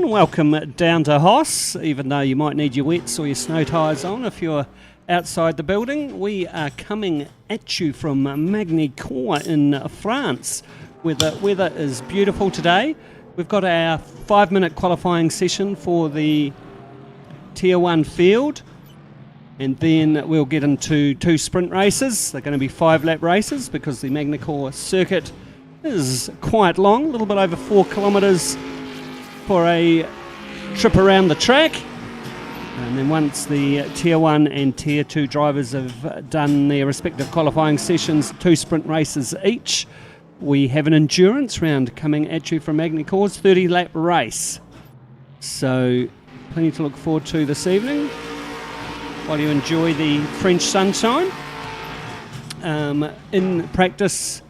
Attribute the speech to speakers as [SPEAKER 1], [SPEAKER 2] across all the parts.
[SPEAKER 1] everyone, welcome down to HOSS, even though you might need your wets or your snow tyres on if you're outside the building. We are coming at you from Magny-Cours in France, where the weather is beautiful today. We've got our 5-minute qualifying session for the Tier 1 field, and then we'll get into 2 sprint races. They're going to be 5-lap races because the Magny-Cours circuit is quite long, a little bit over 4 kilometres for a trip around the track. And then once the Tier 1 and Tier 2 drivers have done their respective qualifying sessions, 2 sprint races each, we have an endurance round coming at you from Magny-Cours, 30-lap race. So plenty to look forward to this evening while you enjoy the French sunshine. In practice,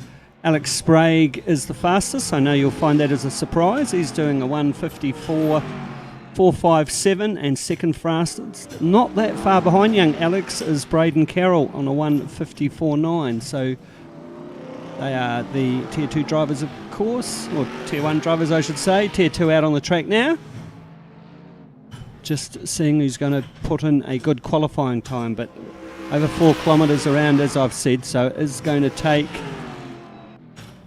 [SPEAKER 1] Alex Sprague is the fastest. I know you'll find that as a surprise. He's doing a 1:54.457, and second fastest, not that far behind young Alex, is Braden Carroll on a 1:54.9. So they are the Tier 2 drivers, of course, or Tier 1 drivers I should say. Tier 2 out on the track now. Just seeing who's going to put in a good qualifying time, but over 4 kilometres around, as I've said, so it is going to take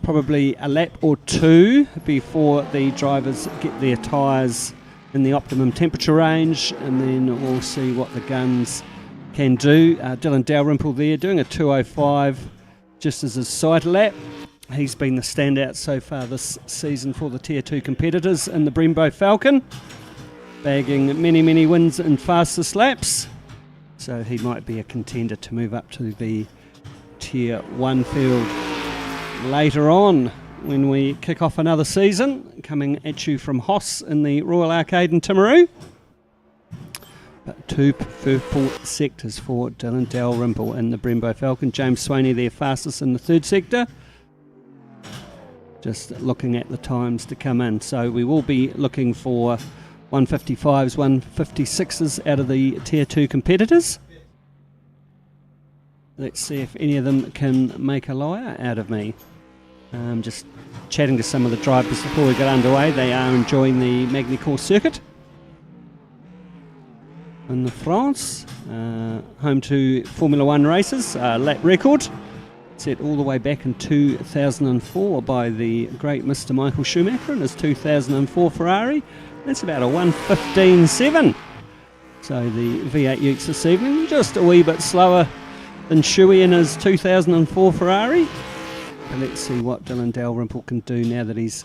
[SPEAKER 1] probably a lap or 2 before the drivers get their tyres in the optimum temperature range, and then we'll see what the guns can do. Dylan Dalrymple there doing a 2:05 just as his side lap. He's been the standout so far this season for the Tier 2 competitors in the Brembo Falcon, bagging many wins in fastest laps, so he might be a contender to move up to the Tier 1 field later on when we kick off another season, coming at you from HOSS in the Royal Arcade in Timaru. But 2 purple sectors for Dylan Dalrymple in the Brembo Falcon. James Swaney there fastest in the 3rd sector. Just looking at the times to come in. So we will be looking for 155s, 156s out of the Tier 2 competitors. Let's see if any of them can make a liar out of me. Just chatting to some of the drivers before we get underway. They are enjoying the Magny-Cours circuit in the France, home to Formula 1 races, lap record set all the way back in 2004 by the great Mr. Michael Schumacher in his 2004 Ferrari. That's about a 1:15.7. So the V8 Utes this evening, just a wee bit slower than Shuey in his 2004 Ferrari. But let's see what Dylan Dalrymple can do now that he's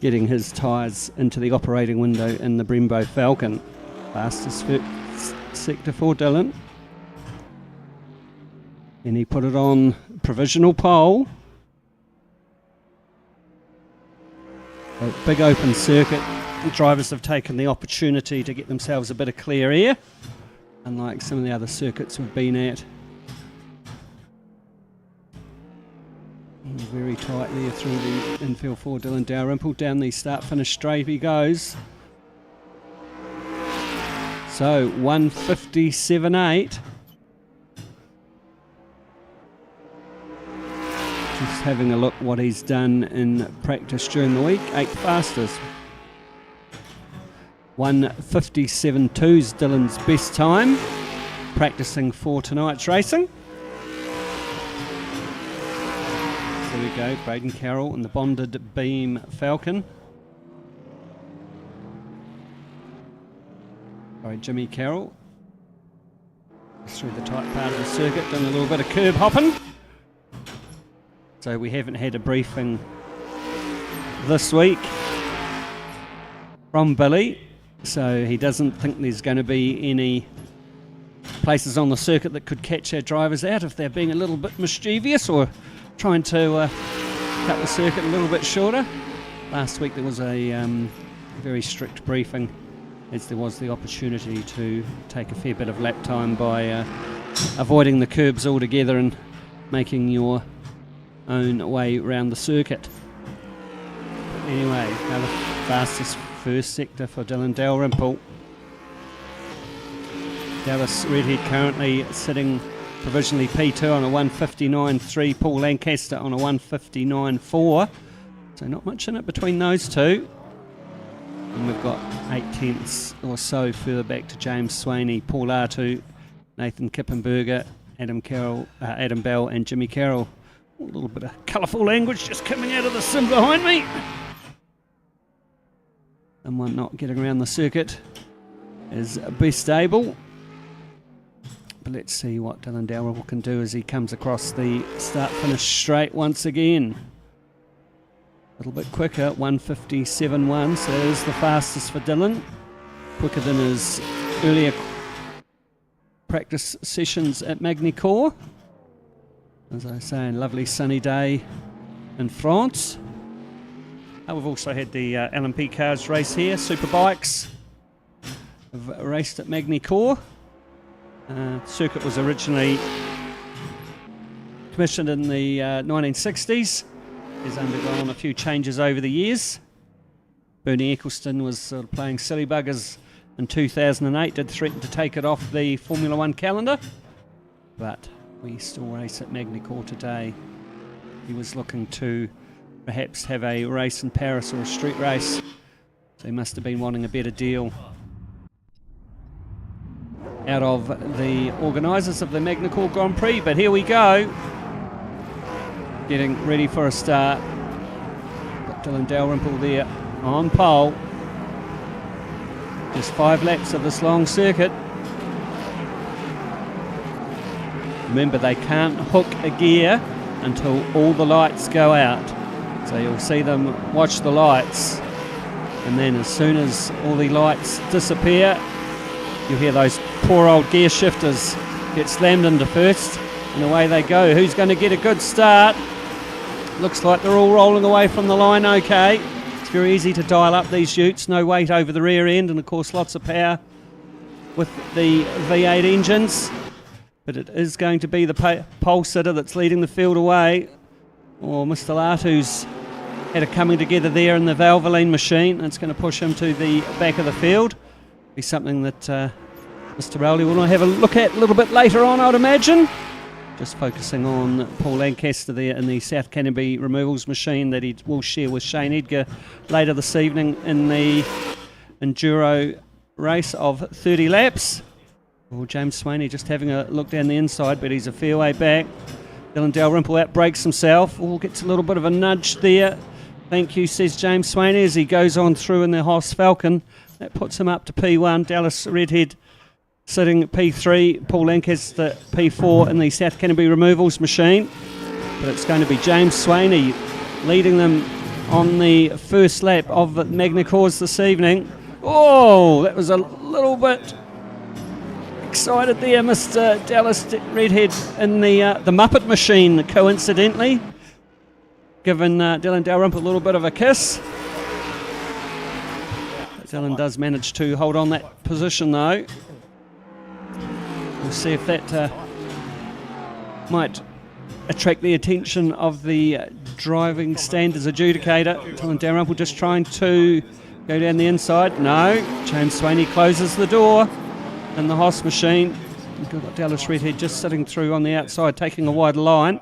[SPEAKER 1] getting his tyres into the operating window in the Brembo Falcon. Fastest sector for Dylan. And he put it on provisional pole. A big open circuit. The drivers have taken the opportunity to get themselves a bit of clear air, unlike some of the other circuits we've been at. Very tight there through the infield for Dylan Dalrymple. Down the start-finish straight he goes. So 1:57.8. Just having a look what he's done in practice during the week. 8th fastest. 1:57.2 is Dylan's best time, practicing for tonight's racing. There we go, Braden Carroll in the bonded beam Falcon. Sorry, Jimmy Carroll. Through the tight part of the circuit, doing a little bit of curb hopping. So we haven't had a briefing this week from Billy, so he doesn't think there's going to be any places on the circuit that could catch our drivers out if they're being a little bit mischievous or trying to cut the circuit a little bit shorter. Last week there was a very strict briefing, as there was the opportunity to take a fair bit of lap time by avoiding the curbs altogether and making your own way around the circuit. But anyway, another fastest first sector for Dylan Dalrymple. Dallas Redhead currently sitting provisionally P2 on a 1:59.3, Paul Lancaster on a 1:59.4. So not much in it between those two. And we've got 8 tenths or so further back to James Swaney, Paul Artu, Nathan Kippenberger, Adam Bell and Jimmy Carroll. A little bit of colourful language just coming out of the sim behind me. Someone not getting around the circuit is best able. But let's see what Dylan Dalrymple can do as he comes across the start-finish straight once again. A little bit quicker, 1:57.1, so it is the fastest for Dylan. Quicker than his earlier practice sessions at Magny-Cours. As I say, a lovely sunny day in France. We've also had the LMP cars race here, Superbikes. Have raced at Magny-Cours. Circuit was originally commissioned in the 1960s. Has undergone a few changes over the years. Bernie Eccleston was sort of playing silly buggers in 2008, did threaten to take it off the Formula One calendar, but we still race at Magny-Cours today. He was looking to perhaps have a race in Paris or a street race, so he must have been wanting a better deal out of the organisers of the Magny-Cours Grand Prix. But here we go, getting ready for a start. Got Dylan Dalrymple there on pole. Just 5 laps of this long circuit. Remember, they can't hook a gear until all the lights go out. So you'll see them watch the lights, and then as soon as all the lights disappear, you'll hear those poor old gear shifters get slammed into first, and away they go. Who's going to get a good start? Looks like they're all rolling away from the line okay. It's very easy to dial up these utes, no weight over the rear end, and of course lots of power with the V8 engines. But it is going to be the pole sitter that's leading the field away. Or Mr. Latu's had a coming together there in the Valvoline machine. It's going to push him to the back of the field. Be something that Mr. Rowley will have a look at a little bit later on, I'd imagine. Just focusing on Paul Lancaster there in the South Canterbury removals machine that he will share with Shane Edgar later this evening in the Enduro race of 30 laps. Well, James Swaney just having a look down the inside, but he's a fair way back. Dylan Dalrymple outbrakes himself. Oh, gets a little bit of a nudge there. Thank you, says James Swaney as he goes on through in the HOSS Falcon. That puts him up to P1. Dallas Redhead sitting at P3. Paul Lancaster P4 in the South Canterbury removals machine. But it's going to be James Swaney leading them on the first lap of Magny-Cours this evening. Oh, that was a little bit excited there, Mr. Dallas Redhead in the Muppet machine, coincidentally, giving Dylan Dalrymple a little bit of a kiss. Dylan does manage to hold on that position though. We'll see if that might attract the attention of the driving standards adjudicator. Dylan Dalrymple just trying to go down the inside. No, James Swaney closes the door in the HOSS machine. We've got Dallas Redhead just sitting through on the outside, taking a wide line.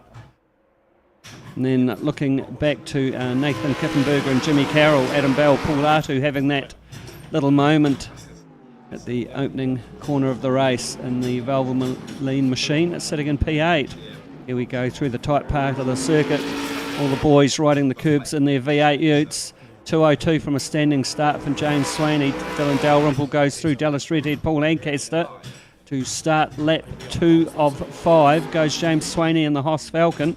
[SPEAKER 1] And then looking back to Nathan Kippenberger and Jimmy Carroll, Adam Bell, Paul Artu having that little moment at the opening corner of the race in the Valvoline machine. It's sitting in P8. Here we go through the tight part of the circuit. All the boys riding the curbs in their V8 Utes. 2:02 from a standing start from James Swaney. Dylan Dalrymple goes through Dallas Redhead, Paul Lancaster to start lap 2 of 5. Goes James Swaney in the HOSS Falcon.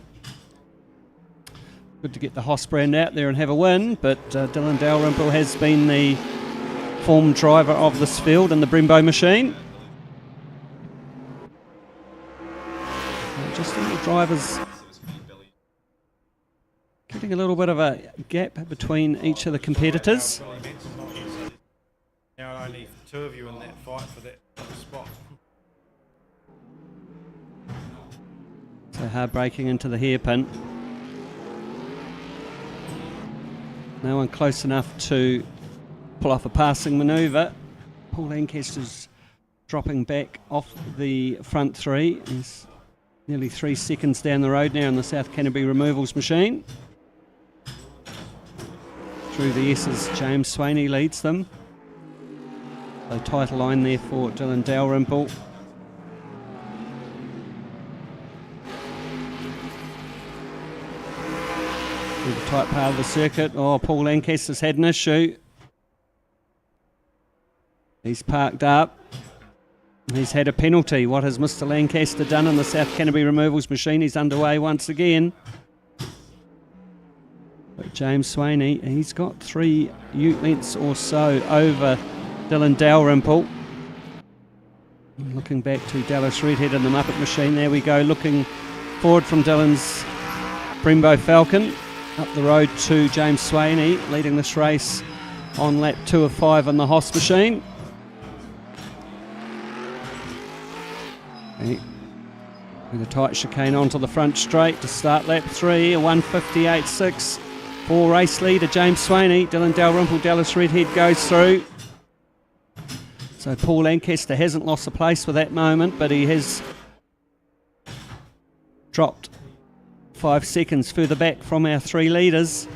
[SPEAKER 1] Good to get the HOSS brand out there and have a win, but Dylan Dalrymple has been the form driver of this field in the Brembo machine. Just all the drivers getting a little bit of a gap between each of the competitors.
[SPEAKER 2] Now only 2 of you in that fight for that spot.
[SPEAKER 1] So hard braking into the hairpin. No one close enough to pull off a passing manoeuvre. Paul Lancaster's dropping back off the front 3. He's nearly 3 seconds down the road now in the South Canterbury removals machine. through the S's. James Swaney leads them. So tight line there for Dylan Dalrymple. Through the tight part of the circuit. Oh, Paul Lancaster's had an issue. He's parked up. He's had a penalty. What has Mr. Lancaster done in the South Canterbury removals machine? He's underway once again. But James Swaney, he's got 3 ute lengths or so over Dylan Dalrymple. Looking back to Dallas Redhead in the Muppet machine. There we go, looking forward from Dylan's Brembo Falcon. Up the road to James Swaney, leading this race on lap 2 of 5 in the HOSS machine. With a tight chicane onto the front straight to start lap 3, a 1:58.6 for race leader James Swaney. Dylan Dalrymple, Dallas Redhead goes through. So Paul Lancaster hasn't lost a place for that moment, but he has dropped 5 seconds further back from our 3 leaders.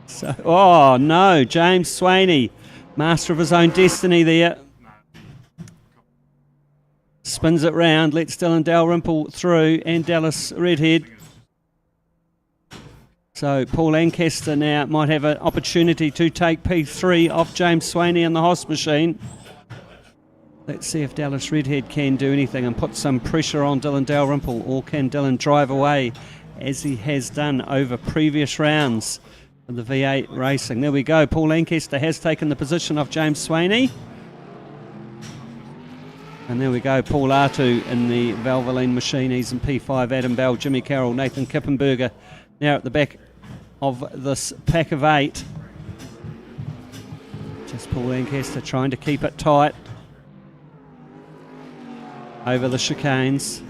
[SPEAKER 1] So, oh no, James Swaney, master of his own destiny there. Spins it round, lets Dylan Dalrymple through and Dallas Redhead. So Paul Lancaster now might have an opportunity to take P3 off James Swaney in the HOSS machine. Let's see if Dallas Redhead can do anything and put some pressure on Dylan Dalrymple, or can Dylan drive away as he has done over previous rounds of the V8 racing. There we go, Paul Lancaster has taken the position of James Swaney. And there we go, Paul Artu in the Valvoline machine. He's in P5, Adam Bell, Jimmy Carroll, Nathan Kippenberger now at the back of this pack of 8. Just Paul Lancaster trying to keep it tight over the chicanes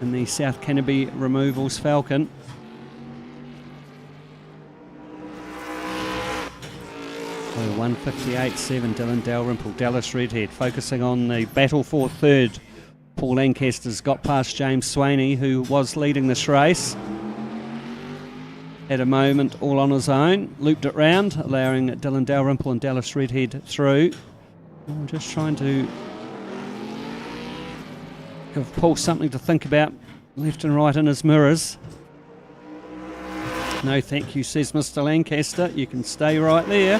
[SPEAKER 1] in the South Canterbury removals Falcon. So 1:58.7 Dylan Dalrymple, Dallas Redhead focusing on the battle for third. Paul Lancaster's got past James Swaney, who was leading this race. Had a moment all on his own, looped it round, allowing Dylan Dalrymple and Dallas Redhead through. I'm just trying to give Paul something to think about left and right in his mirrors. No thank you, says Mr. Lancaster. You can stay right there.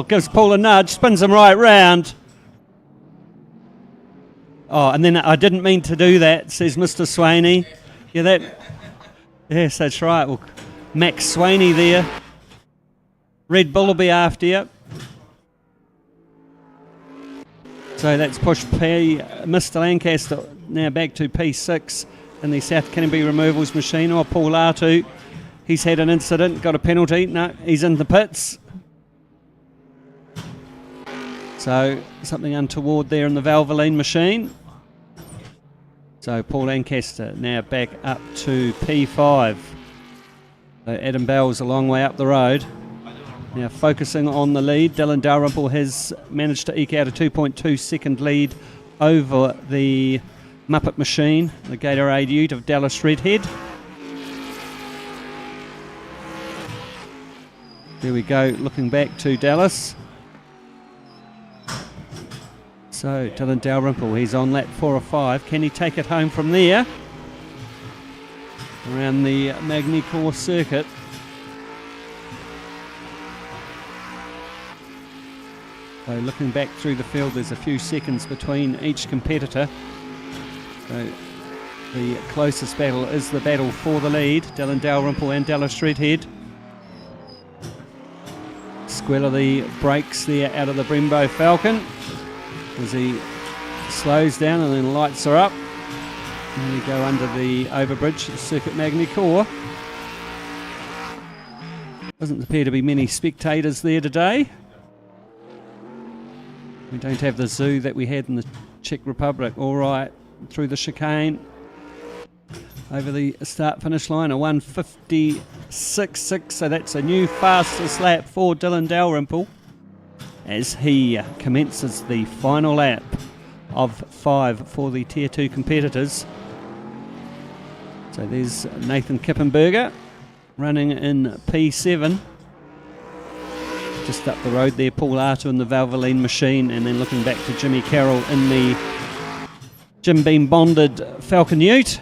[SPEAKER 1] Gives Paul a nudge, spins him right round. Oh, and then I didn't mean to do that, says Mr. Swaney. Yes, that's right. Well, Max Swaney there. Red Bull will be after you. So that's pushed Mr. Lancaster now back to P6 in the South Canterbury removals machine. Oh, Paul Artu, he's had an incident, got a penalty. No, he's in the pits. So something untoward there in the Valvoline machine. So Paul Lancaster now back up to P5. So Adam Bell's a long way up the road. Now focusing on the lead, Dylan Dalrymple has managed to eke out a 2.2 second lead over the Muppet machine, the Gatorade Ute of Dallas Redhead. There we go, looking back to Dallas. So Dylan Dalrymple, he's on lap 4 or 5. Can he take it home from there? Around the Magny-Cours circuit. So looking back through the field, there's a few seconds between each competitor. So the closest battle is the battle for the lead. Dylan Dalrymple and Dallas Redhead. Squealer the brakes there out of the Brembo Falcon as he slows down and then lights her up. And we go under the overbridge, the circuit Magny-Cours. Doesn't appear to be many spectators there today. We don't have the zoo that we had in the Czech Republic. All right, through the chicane, over the start-finish line, a 1:56.6, so that's a new fastest lap for Dylan Dalrymple. as he commences the final lap of 5 for the Tier 2 competitors. So there's Nathan Kippenberger running in P7. Just up the road there, Paul Arto in the Valvoline machine, and then looking back to Jimmy Carroll in the Jim Beam bonded Falcon Ute.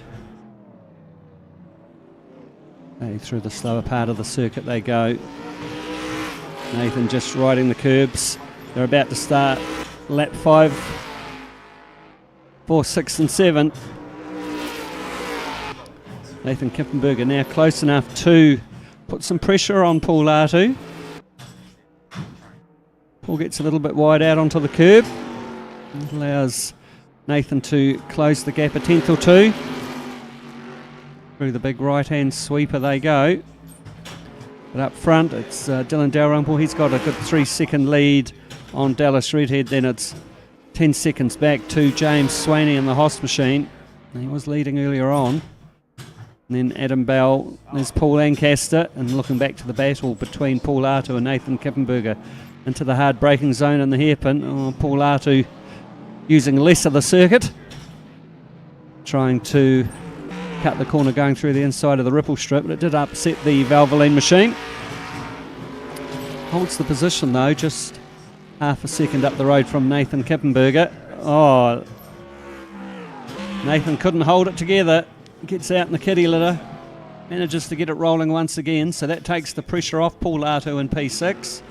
[SPEAKER 1] Through the slower part of the circuit they go. Nathan just riding the curbs. They're about to start lap 5, 4, 6 and 7. Nathan Kippenberger now close enough to put some pressure on Paul Arto. Paul gets a little bit wide out onto the curb. It allows Nathan to close the gap a tenth or two. Through the big right-hand sweeper they go. But up front, it's Dylan Dalrymple. He's got a good 3-second lead on Dallas Redhead. Then it's 10 seconds back to James Swaney in the HOSS machine. He was leading earlier on. And then Adam Bell, there's Paul Lancaster, and looking back to the battle between Paul Arto and Nathan Kippenberger into the hard braking zone and the hairpin. Paul Arto using less of the circuit, trying to cut the corner going through the inside of the ripple strip, but it did upset the Valvoline machine. Holds the position though, just half a second up the road from Nathan Kippenberger. Oh, Nathan couldn't hold it together. Gets out in the kitty litter, manages to get it rolling once again, so that takes the pressure off Paul Arto in P6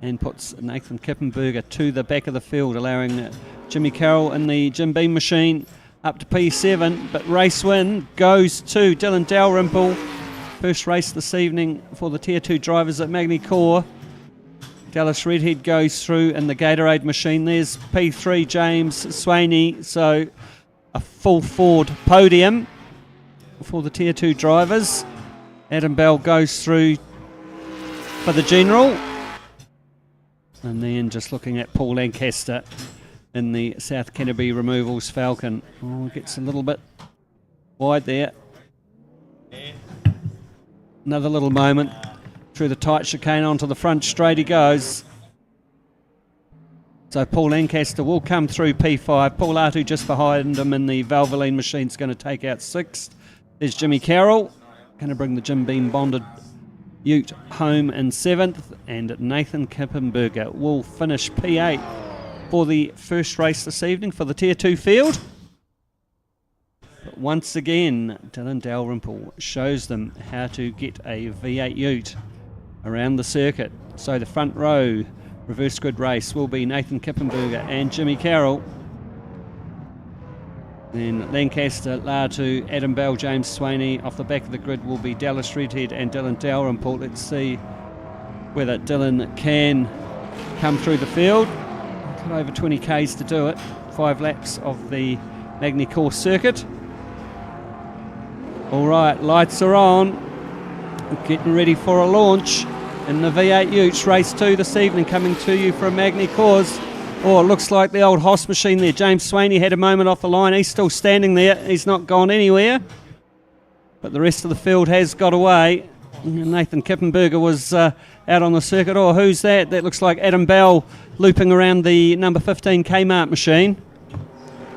[SPEAKER 1] and puts Nathan Kippenberger to the back of the field, allowing Jimmy Carroll in the Jim Beam machine up to P7, but race win goes to Dylan Dalrymple. First race this evening for the Tier 2 drivers at Magny-Cours. Dallas Redhead goes through in the Gatorade machine. There's P3 James Swaney, so a full Ford podium for the Tier 2 drivers. Adam Bell goes through for the general. And then just looking at Paul Lancaster in the South Canterbury Removals Falcon. Oh, gets a little bit wide there. Another little moment through the tight chicane onto the front straight he goes. So Paul Lancaster will come through P5. Paul Arto just behind him in the Valvoline machine's going to take out 6th. There's Jimmy Carroll, going to bring the Jim Beam bonded Ute home in 7th. And Nathan Kippenberger will finish P8 for the first race this evening for the Tier 2 field. But once again, Dylan Dalrymple shows them how to get a V8 Ute around the circuit. So the front row reverse grid race will be Nathan Kippenberger and Jimmy Carroll. Then Lancaster, Lartu, Adam Bell, James Swaney. Off the back of the grid will be Dallas Redhead and Dylan Dalrymple. Let's see whether Dylan can come through the field. Got over 20 Ks to do it. 5 laps of the Magny-Cours circuit. All right, lights are on. Getting ready for a launch in the V8 Utes race 2 this evening, coming to you from Magny-Cours. Oh, it looks like the old HOSS machine there. James Swaney had a moment off the line. He's still standing there. He's not gone anywhere. But the rest of the field has got away. Nathan Kippenberger was out on the circuit. Oh, who's that? That looks like Adam Bell looping around the number 15 Kmart machine.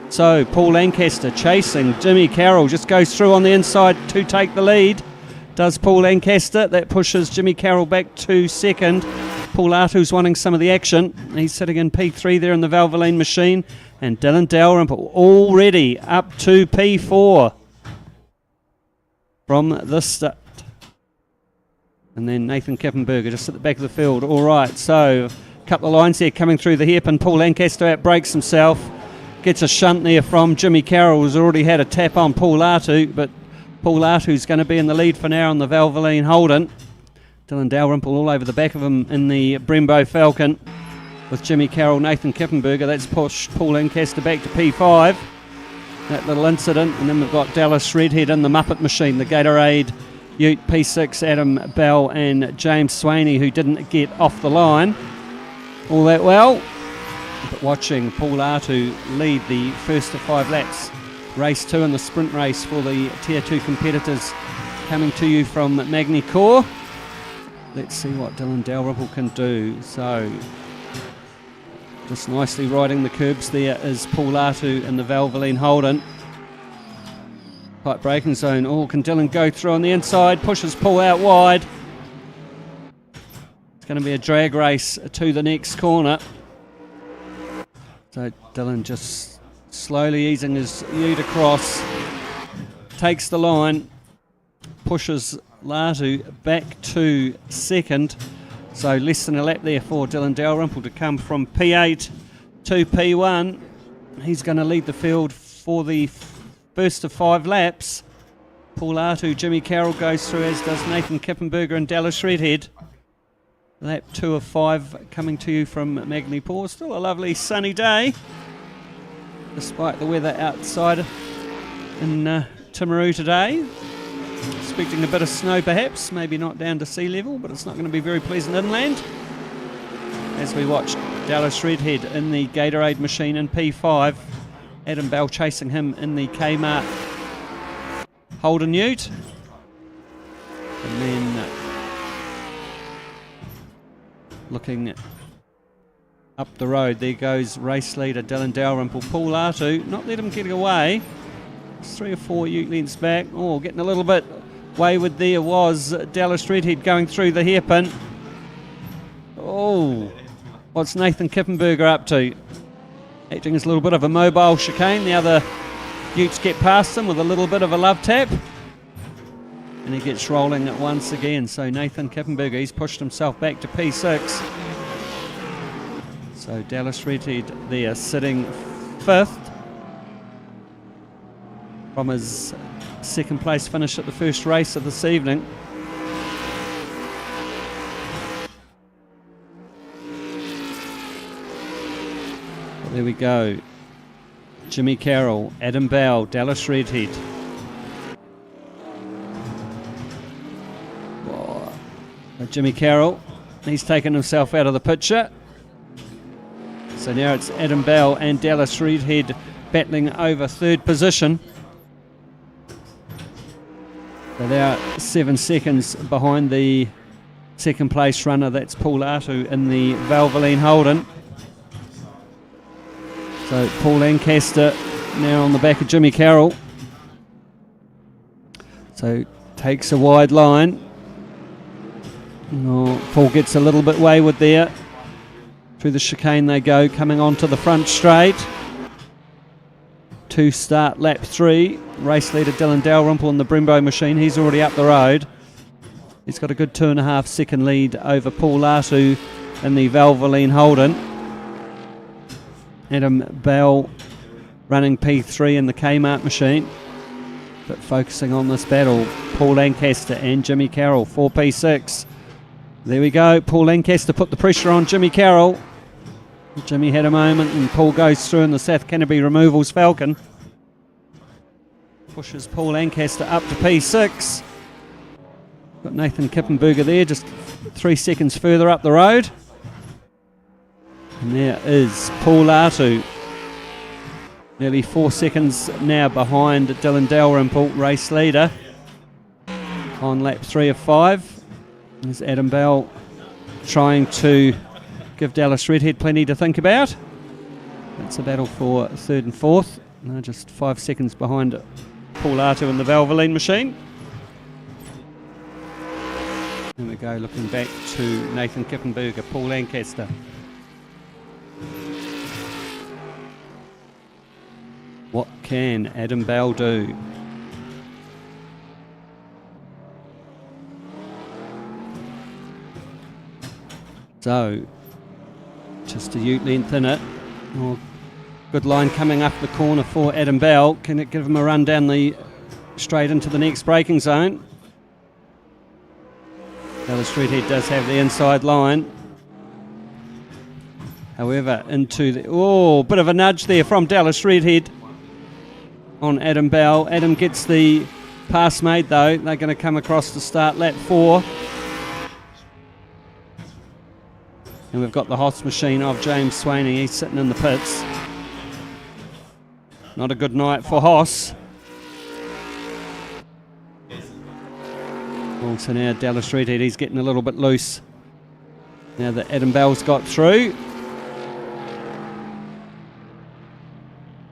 [SPEAKER 1] So Paul Lancaster chasing. Jimmy Carroll just goes through on the inside to take the lead. Does Paul Lancaster. That pushes Jimmy Carroll back to 2nd. Paul Arto's wanting some of the action. He's sitting in P3 there in the Valvoline machine. And Dylan Dalrymple already up to P4 from the start. And then Nathan Kippenberger just at the back of the field. All right, so a couple of lines there coming through the hairpin. Paul Lancaster outbrakes himself. Gets a shunt there from Jimmy Carroll, who's already had a tap on Paul Arto, but Paul Arto's going to be in the lead for now on the Valvoline Holden. Dylan Dalrymple all over the back of him in the Brembo Falcon with Jimmy Carroll, Nathan Kippenberger. That's pushed Paul Lancaster back to P5. That little incident. And then we've got Dallas Redhead in the Muppet machine, the Gatorade Ute P6, Adam Bell and James Swaney, who didn't get off the line all that well. But watching Paul Arto lead the first of 5 laps. Race 2 in the sprint race for the Tier 2 competitors, coming to you from Magny-Cours. let's see what Dylan Dalrymple can do. So, just nicely riding the curbs there is Paul Artu in the Valvoline Holden. Tight braking zone. Oh, can Dylan go through on the inside? Pushes Paul out wide. It's going to be a drag race to the next corner. So Dylan just slowly easing his ute across. Takes the line. Pushes Latu back to second. So less than a lap there for Dylan Dalrymple to come from P8 to P1. He's going to lead the field for the first of 5 laps. Paul Artu, Jimmy Carroll goes through, as does Nathan Kippenberger and Dallas Redhead. Lap 2 of 5 coming to you from Magny-Cours. Still a lovely sunny day, despite the weather outside in Timaru today. Expecting a bit of snow perhaps, maybe not down to sea level, but it's not going to be very pleasant inland. As we watch Dallas Redhead in the Gatorade machine in P5, Adam Bell chasing him in the Kmart Holden Ute. And then looking up the road, there goes race leader Dylan Dalrymple. Paul Artu, not let him get away. It's 3 or 4 ute lengths back. Oh, getting a little bit wayward there was Dallas Redhead going through the hairpin. Oh, what's Nathan Kippenberger up to? Acting as a little bit of a mobile chicane. The other utes get past him with a little bit of a love tap. And he gets rolling it once again. So Nathan Kippenberger, he's pushed himself back to P6. So Dallas Redhead there sitting 5th from his second place finish at the first race of this evening. Well, there we go. Jimmy Carroll, Adam Bell, Dallas Redhead. Oh, Jimmy Carroll, he's taken himself out of the picture. So now it's Adam Bell and Dallas Redhead battling over 3rd position. So they are 7 seconds behind the second place runner. That's Paul Artu in the Valvoline Holden. So Paul Lancaster now on the back of Jimmy Carroll. So takes a wide line. Oh, Paul gets a little bit wayward there. Through the chicane they go, coming onto the front straight. To start lap 3. Race leader Dylan Dalrymple in the Brembo machine. He's already up the road. He's got a good 2.5 second lead over Paul Artu in the Valvoline Holden. Adam Bell running P3 in the Kmart machine. But focusing on this battle, Paul Lancaster and Jimmy Carroll for P6. There we go. Paul Lancaster put the pressure on Jimmy Carroll. Jimmy had a moment and Paul goes through in the South Canterbury Removals Falcon. Pushes Paul Lancaster up to P6. Got Nathan Kippenberger there, just 3 seconds further up the road. And there is Paul Artu. Nearly 4 seconds now behind Dylan Dalrymple, race leader. On lap 3 of 5. There's Adam Bell trying to give Dallas Redhead plenty to think about. It's a battle for 3rd and 4th. No, just 5 seconds behind Paul Artu in the Valvoline machine. There we go, looking back to Nathan Kippenberger, Paul Lancaster. What can Adam Bell do? So, just a ute length in it. Oh, good line coming up the corner for Adam Bell. Can it give him a run down the straight into the next braking zone? Dallas Redhead does have the inside line. However, into the... Oh, bit of a nudge there from Dallas Redhead on Adam Bell. Adam gets the pass made though. They're going to come across to start lap 4. And we've got the HOSS machine of James Swaney. He's sitting in the pits. Not a good night for HOSS. Also now Dallas Redhead, he's getting a little bit loose. Now that Adam Bell's got through.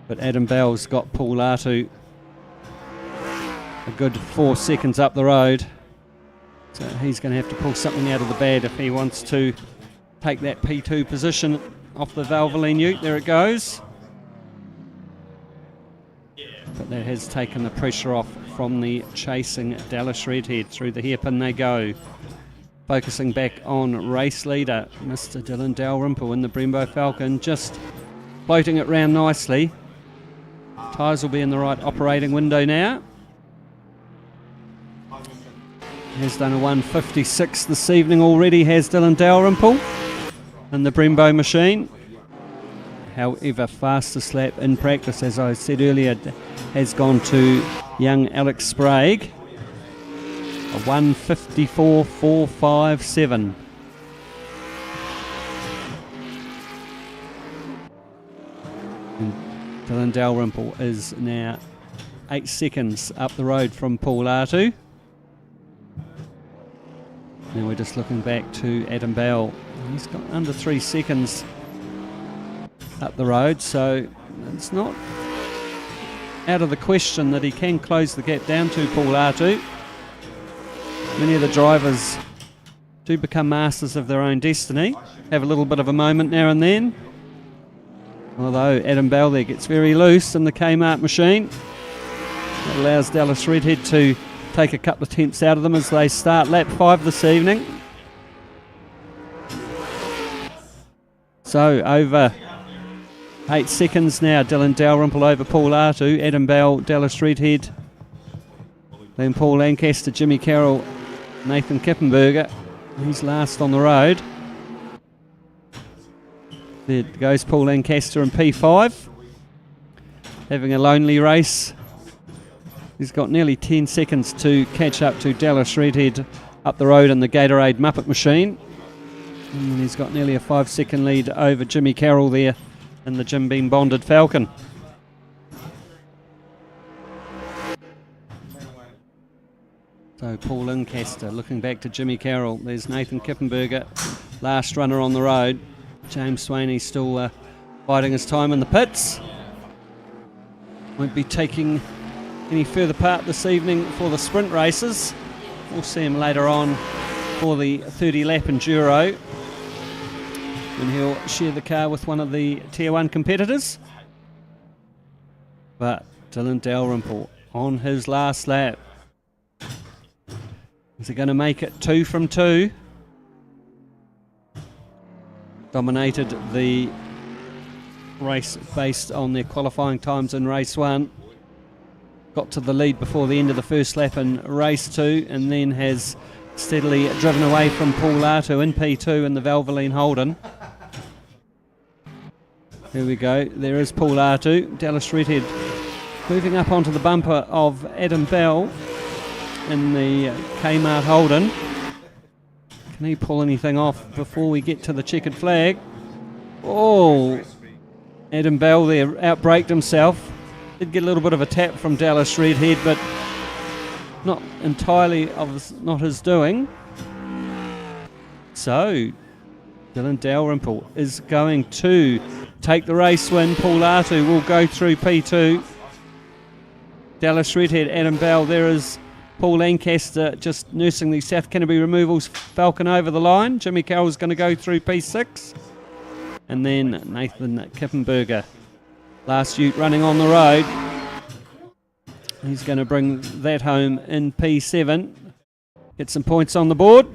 [SPEAKER 1] But Adam Bell's got Paul Artu a good 4 seconds up the road. So he's going to have to pull something out of the bag if he wants to take that P2 position off the Valvoline Ute. There it goes. But that has taken the pressure off from the chasing Dallas Redhead. Through the hairpin they go. Focusing back on race leader, Mr. Dylan Dalrymple in the Brembo Falcon, just floating it round nicely. Tyres will be in the right operating window now. Has done a 1:56 this evening already, has Dylan Dalrymple in the Brembo machine. However, fastest lap in practice, as I said earlier, has gone to young Alex Sprague. A 1:54.457. And Dylan Dalrymple is now 8 seconds up the road from Paul Artu. Now we're just looking back to Adam Bell. He's got under 3 seconds up the road, so it's not out of the question that he can close the gap down to Paul Artu. Many of the drivers do become masters of their own destiny, have a little bit of a moment now and then. Although Adam Bell there gets very loose in the Kmart machine. That allows Dallas Redhead to take a couple of tenths out of them as they start lap 5 this evening. So over 8 seconds now, Dylan Dalrymple over Paul Artu, Adam Bell, Dallas Redhead, then Paul Lancaster, Jimmy Carroll, Nathan Kippenberger. He's last on the road. There goes Paul Lancaster in P5, having a lonely race. He's got nearly 10 seconds to catch up to Dallas Redhead up the road in the Gatorade Muppet machine. And he's got nearly a 5-second lead over Jimmy Carroll there in the Jim Beam bonded Falcon. So Paul Lancaster looking back to Jimmy Carroll. There's Nathan Kippenberger, last runner on the road. James Swaney still biding his time in the pits. Won't be taking any further part this evening for the sprint races. We'll see him later on for the 30 lap enduro, and he'll share the car with one of the Tier 1 competitors. But Dylan Dalrymple on his last lap. Is he going to make it 2 from 2? Dominated the race based on their qualifying times in race 1. Got to the lead before the end of the first lap in race 2, and then has steadily driven away from Paul Artu in P2 in the Valvoline Holden. Here we go, there is Paul Artu. Dallas Redhead moving up onto the bumper of Adam Bell in the Kmart Holden. Can he pull anything off before we get to the checkered flag? Oh, Adam Bell there outbraked himself. Did get a little bit of a tap from Dallas Redhead, but not entirely not his doing. So Dylan Dalrymple is going to take the race win. Paul Artu will go through P2. Dallas Redhead, Adam Bell. There is Paul Lancaster just nursing the South Canterbury Removals Falcon over the line. Jimmy Carroll's going to go through P6. And then Nathan Kippenberger, last Ute running on the road. He's going to bring that home in P7. Get some points on the board.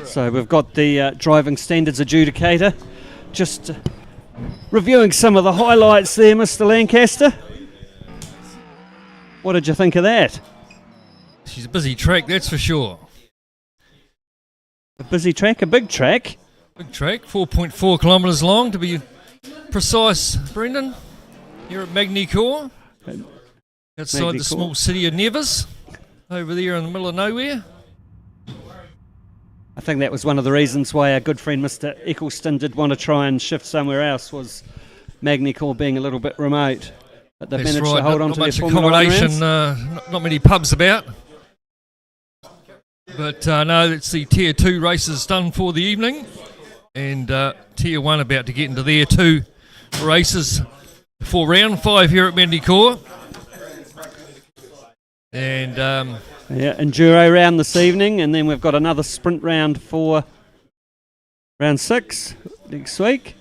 [SPEAKER 1] So we've got the driving standards adjudicator just reviewing some of the highlights there, Mr. Lancaster. What did you think of that?
[SPEAKER 3] She's a busy track, that's for sure.
[SPEAKER 1] A busy track, a big track.
[SPEAKER 3] Big track, 4.4 kilometres long to be precise, Brendan. Here at Magny-Cours, outside the small city of Nevis, over there in the middle of nowhere.
[SPEAKER 1] I think that was one of the reasons why our good friend Mr. Eccleston did want to try and shift somewhere else, was Magny-Cours being a little bit remote. But they've managed to hold on to their Formula 1 rounds.
[SPEAKER 3] Not many pubs about. But no, it's the Tier 2 races done for the evening. And Tier 1 about to get into their 2 races for round 5 here at Magny-Cours. And
[SPEAKER 1] Enduro round this evening, and then we've got another sprint round for round 6 next week.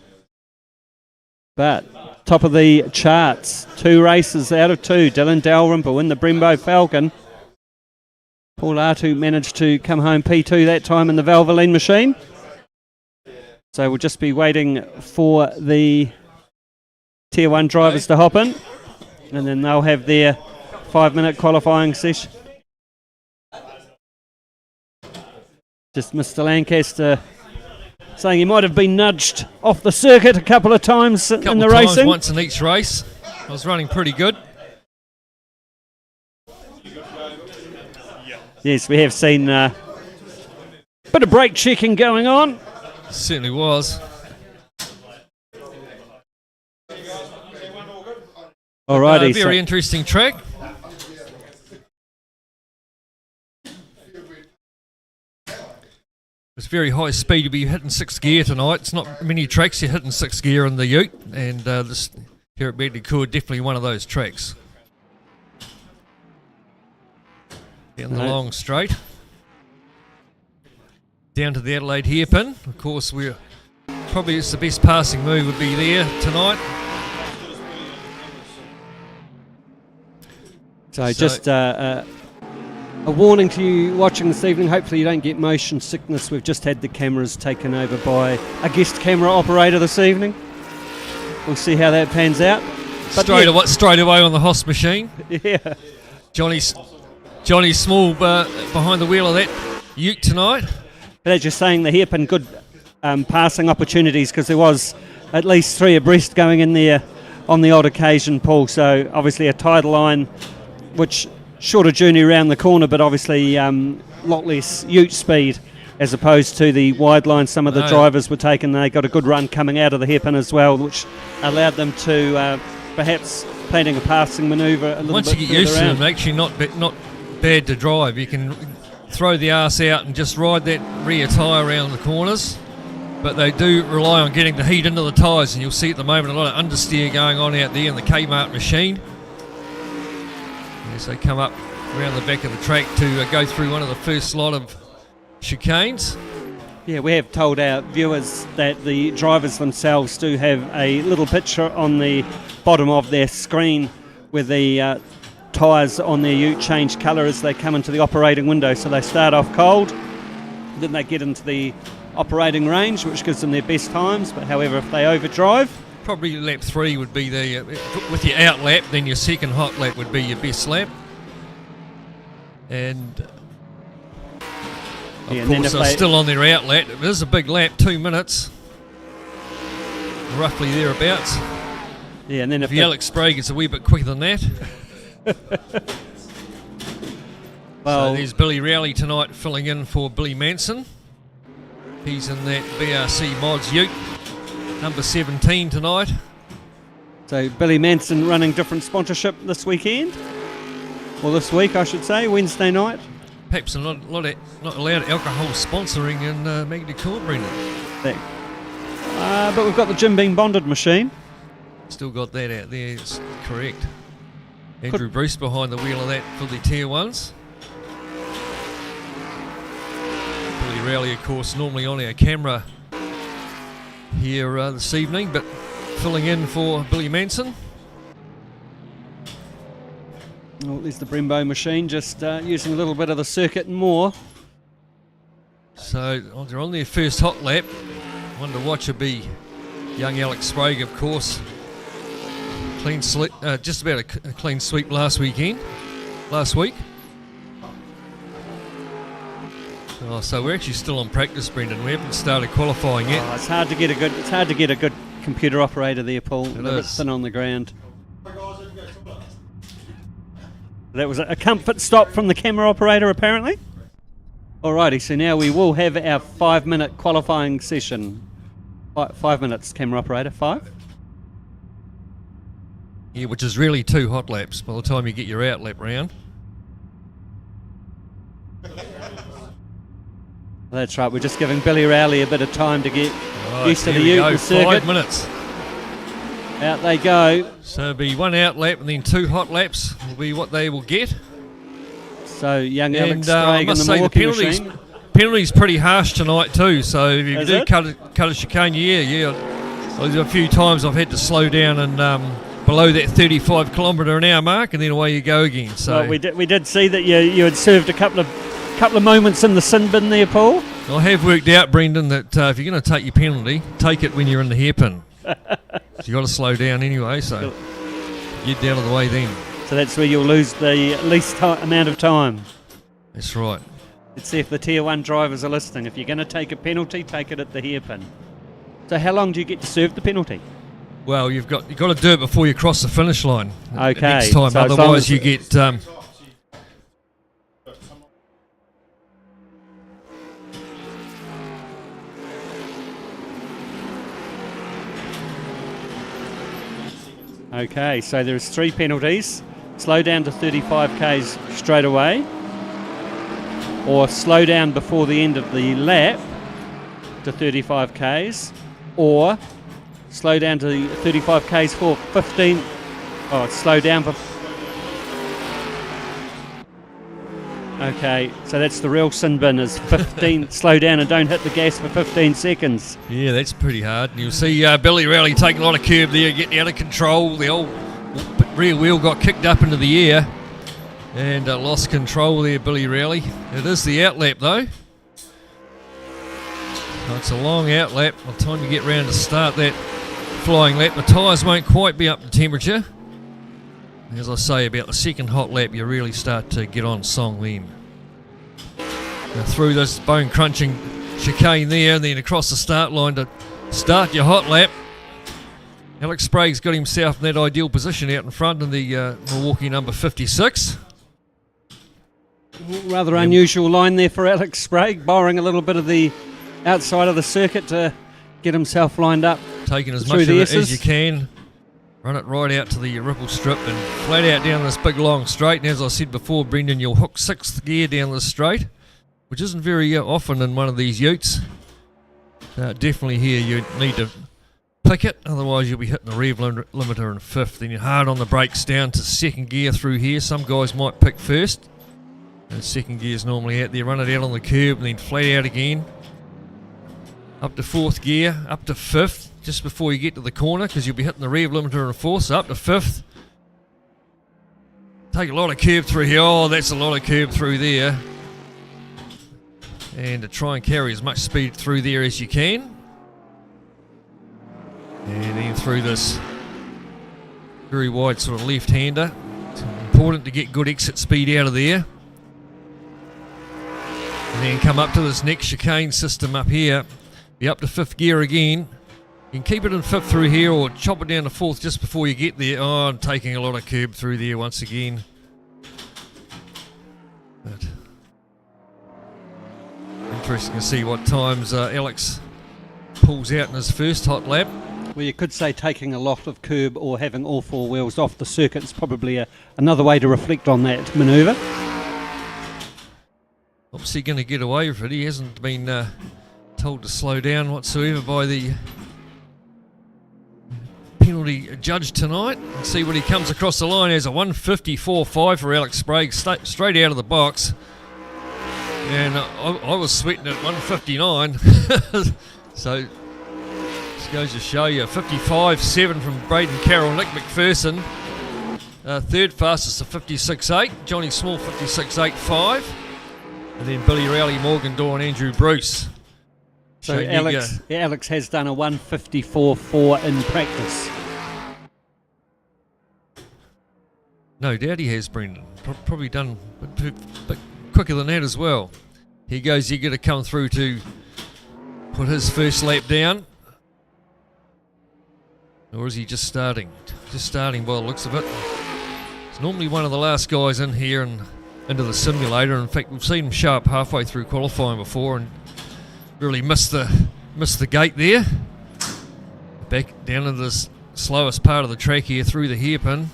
[SPEAKER 1] But top of the charts, 2 races out of 2. Dylan Dalrymple in the Brembo Falcon. Paul Artu managed to come home P2 that time in the Valvoline machine. So we'll just be waiting for the Tier 1 drivers to hop in, and then they'll have their 5-minute qualifying session. Just Mr. Lancaster saying he might have been nudged off the circuit a couple of times in the racing.
[SPEAKER 3] Once in each race. I was running pretty good.
[SPEAKER 1] Yes, we have seen a bit of brake checking going on.
[SPEAKER 3] Certainly was.
[SPEAKER 1] Alrighty.
[SPEAKER 3] Very interesting track. It's very high speed to be hitting 6th gear tonight. It's not many tracks you're hitting 6th gear in the Ute, and this here at Magny-Cours definitely one of those tracks. Down the long straight. Down to the Adelaide hairpin. Of course, it's the best passing move would be there tonight.
[SPEAKER 1] So just a warning to you watching this evening. Hopefully you don't get motion sickness. We've just had the cameras taken over by a guest camera operator this evening. We'll see how that pans out. But
[SPEAKER 3] straight away on the HOSS machine.
[SPEAKER 1] Yeah.
[SPEAKER 3] Johnny Small behind the wheel of that Ute tonight.
[SPEAKER 1] But as you're saying, the hairpin, good passing opportunities, because there was at least 3 abreast going in there on the odd occasion, Paul. So obviously a tight line, which shorter journey around the corner, but obviously lot less Ute speed as opposed to the wide line some of the drivers were taking. They got a good run coming out of the hairpin as well, which allowed them to perhaps planning a passing manoeuvre a little bit.
[SPEAKER 3] Once you get used to them, actually not bad to drive. You can throw the arse out and just ride that rear tyre around the corners, but they do rely on getting the heat into the tyres, and you'll see at the moment a lot of understeer going on out there in the Kmart machine as they come up around the back of the track to go through one of the first lot of chicanes.
[SPEAKER 1] Yeah, we have told our viewers that the drivers themselves do have a little picture on the bottom of their screen with the tyres on their Ute change colour as they come into the operating window. So they start off cold, then they get into the operating range, which gives them their best times. But however, if they overdrive,
[SPEAKER 3] probably lap 3 would be with your out lap, then your second hot lap would be your best lap. And of course they're still on their out lap. It is a big lap, 2 minutes, roughly thereabouts.
[SPEAKER 1] Yeah, and then
[SPEAKER 3] if Alex Sprague gets a wee bit quicker than that.
[SPEAKER 1] Well,
[SPEAKER 3] so there's Billy Rowley tonight filling in for Billy Manson. He's in that BRC Mods Ute, number 17 tonight.
[SPEAKER 1] So Billy Manson running different sponsorship this weekend, or this week I should say, Wednesday night.
[SPEAKER 3] Perhaps not allowed alcohol sponsoring in Magny-Cours, Brendan.
[SPEAKER 1] But we've got the Jim Beam bonded machine.
[SPEAKER 3] Still got that out there, it's correct. Andrew Bruce behind the wheel of that for the Tier 1s. Billy Rowley, of course, normally on our camera here this evening, but filling in for Billy Manson.
[SPEAKER 1] Oh, there's the Brembo machine, just using a little bit of the circuit and more.
[SPEAKER 3] So they're on their first hot lap. One to watch will be young Alex Sprague, of course. Clean slip, just about a clean sweep last week. Oh, so we're actually still on practice, Brendan. We haven't started qualifying yet.
[SPEAKER 1] Oh, it's hard to get a good computer operator there, Paul. They're a bit thin on the ground. That was a comfort stop from the camera operator, apparently. Alrighty, so now we will have our 5-minute qualifying session. 5 minutes, camera operator, 5?
[SPEAKER 3] Yeah, which is really 2 hot laps by the time you get your out lap round.
[SPEAKER 1] That's right, we're just giving Billy Rowley a bit of time to get used to the
[SPEAKER 3] here we
[SPEAKER 1] Ute
[SPEAKER 3] go,
[SPEAKER 1] circuit.
[SPEAKER 3] 5 minutes.
[SPEAKER 1] Out they go.
[SPEAKER 3] So it'll be 1 out lap and then 2 hot laps will be what they will get.
[SPEAKER 1] So young
[SPEAKER 3] And
[SPEAKER 1] Alex
[SPEAKER 3] I
[SPEAKER 1] Sprague in
[SPEAKER 3] must
[SPEAKER 1] the
[SPEAKER 3] say the
[SPEAKER 1] Milwaukee machine.
[SPEAKER 3] penalty's pretty harsh tonight too. So if you
[SPEAKER 1] Is
[SPEAKER 3] do
[SPEAKER 1] it?
[SPEAKER 3] cut a chicane, yeah. There's a few times I've had to slow down and below that 35 kilometre an hour mark, and then away you go again. So
[SPEAKER 1] Well, we did see that you had served a couple of moments in the sin bin there, Paul.
[SPEAKER 3] I have worked out, Brendan, that if you're going to take your penalty, take it when you're in the hairpin. So you got to slow down anyway. So get down of the way then.
[SPEAKER 1] So that's where you'll lose the least amount of time.
[SPEAKER 3] That's right.
[SPEAKER 1] Let's see if the Tier 1 drivers are listening. If you're going to take a penalty, take it at the hairpin. So how long do you get to serve the penalty?
[SPEAKER 3] Well, you've got to do it before you cross the finish line.
[SPEAKER 1] Okay.
[SPEAKER 3] Next time,
[SPEAKER 1] So as long
[SPEAKER 3] otherwise
[SPEAKER 1] as
[SPEAKER 3] you get.
[SPEAKER 1] Okay, so there's 3 penalties. Slow down to 35 k's straight away, or slow down before the end of the lap to 35 k's, or slow down to 35 k's for 15. Oh, slow down for. Okay, so that's the real sin bin is 15. Slow down and don't hit the gas for 15 seconds.
[SPEAKER 3] Yeah, that's pretty hard. And you'll see Billy Rowley taking a lot of curb there, getting out of control. The old rear wheel got kicked up into the air and lost control there, Billy Rowley. It is the out lap though. So it's a long out lap. By the time you get round to start that flying lap, the tyres won't quite be up to temperature. As I say, about the second hot lap, you really start to get on song then. Now through this bone-crunching chicane there, and then across the start line to start your hot lap. Alex Sprague's got himself in that ideal position out in front in the Milwaukee number 56.
[SPEAKER 1] Rather unusual line there for Alex Sprague, borrowing a little bit of the outside of the circuit to get himself lined up.
[SPEAKER 3] Taking as
[SPEAKER 1] through
[SPEAKER 3] much of
[SPEAKER 1] the
[SPEAKER 3] it as
[SPEAKER 1] S's.
[SPEAKER 3] you can. Run it right out to the ripple strip and flat out down this big long straight. And as I said before, Brendan, you'll hook 6th gear down this straight, which isn't very often in one of these Utes. Definitely here you need to pick it, otherwise you'll be hitting the rev limiter in 5th. Then you're hard on the brakes down to 2nd gear through here. Some guys might pick 1st. And 2nd gear's normally out there. Run it out on the curb and then flat out again. Up to 4th gear, up to 5th. Just before you get to the corner, because you'll be hitting the rev limiter in 4th, so up to 5th. Take a lot of curb through here. Oh, that's a lot of curb through there. And to try and carry as much speed through there as you can. And then through this very wide sort of left-hander. It's important to get good exit speed out of there. And then come up to this next chicane system up here. Be up to 5th gear again. You can keep it in 5th through here or chop it down to 4th just before you get there. Oh, I'm taking a lot of curb through there once again. But interesting to see what times Alex pulls out in his first hot lap.
[SPEAKER 1] Well, you could say taking a lot of curb or having all 4 wheels off the circuit is probably another way to reflect on that manoeuvre.
[SPEAKER 3] Obviously going to get away with it. He hasn't been told to slow down whatsoever by the penalty judge tonight. And see what he comes across the line as a 154.5 for Alex Sprague, straight out of the box. And I was sweating at 159. So this goes to show you 55.7 from Braden Carroll, Nick McPherson. Third fastest of 56.8, Johnny Small 56.85. And then Billy Rowley, Morgan Daw and Andrew Bruce.
[SPEAKER 1] So Alex has done a 154.4 in practice.
[SPEAKER 3] No doubt he has, Brendan. Probably done a bit quicker than that as well. He goes, you're going to come through to put his first lap down. Or is he just starting? Just starting by the looks of it. He's normally one of the last guys in here, and into the simulator. In fact, we've seen him show up halfway through qualifying before and really missed the gate there. Back down to the slowest part of the track here through the hairpin.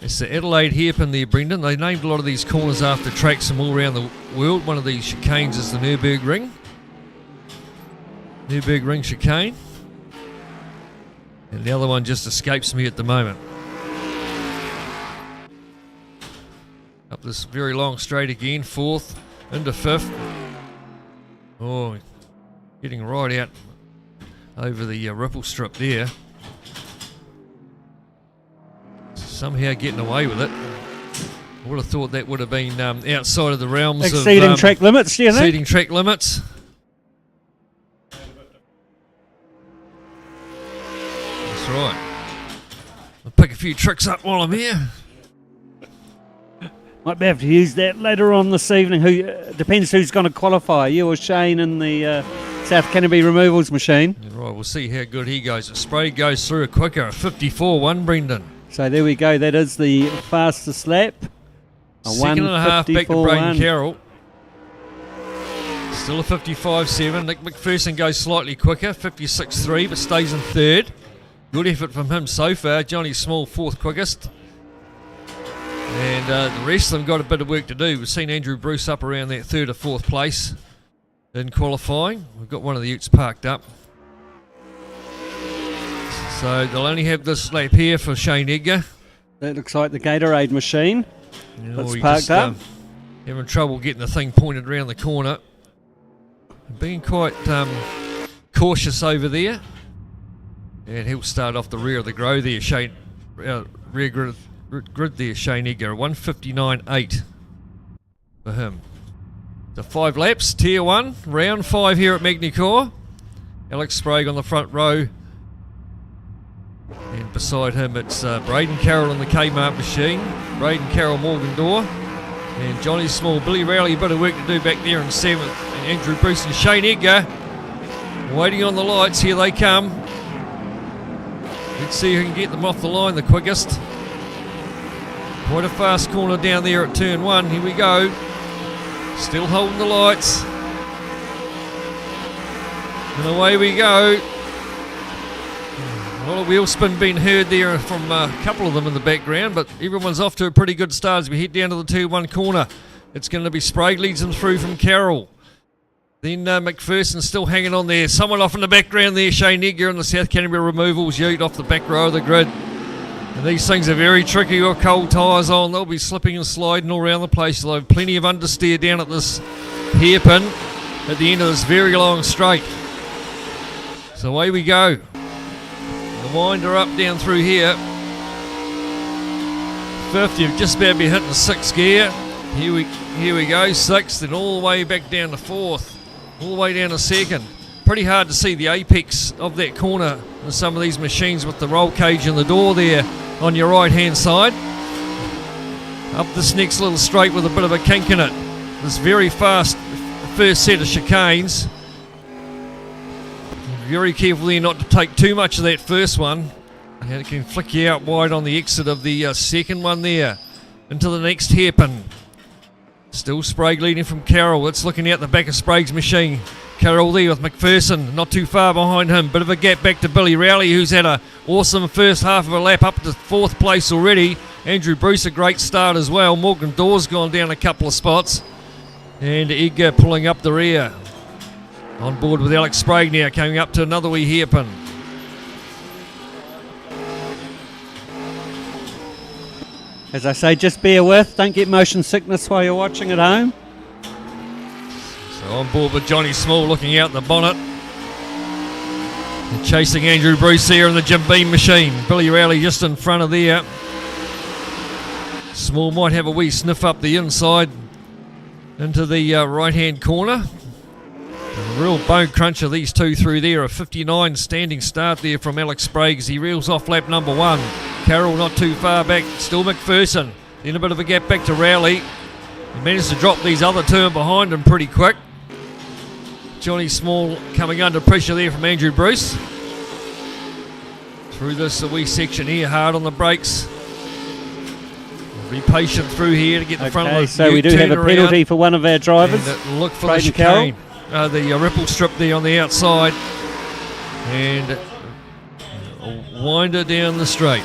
[SPEAKER 3] It's the Adelaide hairpin there, Brendan. They named a lot of these corners after tracks from all around the world. One of these chicanes is the Nürburgring chicane. And the other one just escapes me at the moment. Up this very long straight again, 4th into 5th. Oh, getting right out over the ripple strip there. Somehow getting away with it. I would have thought that would have been outside of the realms of
[SPEAKER 1] exceeding track limits, do you think?
[SPEAKER 3] Exceeding track limits. That's right. I'll pick a few tricks up while I'm here.
[SPEAKER 1] Might be able to use that later on this evening. Who depends who's going to qualify, you or Shane in the South Canterbury removals machine.
[SPEAKER 3] Yeah, right, we'll see how good he goes. Sprague goes through quicker, 54.1, Brendan.
[SPEAKER 1] So there we go. That is the fastest lap.
[SPEAKER 3] Second and a half back to Braden
[SPEAKER 1] 1:54.1.
[SPEAKER 3] Carroll. Still a 55.7. Nick McPherson goes slightly quicker, 56.3, but stays in 3rd. Good effort from him so far. Johnny Small, 4th quickest. And the rest of them got a bit of work to do. We've seen Andrew Bruce up around that 3rd or 4th place in qualifying. We've got one of the Utes parked up. So they'll only have this lap here for Shane Edgar.
[SPEAKER 1] That looks like the Gatorade machine. That's
[SPEAKER 3] He
[SPEAKER 1] parked up.
[SPEAKER 3] Having trouble getting the thing pointed around the corner. Being quite cautious over there. And he'll start off the rear of the grow there, Shane. Rear grid there, Shane Edgar. 159.8 for him. So 5 laps, Tier 1, round 5 here at Magny-Cours. Alex Sprague on the front row. And beside him it's Braden Carroll in the Kmart machine. Braden Carroll, Morgan Dorr. And Johnny Small, Billy Rowley, a bit of work to do back there in 7th. And Andrew Bruce and Shane Edgar waiting on the lights. Here they come. Let's see who can get them off the line the quickest. Quite a fast corner down there at turn 1. Here we go. Still holding the lights. And away we go. A lot of wheel spin being heard there from a couple of them in the background, but everyone's off to a pretty good start as we head down to the 2-1 corner. It's going to be Sprague leads them through from Carroll. Then McPherson still hanging on there. Someone off in the background there, Shane Edgar in the South Canterbury removals, Ute off the back row of the grid. And these things are very tricky with cold tyres on. They'll be slipping and sliding all around the place. They'll have plenty of understeer down at this hairpin at the end of this very long straight. So away we go. The winder up down through here. 5th, you've just about be hitting 6th gear. Here we go, 6th, and all the way back down to 4th. All the way down to 2nd. Pretty hard to see the apex of that corner in some of these machines with the roll cage and the door there on your right hand side. Up this next little straight with a bit of a kink in it. This very fast first set of chicanes. Very careful there not to take too much of that first one. And it can flick you out wide on the exit of the second one there. Into the next hairpin. Still Sprague leading from Carroll. It's looking out the back of Sprague's machine. Carroll there with McPherson, not too far behind him. Bit of a gap back to Billy Rowley, who's had an awesome first half of a lap up to 4th place already. Andrew Bruce, a great start as well. Morgan Dorr's gone down a couple of spots. And Edgar pulling up the rear. On board with Alex Sprague now, coming up to another wee hairpin.
[SPEAKER 1] As I say, just bear with. Don't get motion sickness while you're watching at home.
[SPEAKER 3] So on board with Johnny Small looking out the bonnet. And chasing Andrew Bruce here in the Jim Beam machine. Billy Rowley just in front of there. Small might have a wee sniff up the inside into the right-hand corner. A real bone cruncher, these two through there. A 59 standing start there from Alex Sprague as he reels off lap number 1. Carroll not too far back, still McPherson. Then a bit of a gap back to Rowley. He managed to drop these other two behind him pretty quick. Johnny Small coming under pressure there from Andrew Bruce. Through this wee section here, hard on the brakes. Be patient through here to get the front of the
[SPEAKER 1] so we do have a penalty for one of our drivers.
[SPEAKER 3] And look for
[SPEAKER 1] Braden
[SPEAKER 3] the chicane. The ripple strip there on the outside. And winder down the straight.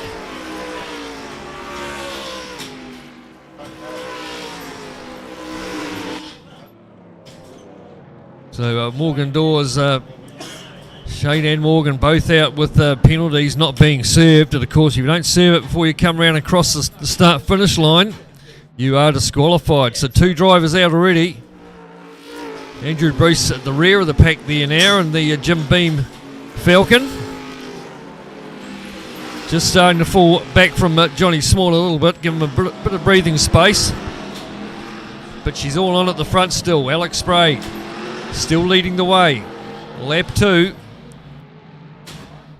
[SPEAKER 3] So Morgan Dawes, Shane and Morgan both out with penalties not being served. And of course, if you don't serve it before you come around across the start-finish line, you are disqualified. So 2 drivers out already. Andrew Bruce at the rear of the pack there now, and the Jim Beam Falcon. Just starting to fall back from Johnny Small a little bit, give him a bit of breathing space. But she's all on at the front still. Alex Sprague still leading the way. Lap 2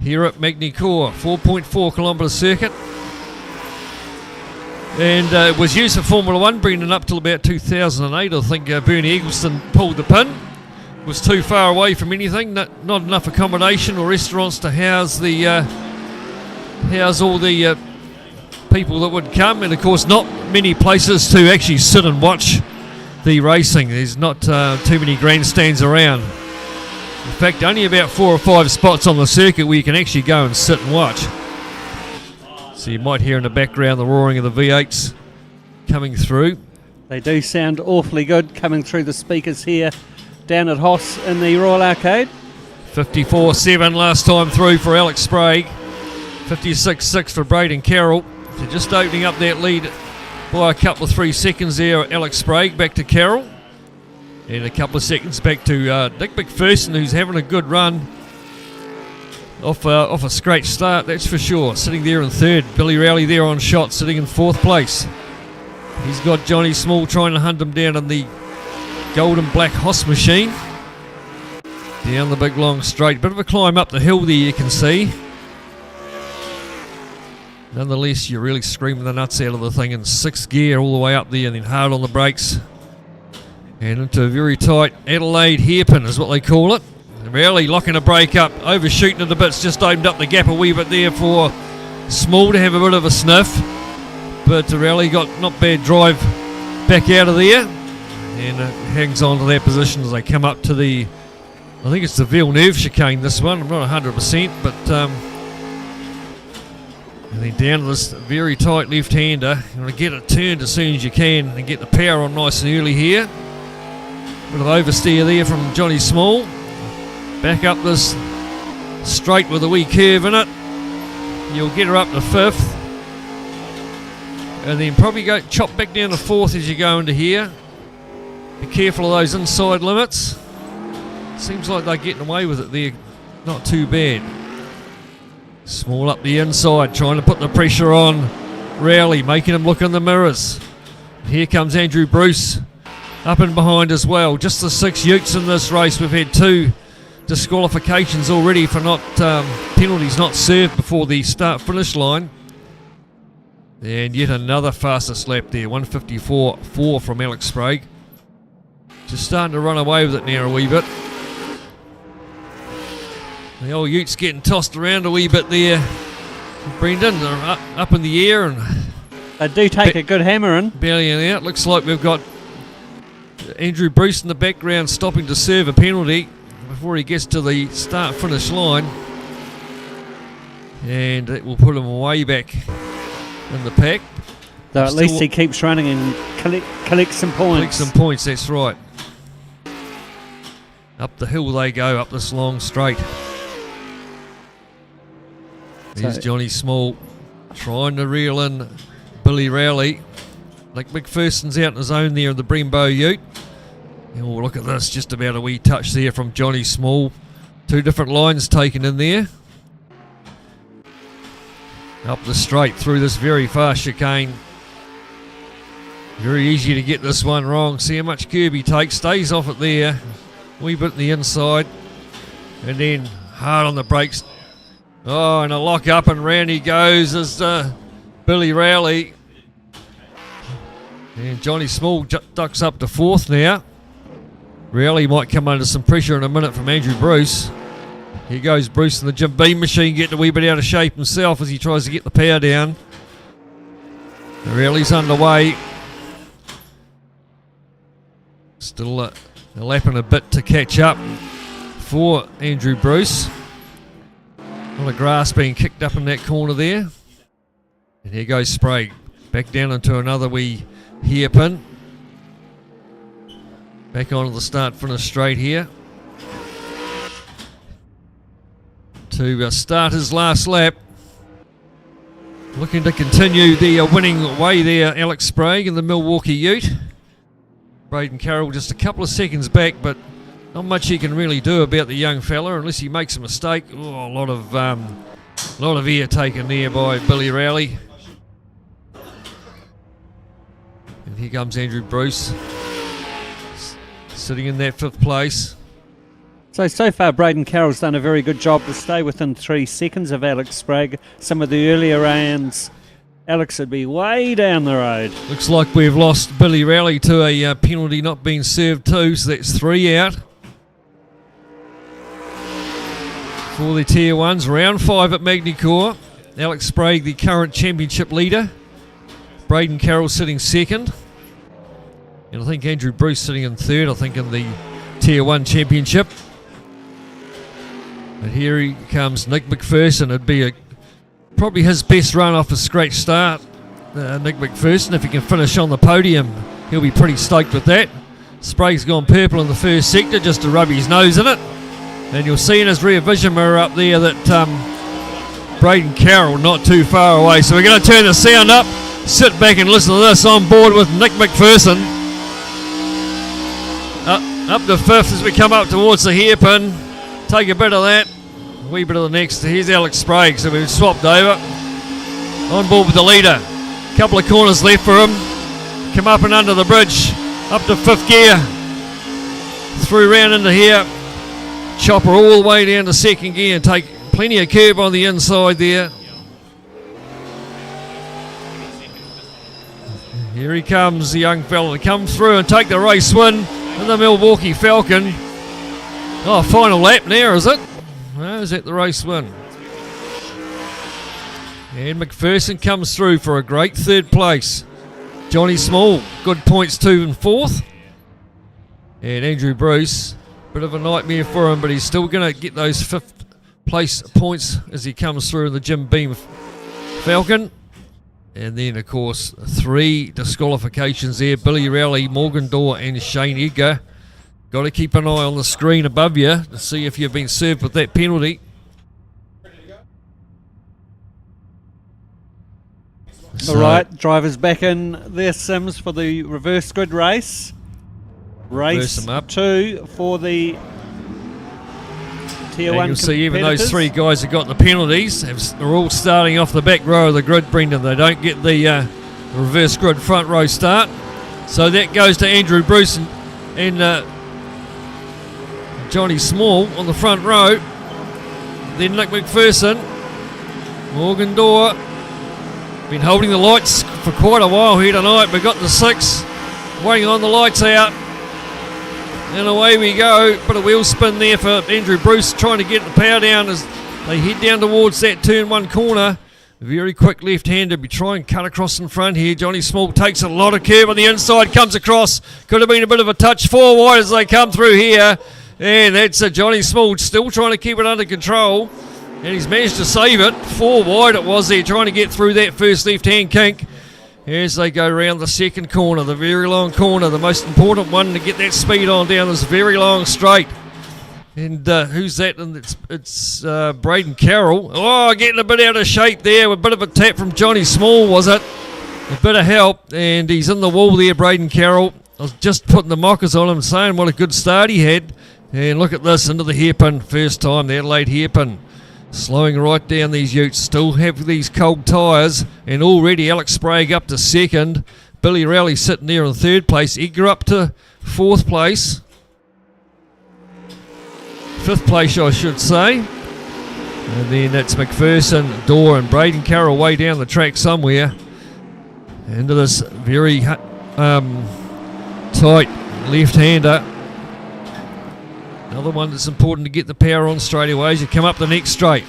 [SPEAKER 3] here at Magny-Cours, 4.4 kilometre circuit. And it was used for Formula 1, bringing it up till about 2008. I think Bernie Eggleston pulled the pin. Was too far away from anything, not enough accommodation or restaurants to house all the people that would come, and of course not many places to actually sit and watch the racing. There's not too many grandstands around. In fact, only about 4 or 5 spots on the circuit where you can actually go and sit and watch. So you might hear in the background the roaring of the V8s coming through.
[SPEAKER 1] They do sound awfully good coming through the speakers here down at HOSS in the Royal Arcade.
[SPEAKER 3] 54.7 last time through for Alex Sprague. 56.6 for Braden Carroll. So just opening up that lead by a couple of 3 seconds there, Alex Sprague back to Carroll. And a couple of seconds back to Nick McPherson, who's having a good run. Off a scratch start, that's for sure. Sitting there in 3rd. Billy Rowley there on shot, sitting in 4th place. He's got Johnny Small trying to hunt him down in the gold and black HOSS machine. Down the big long straight. Bit of a climb up the hill there, you can see. Nonetheless, you're really screaming the nuts out of the thing in 6th gear all the way up there, and then hard on the brakes. And into a very tight Adelaide hairpin is what they call it. Rowley locking a brake up, overshooting it a bit. It's just opened up the gap a wee bit there for Small to have a bit of a sniff. But Rowley got not bad drive back out of there. And hangs on to that position as they come up to the, I think it's the Villeneuve chicane, this one. I'm not 100%, but and then down to this very tight left-hander. You want to get it turned as soon as you can and get the power on nice and early here. Bit of oversteer there from Johnny Small. Back up this straight with a wee curve in it. You'll get her up to 5th. And then probably go chop back down to 4th as you go into here. Be careful of those inside limits. Seems like they're getting away with it there. Not too bad. Small up the inside, trying to put the pressure on Rowley, making him look in the mirrors. Here comes Andrew Bruce up and behind as well. Just the 6 Utes in this race. We've had 2 disqualifications already for not penalties not served before the start-finish line. And yet another fastest lap there, 154.4 from Alex Sprague. Just starting to run away with it now a wee bit. The old Utes getting tossed around a wee bit there. Brendan, they're up in the air and
[SPEAKER 1] they do take a good hammering.
[SPEAKER 3] Bailing out. Looks like we've got Andrew Bruce in the background stopping to serve a penalty before he gets to the start-finish line. And it will put him way back in the pack.
[SPEAKER 1] Though at least he keeps running and collects some points.
[SPEAKER 3] Collects some points, that's right. Up the hill they go, up this long straight. There's Johnny Small trying to reel in Billy Rowley. Nick McPherson's out in his own there in the Brembo Ute. And we'll look at this, just about a wee touch there from Johnny Small. 2 different lines taken in there. Up the straight through this very fast chicane. Very easy to get this one wrong. See how much curb he takes. Stays off it there. Wee bit in the inside. And then hard on the brakes. Oh, and a lock up and round he goes as Billy Rowley. And Johnny Small ducks up to 4th now. Rowley might come under some pressure in a minute from Andrew Bruce. Here goes Bruce in the Jim Beam machine, getting a wee bit out of shape himself as he tries to get the power down. The rally's underway. Still a lap and a bit to catch up for Andrew Bruce. A lot of grass being kicked up in that corner there. And here goes Sprague. Back down into another wee hairpin. Back onto the start finish straight here. To start his last lap. Looking to continue the winning way there, Alex Sprague in the Milwaukee Ute. Braden Carroll just a couple of seconds back, but not much he can really do about the young fella unless he makes a mistake. Oh, a lot of air taken there by Billy Rowley. And here comes Andrew Bruce, sitting in that 5th place.
[SPEAKER 1] So far Braden Carroll's done a very good job to stay within 3 seconds of Alex Sprague. Some of the earlier rounds, Alex would be way down the road.
[SPEAKER 3] Looks like we've lost Billy Rowley to a penalty not being served too, so that's 3 out. For the Tier 1s, round 5 at Magny-Cours. Alex Sprague, the current championship leader. Braden Carroll sitting 2nd. And I think Andrew Bruce sitting in 3rd, I think, in the Tier 1 championship. But here he comes, Nick McPherson. It'd be probably his best run off a scratch start. Nick McPherson, if he can finish on the podium, he'll be pretty stoked with that. Sprague's gone purple in the first sector just to rub his nose in it. And you'll see in his rear vision mirror up there that Braden Carroll not too far away. So we're going to turn the sound up, sit back and listen to this on board with Nick McPherson. Up to 5th as we come up towards the hairpin. Take a bit of that, a wee bit of the next. Here's Alex Sprague, so we've swapped over. On board with the leader. Couple of corners left for him. Come up and under the bridge, up to 5th gear. Through round into here. Chopper all the way down to 2nd gear and take plenty of curb on the inside there. Here he comes, the young fella to come through and take the race win in the Milwaukee Falcon. Oh, final lap now, is it? No, is that the race win? And McPherson comes through for a great 3rd place. Johnny Small, good points 2 and 4th. And Andrew Bruce, bit of a nightmare for him, but he's still going to get those 5th place points as he comes through in the Jim Beam Falcon. And then, of course, 3 disqualifications there. Billy Rowley, Morgan Dorr and Shane Edgar. Got to keep an eye on the screen above you to see if you've been served with that penalty.
[SPEAKER 1] All right, drivers back in their sims for the reverse grid race. Race 2 for the Tier 1
[SPEAKER 3] you'll see even those 3 guys that got the penalties are all starting off the back row of the grid, Brendan. They don't get the reverse grid front row start. So that goes to Andrew Bruce and Johnny Small on the front row. Then Nick McPherson, Morgan Dorr. Been holding the lights for quite a while here tonight. We've got the 6 waiting on the lights out. And away we go. Bit of wheel spin there for Andrew Bruce, trying to get the power down as they head down towards that turn 1 corner. Very quick left-hander. Be trying to cut across in front here. Johnny Small takes a lot of curve on the inside, comes across. Could have been a bit of a touch 4 wide as they come through here. And that's Johnny Small still trying to keep it under control. And he's managed to save it. 4 wide it was there, trying to get through that first left-hand kink. As they go round the 2nd corner, the very long corner, the most important one to get that speed on down this very long straight. And who's that? And it's Braden Carroll. Oh, getting a bit out of shape there. A bit of a tap from Johnny Small, was it? A bit of help. And he's in the wall there, Braden Carroll. I was just putting the mockers on him, saying what a good start he had. And look at this, into the hairpin. First time, the Adelaide hairpin. Slowing right down these Utes. Still have these cold tyres. And already Alex Sprague up to 2nd. Billy Rowley sitting there in 3rd place. Edgar up to 4th place. 5th place, I should say. And then that's McPherson, Dorr and Braden Carroll way down the track somewhere. Into this very tight left-hander. Another one that's important to get the power on straight away as you come up the next straight.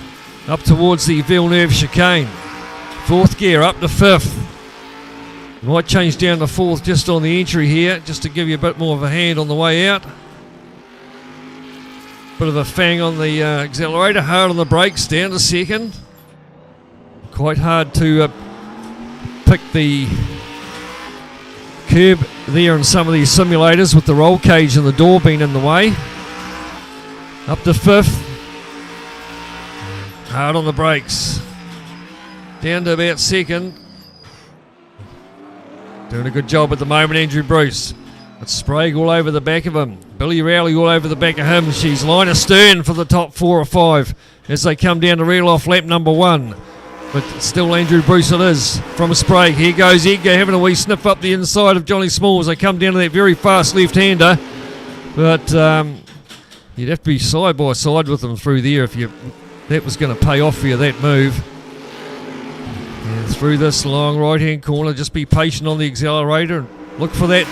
[SPEAKER 3] Up towards the Villeneuve chicane. 4th gear up to 5th. Might change down to fourth just on the entry here, just to give you a bit more of a hand on the way out. Bit of a fang on the accelerator, hard on the brakes, down to second. Quite hard to pick the curb there in some of these simulators with the roll cage and the door being in the way. Up to fifth. Hard on the brakes. Down to about second. Doing a good job at the moment, Andrew Bruce. It's Sprague all over the back of him. Billy Rowley all over the back of him. She's line astern for the top 4 or 5 as they come down to reel off lap number 1. But still Andrew Bruce it is from Sprague. Here goes Edgar having a wee sniff up the inside of Johnny Small as they come down to that very fast left-hander. But you'd have to be side by side with them through there if that was going to pay off for you, that move. And through this long right-hand corner, just be patient on the accelerator and look for that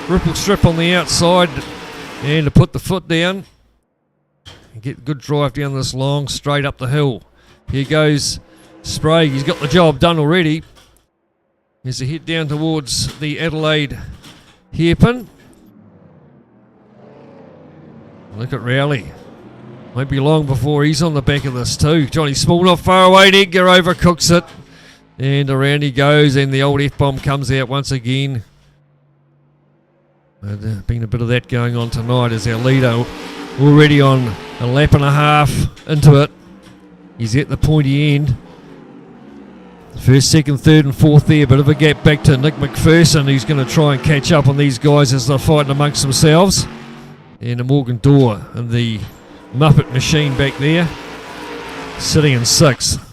[SPEAKER 3] ripple strip on the outside and to put the foot down and get a good drive down this long straight up the hill. Here goes Sprague. He's got the job done already. As they head down towards the Adelaide hairpin. Look at Rowley. Won't be long before he's on the back of this too. Johnny Small not far away. Edgar overcooks it. And around he goes, and the old F-bomb comes out once again. Been a bit of that going on tonight as our leader already on a lap and a half into it. He's at the pointy end. First, second, third and fourth there. Bit of a gap back to Nick McPherson, who's going to try and catch up on these guys as they're fighting amongst themselves. And a Morgan Dorr and the Muppet machine back there, sitting in 6th.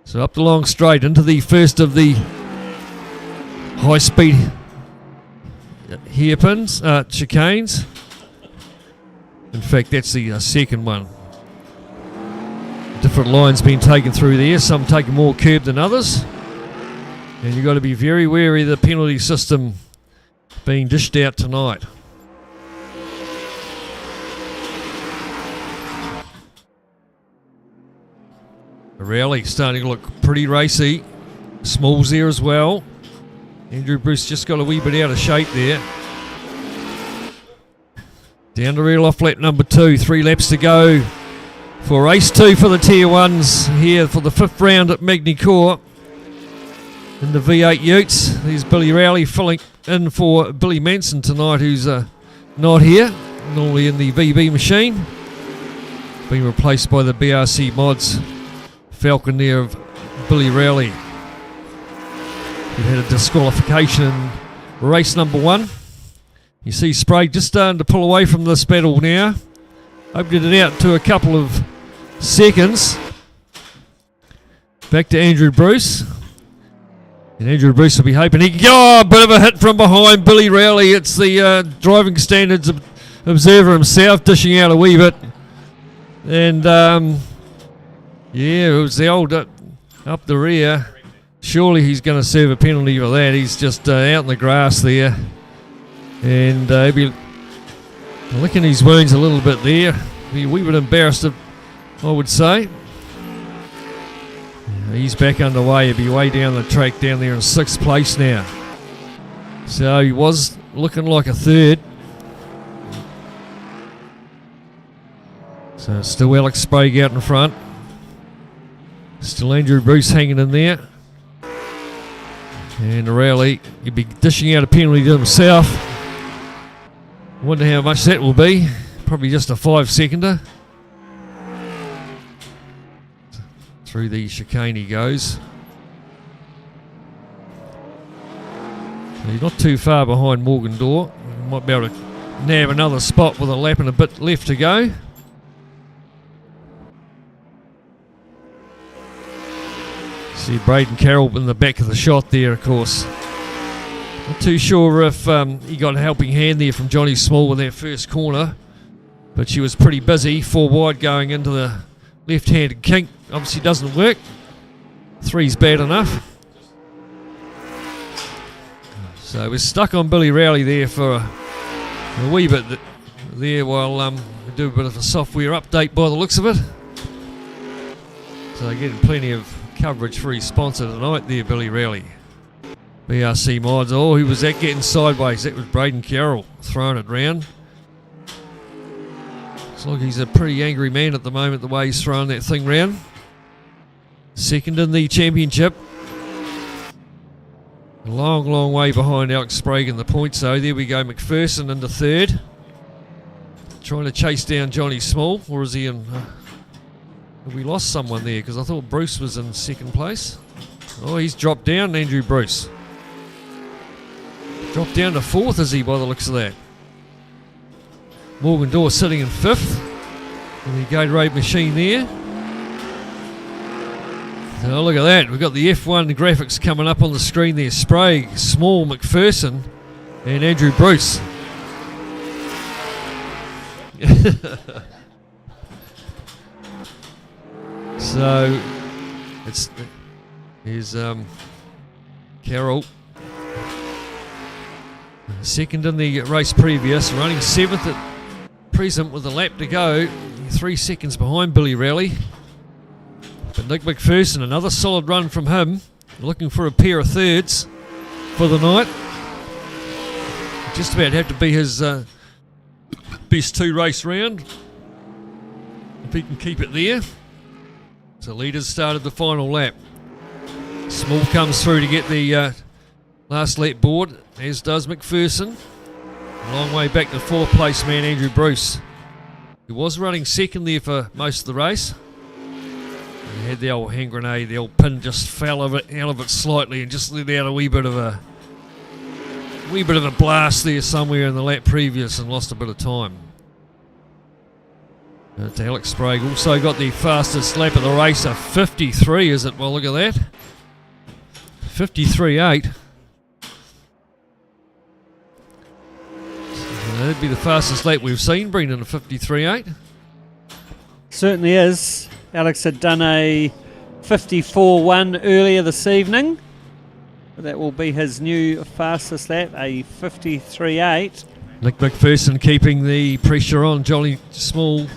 [SPEAKER 3] So up the long straight into the first of the high-speed hairpins, chicanes. In fact, that's the second one. Different lines being taken through there, some taking more curb than others. And you've got to be very wary of the penalty system being dished out tonight. Rowley starting to look pretty racy. Smalls there as well. Andrew Bruce just got a wee bit out of shape there. Down to reel off lap number 2. 3 laps to go for race 2 for the Tier 1s here for the 5th round at Magny-Cours in the V8 Utes. There's Billy Rowley filling in for Billy Manson tonight, who's not here, normally in the VB machine. Being replaced by the BRC Mods Falcon there of Billy Rowley. He had a disqualification in race number 1. You see Sprague just starting to pull away from this battle now. Opened it out to a couple of seconds. Back to Andrew Bruce. And Andrew Bruce will be hoping he can go. A bit of a hit from behind Billy Rowley. It's the driving standards observer himself dishing out a wee bit. And yeah, it was the old up the rear. Surely he's going to serve a penalty for that. He's just out in the grass there. And he'll be licking his wounds a little bit there. Be a wee bit embarrassed, I would say. He's back underway. He'll be way down the track down there in 6th place now. So he was looking like a 3rd. So still Alex Sprague out in front. Still Andrew Bruce hanging in there. And Rowley, he'll be dishing out a penalty to himself. Wonder how much that will be. Probably just a 5-seconder. Through the chicane he goes. He's not too far behind Morgan Dorr. Might be able to nab another spot with a lap and a bit left to go. See Braden Carroll in the back of the shot there, of course. Not too sure if he got a helping hand there from Johnny Small in that first corner, but she was pretty busy. 4 wide going into the left-handed kink. Obviously doesn't work. 3's bad enough. So we're stuck on Billy Rowley there for a wee bit there while we do a bit of a software update by the looks of it. So getting plenty of coverage for his sponsor tonight there, Billy Rowley. BRC mods. Oh, who was that getting sideways? That was Braden Carroll throwing it round. Looks like he's a pretty angry man at the moment, the way he's throwing that thing round. Second in the championship. A long, long way behind Alex Sprague in the points, though. There we go, McPherson into third. Trying to chase down Johnny Small, or is he in... have we lost someone there? Because I thought Bruce was in second place. Oh, he's dropped down, Andrew Bruce. Dropped down to fourth, is he, by the looks of that? Morgan Dorr sitting in fifth. And the Gatorade machine there. Oh, look at that. We've got the F1 graphics coming up on the screen there. Sprague, Small, McPherson, and Andrew Bruce. So, here's Carroll. Second in the race previous, running seventh at present with a lap to go. 3 seconds behind Billy Rowley. But Nick McPherson, another solid run from him. Looking for a pair of thirds for the night. Just about have to be his best 2 race round. If he can keep it there. So leaders started the final lap. Small comes through to get the last lap board, as does McPherson. A long way back to 4th place man Andrew Bruce. He was running second there for most of the race. He had the old hand grenade, the old pin just fell out of it slightly and just let out a wee bit of a blast there somewhere in the lap previous and lost a bit of time. To Alex Sprague also got the fastest lap of the race, a 53, is it? Well, look at that. 53.8. That'd be the fastest lap we've seen, Brendan, a 53.8.
[SPEAKER 1] Certainly is. Alex had done a 54.1 earlier this evening. That will be his new fastest lap, a 53.8.
[SPEAKER 3] Nick McPherson keeping the pressure on Johnny Small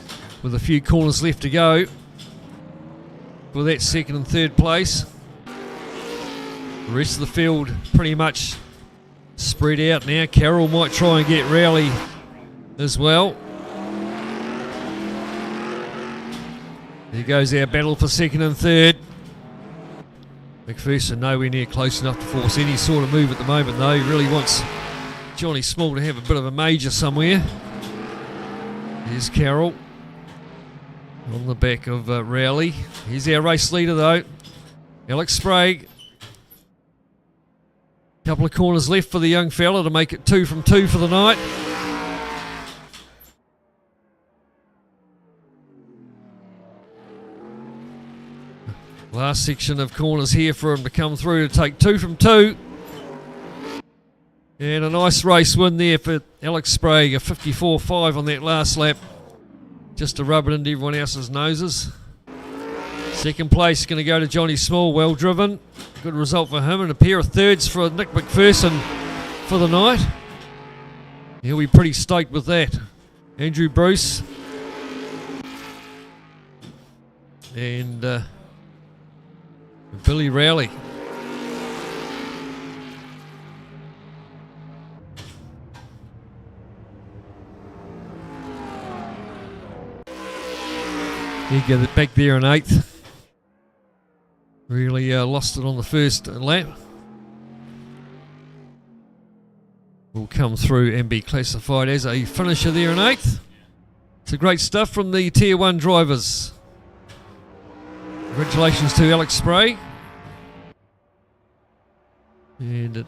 [SPEAKER 3] with a few corners left to go for that second and third place. The rest of the field pretty much spread out now. Carroll might try and get Rowley as well. There goes our battle for second and third. McPherson nowhere near close enough to force any sort of move at the moment, though. He really wants Johnny Small to have a bit of a major somewhere. There's Carroll on the back of Rowley. Here's our race leader, though, Alex Sprague. Couple of corners left for the young fella to make it 2 from 2 for the night. Last section of corners here for him to come through to take 2 from 2. And a nice race win there for Alex Sprague, a 54.5 on that last lap, just to rub it into everyone else's noses. Second place going to go to Johnny Small, well driven. Good result for him, and a pair of thirds for Nick McPherson for the night. He'll be pretty stoked with that. Andrew Bruce and Billy Rowley. He got it back there in 8th. Really lost it on the first lap. Will come through and be classified as a finisher there in 8th. It's great stuff from the Tier 1 drivers. Congratulations to Alex Sprague. And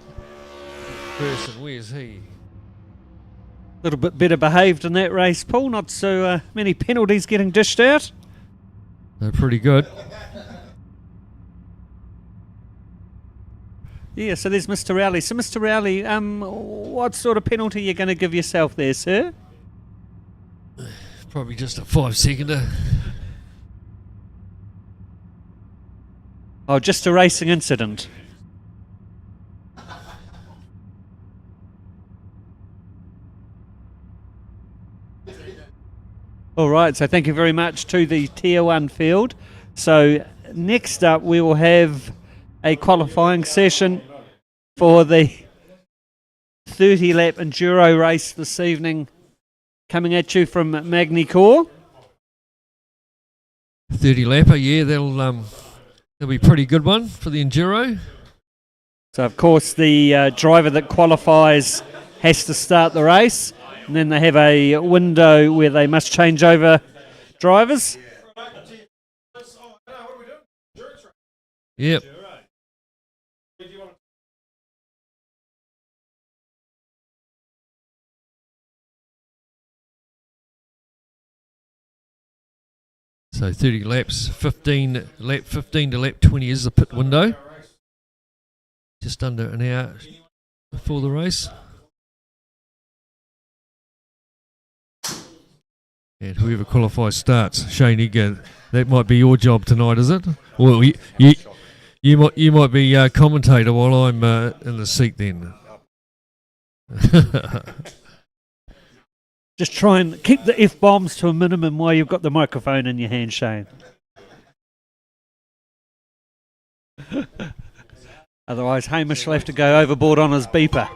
[SPEAKER 3] person, where's he?
[SPEAKER 1] A little bit better behaved in that race, Paul. Not so many penalties getting dished out.
[SPEAKER 3] They're pretty good.
[SPEAKER 1] Yeah, so there's Mr. Rowley. So, Mr. Rowley, what sort of penalty are you going to give yourself there, sir?
[SPEAKER 3] Probably just a 5-seconder.
[SPEAKER 1] Oh, just a racing incident. All right, so thank you very much to the Tier 1 field. So next up we will have a qualifying session for the 30 lap enduro race this evening, coming at you from Magny-Cours.
[SPEAKER 3] 30 lapper, yeah, that'll be a pretty good one for the enduro.
[SPEAKER 1] So of course the driver that qualifies has to start the race, and then they have a window where they must change over drivers.
[SPEAKER 3] Yep. So 30 laps, lap 15 to lap 20 is the pit window. Just under an hour before the race. And whoever qualifies starts. Shane Edgar, that might be your job tonight, is it? Well, you might be commentator while I'm in the seat then.
[SPEAKER 1] Just try and keep the F-bombs to a minimum while you've got the microphone in your hand, Shane. Otherwise, Hamish will have to go overboard on his beeper.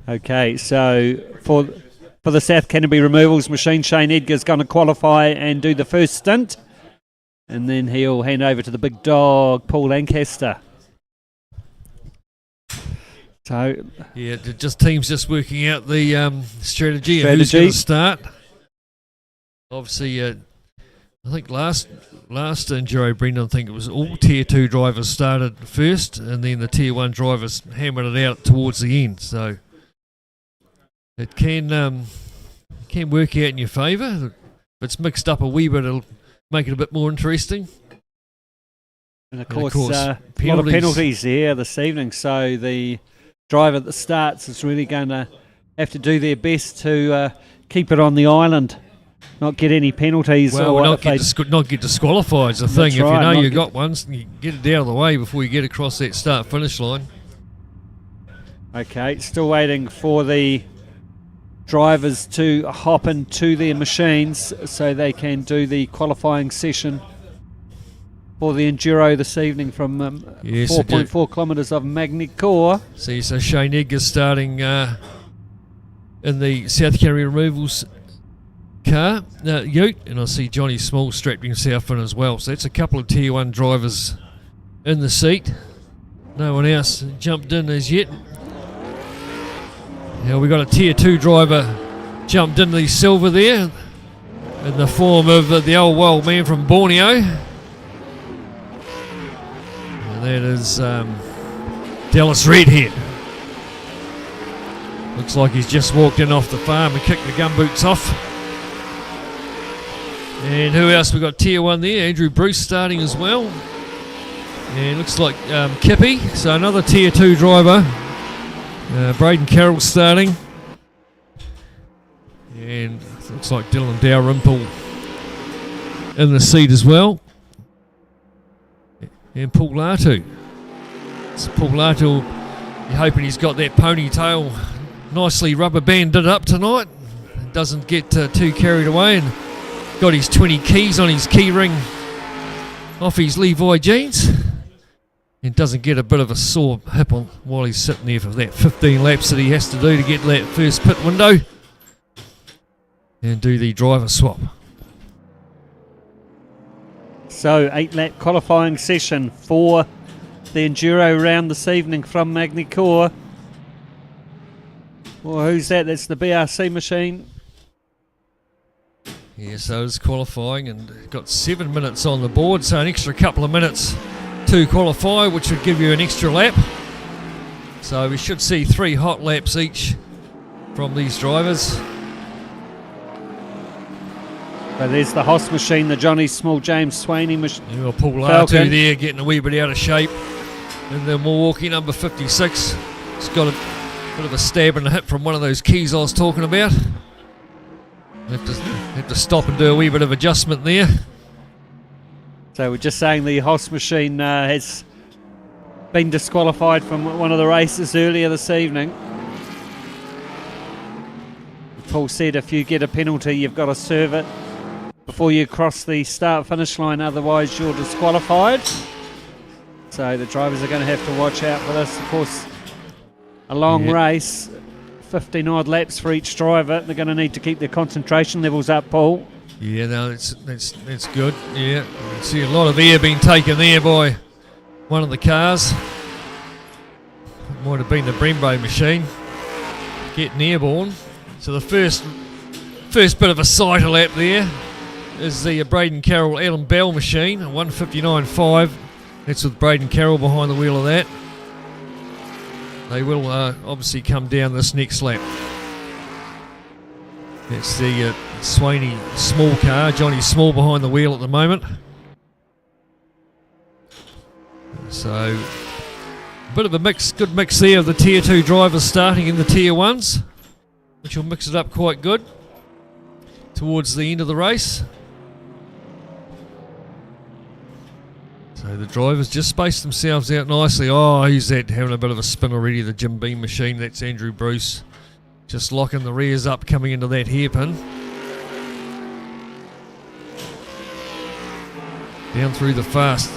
[SPEAKER 1] Okay, so for the South Canterbury removals machine, Shane Edgar's going to qualify and do the first stint. And then he'll hand over to the big dog, Paul Lancaster. So
[SPEAKER 3] yeah, teams just working out the strategy and who's going to start. Obviously, I think last enduro, Brendan, I think it was all Tier 2 drivers started first, and then the Tier 1 drivers hammered it out towards the end. So it can work out in your favour. If it's mixed up a wee bit, it'll make it a bit more interesting.
[SPEAKER 1] And of course a lot of penalties here this evening, so the driver that starts is really going to have to do their best to keep it on the island, not get any penalties.
[SPEAKER 3] Well,
[SPEAKER 1] or
[SPEAKER 3] not get disqualified is the thing. If
[SPEAKER 1] right,
[SPEAKER 3] you know you've got one, you get it out of the way before you get across that start-finish line.
[SPEAKER 1] Okay, still waiting for the drivers to hop into their machines so they can do the qualifying session for the enduro this evening from 4.4 kilometres of Magny-Cours.
[SPEAKER 3] See, so Shane Edgar starting in the South Canterbury removals car, ute, and I see Johnny Small strapped himself in as well. So that's a couple of Tier 1 drivers in the seat. No one else jumped in as yet. Now we got a Tier 2 driver jumped into the silver there in the form of the old wild man from Borneo. And that is Dallas Redhead. Looks like he's just walked in off the farm and kicked the gumboots off. And who else? We got Tier 1 there, Andrew Bruce starting as well. And looks like Kippy, so another Tier 2 driver. Braden Carroll starting. And looks like Dylan Dalrymple in the seat as well. And Paul Latu. So Paul Latu, you're hoping he's got that ponytail nicely rubber banded up tonight. Doesn't get too carried away, and got his 20 keys on his key ring off his Levi jeans. And doesn't get a bit of a sore hip on while he's sitting there for that 15 laps that he has to do to get that first pit window and do the driver swap.
[SPEAKER 1] So 8-lap qualifying session for the enduro round this evening from Magny-Cours. Well, who's that? That's the BRC machine.
[SPEAKER 3] Yeah, so it's qualifying and got 7 minutes on the board, so an extra couple of minutes to qualify, which would give you an extra lap. So we should see 3 hot laps each from these drivers.
[SPEAKER 1] So there's the HOSS machine, the Johnny Small James Swaney machine.
[SPEAKER 3] Yeah, we'll pull Latu there, getting a wee bit out of shape. And then Milwaukee number 56. It's got a bit of a stab in the hip from one of those keys I was talking about. Have to stop and do a wee bit of adjustment there.
[SPEAKER 1] So we're just saying the HOSS machine has been disqualified from one of the races earlier this evening. Paul said if you get a penalty, you've got to serve it before you cross the start-finish line, otherwise you're disqualified. So the drivers are going to have to watch out for this. Of course, a long race, 15 odd laps for each driver. They're going to need to keep their concentration levels up, Paul.
[SPEAKER 3] Yeah, no, that's good. Yeah, you can see a lot of air being taken there by one of the cars. Might have been the Brembo machine getting airborne. So the first bit of a sighter lap there is the Braden Carroll Alan Bell machine, a 1:59.5. That's with Braden Carroll behind the wheel of that. They will obviously come down this next lap. That's the Swaney Small car, Johnny Small behind the wheel at the moment. So a bit of a mix, good mix there of the Tier 2 drivers starting in the Tier 1s, which will mix it up quite good towards the end of the race. So the drivers just spaced themselves out nicely. Oh, who's that having a bit of a spin already? The Jim Beam machine. That's Andrew Bruce. Just locking the rears up coming into that hairpin. Down through the fast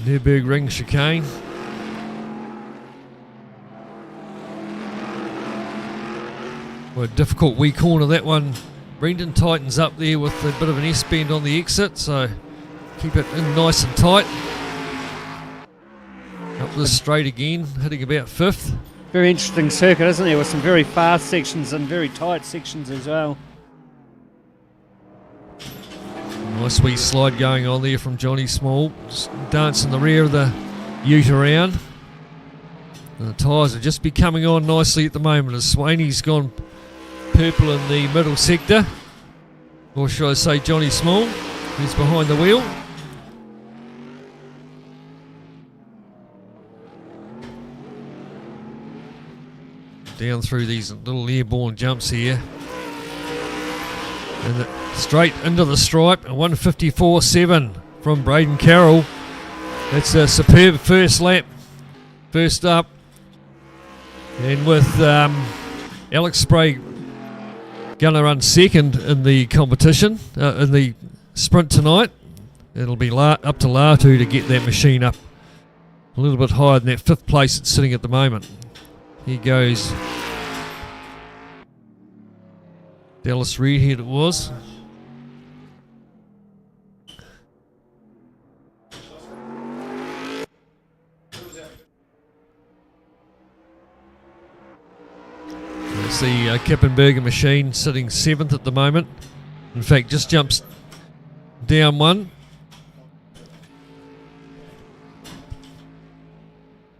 [SPEAKER 3] Nürburgring chicane. Well, a difficult wee corner that one. Brendan tightens up there with a bit of an S-bend on the exit, so keep it in nice and tight. Up this straight again, hitting about 5th.
[SPEAKER 1] Very interesting circuit, isn't there, with some very fast sections and very tight sections as well.
[SPEAKER 3] Nice wee slide going on there from Johnny Small, just dancing the rear of the ute around. And the tyres are just be coming on nicely at the moment as Swaney's gone purple in the middle sector. Or should I say Johnny Small, who's behind the wheel. Down through these little airborne jumps here. And straight into the stripe, a 1:54.7 from Braden Carroll. That's a superb first lap. First up. And with Alex Spray going to run second in the competition, in the sprint tonight. It'll be up to Latu to get that machine up a little bit higher than that 5th place it's sitting at the moment. Here goes Dallas Reedhead it was. That's the Kippenberger machine sitting 7th at the moment. In fact, just jumps down one.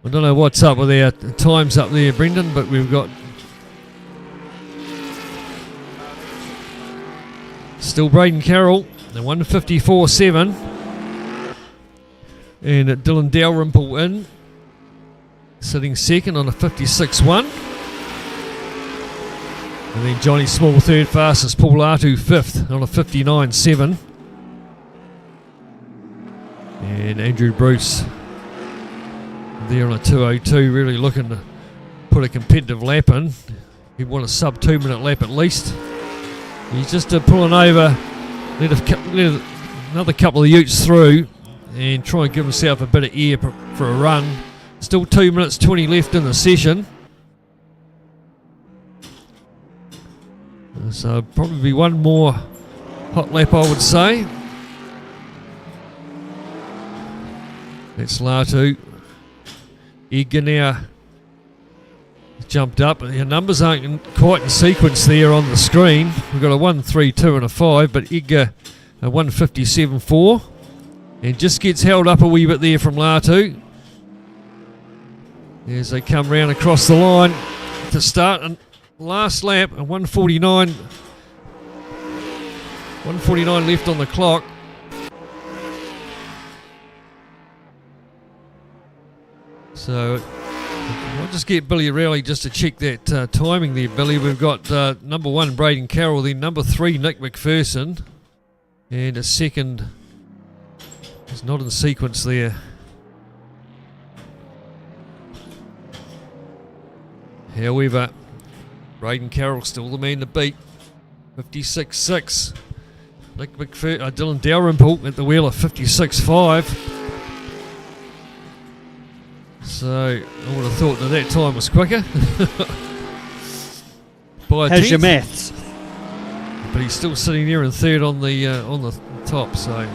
[SPEAKER 3] I don't know what's up with our times up there, Brendan, but we've got still Braden Carroll, the 1:54.7, and Dylan Dalrymple in, sitting second on a 56.1, and then Johnny Small third fastest, Paul Latu 5th on a 59.7, and Andrew Bruce there on a 2:02, really looking to put a competitive lap in. He'd want a sub 2 minute lap at least. He's just pulling over, let another couple of utes through and try and give himself a bit of air for a run. Still 2 minutes 20 left in the session. So probably one more hot lap, I would say. That's Latu. Edgar now jumped up. The numbers aren't quite in sequence there on the screen. We've got a 1, 3, 2 and a 5, but Edgar a 1:57.4 and just gets held up a wee bit there from Latu as they come round across the line to start. And last lap, a 1:49 left on the clock. So I'll just get Billy Rowley just to check that timing there, Billy. We've got number 1 Braden Carroll, then number 3 Nick McPherson, and a second is not in sequence there. However, Braden Carroll still the man to beat. 56.6. Nick Dylan Dalrymple at the wheel of 56.5. So I would have thought that time was quicker. By a
[SPEAKER 1] How's your
[SPEAKER 3] tenth.
[SPEAKER 1] maths?
[SPEAKER 3] But he's still sitting there in third on the top. So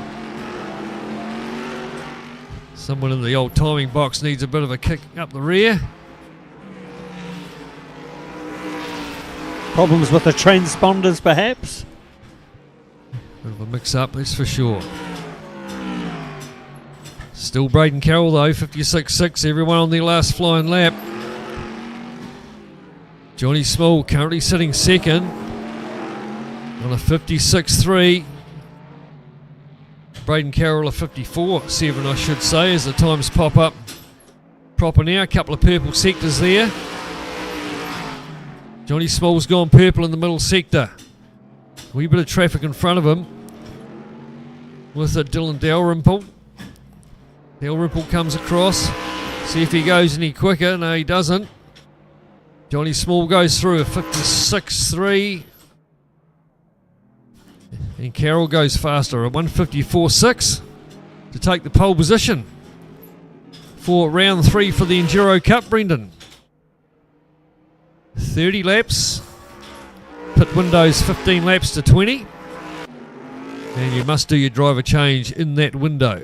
[SPEAKER 3] someone in the old timing box needs a bit of a kick up the rear.
[SPEAKER 1] Problems with the transponders, perhaps?
[SPEAKER 3] Bit of a mix-up, that's for sure. Still Braden Carroll though, 56.6, everyone on their last flying lap. Johnny Small currently sitting second on a 56.3. Braden Carroll a 54.7, I should say, as the times pop up proper now. A couple of purple sectors there. Johnny Small's gone purple in the middle sector. A wee bit of traffic in front of him with Dylan Dalrymple. Dalrymple comes across. See if he goes any quicker. No, he doesn't. Johnny Small goes through a 56.3. And Carroll goes faster, a 154.6 to take the pole position for round 3 for the Enduro Cup, Brendan. 30 laps. Pit windows 15 laps to 20. And you must do your driver change in that window.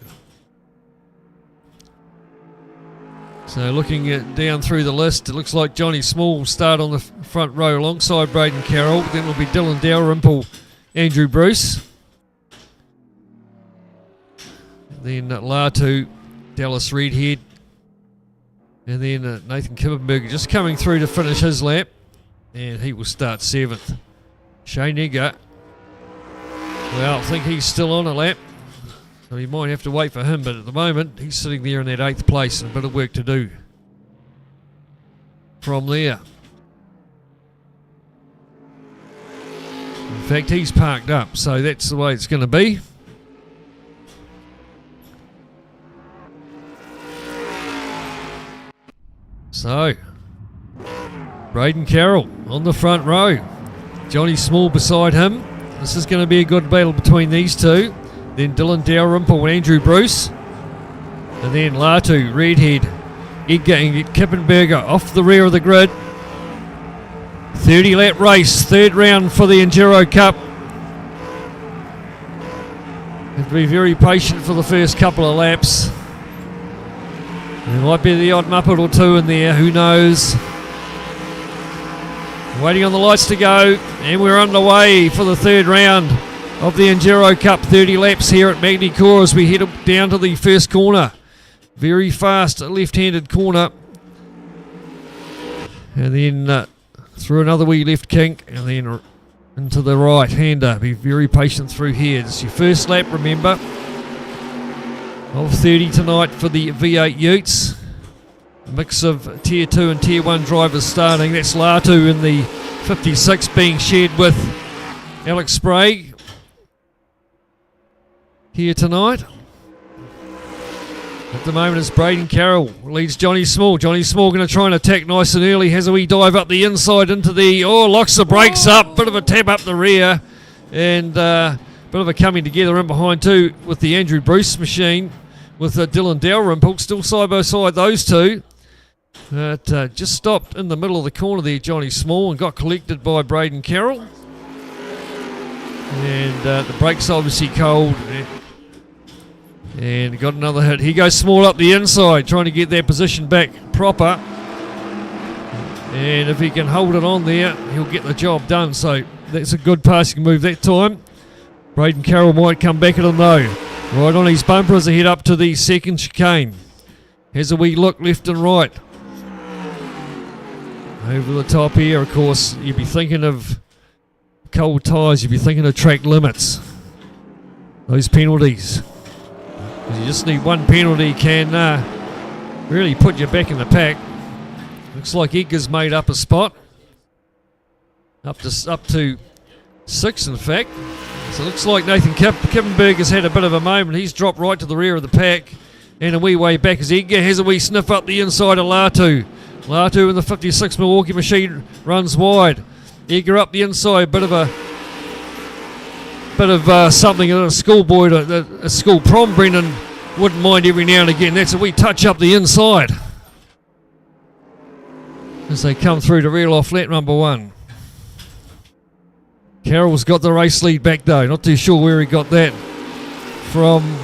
[SPEAKER 3] So looking down through the list, it looks like Johnny Small will start on the front row alongside Braden Carroll. Then it'll be Dylan Dalrymple, Andrew Bruce. Then Latu, Dallas Redhead. And then Nathan Kippenberger just coming through to finish his lap. And he will start 7th. Shane Egger. Well, I think he's still on a lap. So you might have to wait for him, but at the moment he's sitting there in that 8th place and a bit of work to do from there. In fact, he's parked up, so that's the way it's going to be. So, Braden Carroll on the front row. Johnny Small beside him. This is going to be a good battle between these two. Then Dylan Dalrymple and Andrew Bruce. And then Latu, Redhead, Edgar and Kippenberger off the rear of the grid. 30 lap race, third round for the Enduro Cup. Have to be very patient for the first couple of laps. There might be the odd muppet or two in there, who knows. Waiting on the lights to go, and we're underway for the third round of the Enduro Cup. 30 laps here at Magny-Cours as we head down to the first corner. Very fast left-handed corner. And then through another wee left kink, and then into the right-hander. Be very patient through here. It's your first lap, remember, of 30 tonight for the V8 Utes. A mix of Tier 2 and Tier 1 drivers starting. That's Latu in the 56 being shared with Alex Sprague here tonight. At the moment it's Braden Carroll leads Johnny Small. Johnny Small going to try and attack nice and early. Has a wee dive up the inside into the... Oh, locks the brakes up. Bit of a tap up the rear. And bit of a coming together in behind too with the Andrew Bruce machine with Dylan Dalrymple. Still side by side those two. But just stopped in the middle of the corner there, Johnny Small, and got collected by Braden Carroll. And the brakes obviously cold. And got another hit. He goes Small up the inside, trying to get that position back proper. And if he can hold it on there, he'll get the job done. So that's a good passing move that time. Braden Carroll might come back at him though. Right on his bumper as they head up to the second chicane. Has a wee look left and right. Over the top here, of course, you'd be thinking of cold tyres, you'd be thinking of track limits. Those penalties. Because you just need one penalty can really put you back in the pack. Looks like Edgar's made up a spot. Up to 6 in fact. So it looks like Nathan Kippenberger's had a bit of a moment. He's dropped right to the rear of the pack. And a wee way back as Edgar has a wee sniff up the inside of Latu. Latu in the 56 Milwaukee machine runs wide. Edgar up the inside, bit of a bit of something that a schoolboy, a school prom, Brendan, wouldn't mind every now and again. That's a wee touch up the inside as they come through to reel off lap number 1. Carroll's got the race lead back though. Not too sure where he got that from.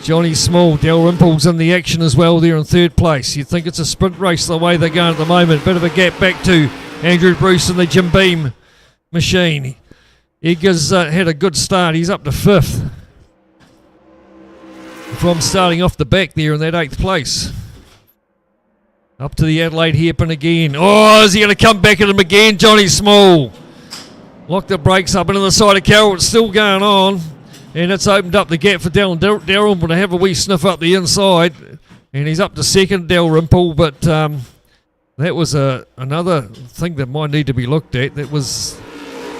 [SPEAKER 3] Johnny Small, Dalrymple's in the action as well there in 3rd place. You'd think it's a sprint race the way they're going at the moment. Bit of a gap back to Andrew Bruce and the Jim Beam machine. Edgar's had a good start. He's up to 5th from starting off the back there in that 8th place. Up to the Adelaide hairpin again. Oh, is he going to come back at him again? Johnny Small. Lock the brakes up into the side of Carroll. It's still going on. And it's opened up the gap for Dalrymple to have a wee sniff up the inside. And he's up to 2nd, Dalrymple. But that was another thing that might need to be looked at. That was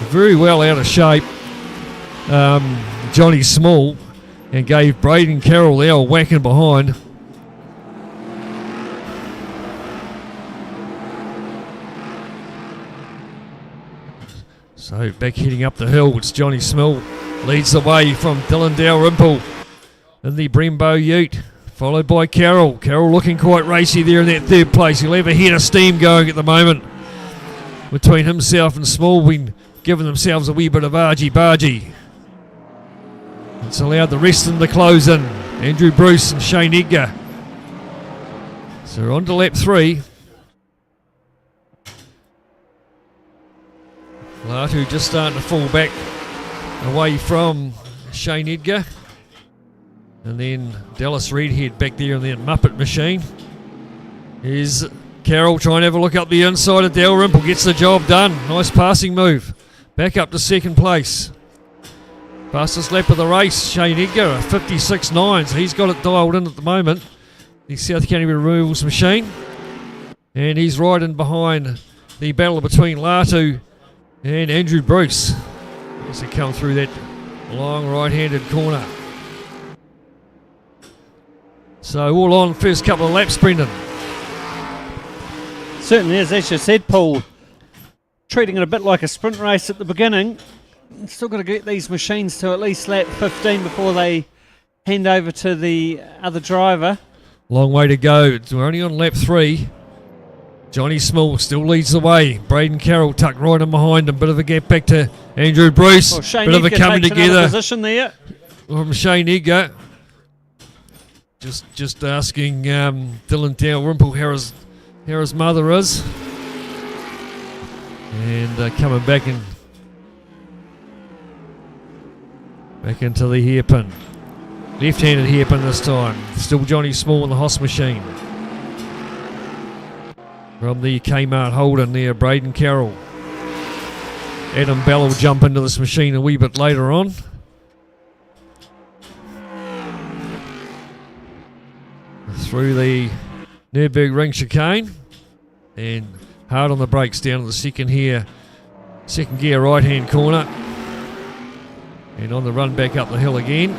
[SPEAKER 3] very well out of shape, Johnny Small. And gave Braden Carroll there a whacking behind. So back heading up the hill, it's Johnny Small. Leads the way from Dylan Dalrymple in the Brembo Ute, followed by Carroll. Carroll looking quite racy there in that 3rd place. He'll have a head of steam going at the moment. Between himself and Small, been giving themselves a wee bit of argy-bargy. It's allowed the rest of them to close in. Andrew Bruce and Shane Edgar. So we're on to lap 3. Latu just starting to fall back away from Shane Edgar. And then Dallas Redhead back there in the Muppet machine. Here's Carroll trying to have a look up the inside of Dalrymple. Gets the job done. Nice passing move. Back up to 2nd place. Fastest lap of the race, Shane Edgar, a 56.9. So he's got it dialed in at the moment. The South Canterbury Removals machine. And he's riding behind the battle between Latu and Andrew Bruce as they come through that long right-handed corner. So all on first couple of laps, Brendan.
[SPEAKER 1] Certainly is, as you said, Paul. Treating it a bit like a sprint race at the beginning. Still got to get these machines to at least lap 15 before they hand over to the other driver.
[SPEAKER 3] Long way to go. We're only on lap 3. Johnny Small still leads the way. Braden Carroll tucked right in behind him. Bit of a gap back to Andrew Bruce.
[SPEAKER 1] Well, Shane
[SPEAKER 3] bit of a
[SPEAKER 1] Edgar
[SPEAKER 3] coming
[SPEAKER 1] takes
[SPEAKER 3] together
[SPEAKER 1] position there
[SPEAKER 3] from Shane Edgar. Just asking Dylan Dalrymple how his mother is. And coming back into the hairpin. Left-handed hairpin this time. Still Johnny Small in the HOSS machine. From the Kmart Holden there, Braden Carroll. Adam Bell will jump into this machine a wee bit later on. Through the Nürburgring chicane. And hard on the brakes down to the second gear right-hand corner. And on the run back up the hill again.